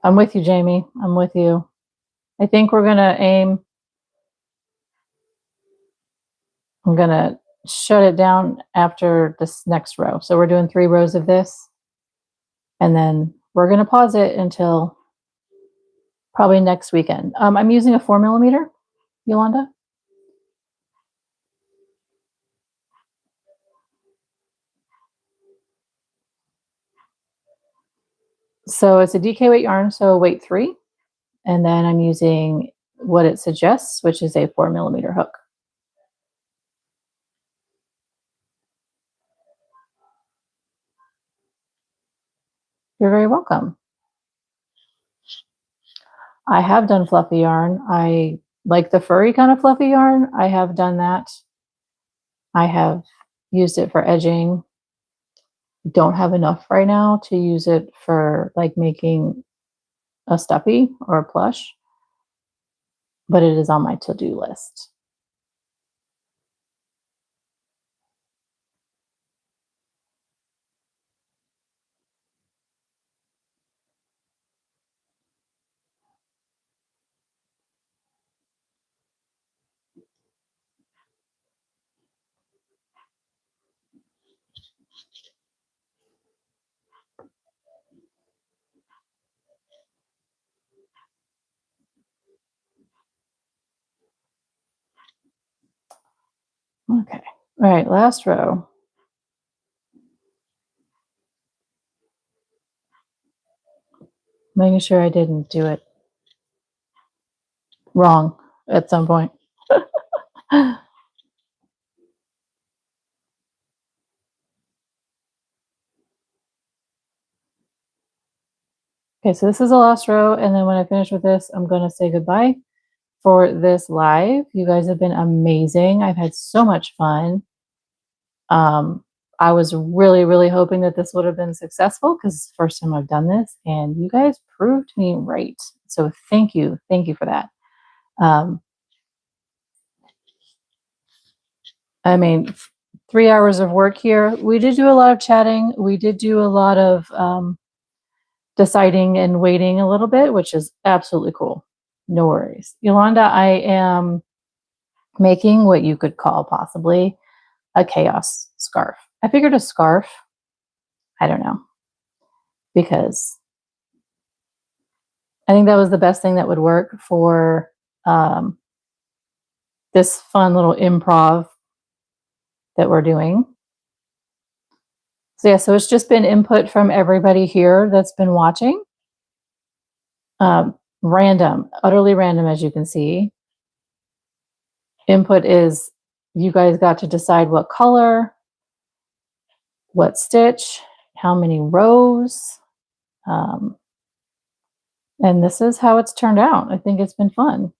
I'm with you, Jamie. I'm with you. I think we're going to aim. I'm going to shut it down after this next row. So we're doing 3 rows of this. And then we're going to pause it until probably next weekend. I'm using a 4mm, Yolanda. So it's a DK weight yarn, so weight 3. And then I'm using what it suggests, which is a 4mm hook. You're very welcome. I have done fluffy yarn. I like the furry kind of fluffy yarn. I have done that. I have used it for edging. Don't have enough right now to use it for like making a stuffy or a plush, but it is on my to-do list. Okay. All right, last row. Making sure I didn't do it wrong at some point. Okay, so this is the last row, and then when I finish with this, I'm going to say goodbye for this live. You guys have been amazing. I've had so much fun. I was really, really hoping that this would have been successful because it's the first time I've done this, and you guys proved me right. So thank you for that. I mean, 3 hours of work here. We did do a lot of chatting. We did do a lot of deciding and waiting a little bit, which is absolutely cool. No worries. Yolanda, I am making what you could call possibly a chaos scarf. I figured a scarf, I don't know, because I think that was the best thing that would work for this fun little improv that we're doing. So yeah, so it's just been input from everybody here that's been watching. Random, utterly random, as you can see. Input is you guys got to decide what color, what stitch, how many rows. And this is how it's turned out. I think it's been fun.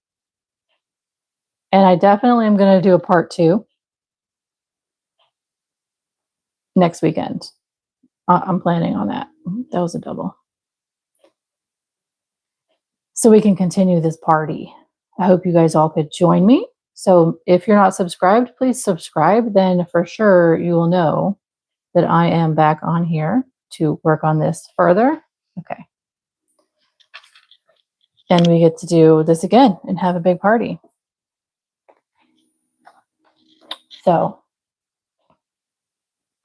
And I definitely am going to do a part 2 next weekend. I'm planning on that. That was a double. So we can continue this party. I hope you guys all could join me. So if you're not subscribed, please subscribe. Then for sure you will know that I am back on here to work on this further. Okay. And we get to do this again and have a big party. So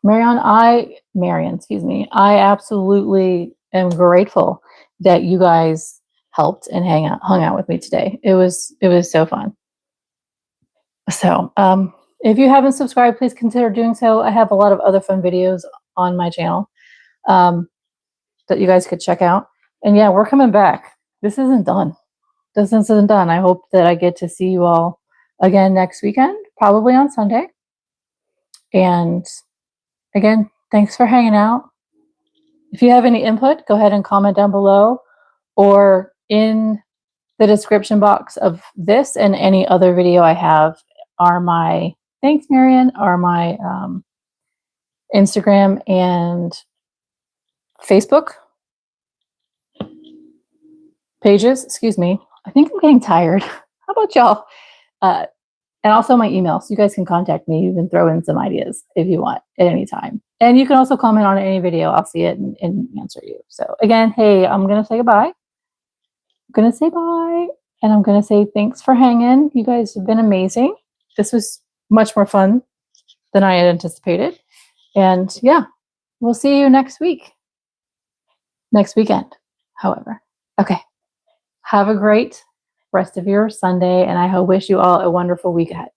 Marion, excuse me, I absolutely am grateful that you guys helped and hung out with me today. It was so fun. So if you haven't subscribed, please consider doing so. I have a lot of other fun videos on my channel that you guys could check out. And yeah, we're coming back. This isn't done. business isn't done. I hope that I get to see you all again next weekend, probably on Sunday. And again, thanks for hanging out. If you have any input, go ahead and comment down below or in the description box of this and any other video I have are my, thanks Marion, are my Instagram and Facebook pages. Excuse me. I think I'm getting tired. How about y'all? And also my email. So you guys can contact me. You can throw in some ideas if you want at any time. And you can also comment on any video. I'll see it and answer you. So again, hey, I'm going to say goodbye. I'm going to say bye. And I'm going to say thanks for hanging. You guys have been amazing. This was much more fun than I had anticipated. And yeah, we'll see you next week. Next weekend, however. Okay. Have a great rest of your Sunday. And I wish you all a wonderful week ahead.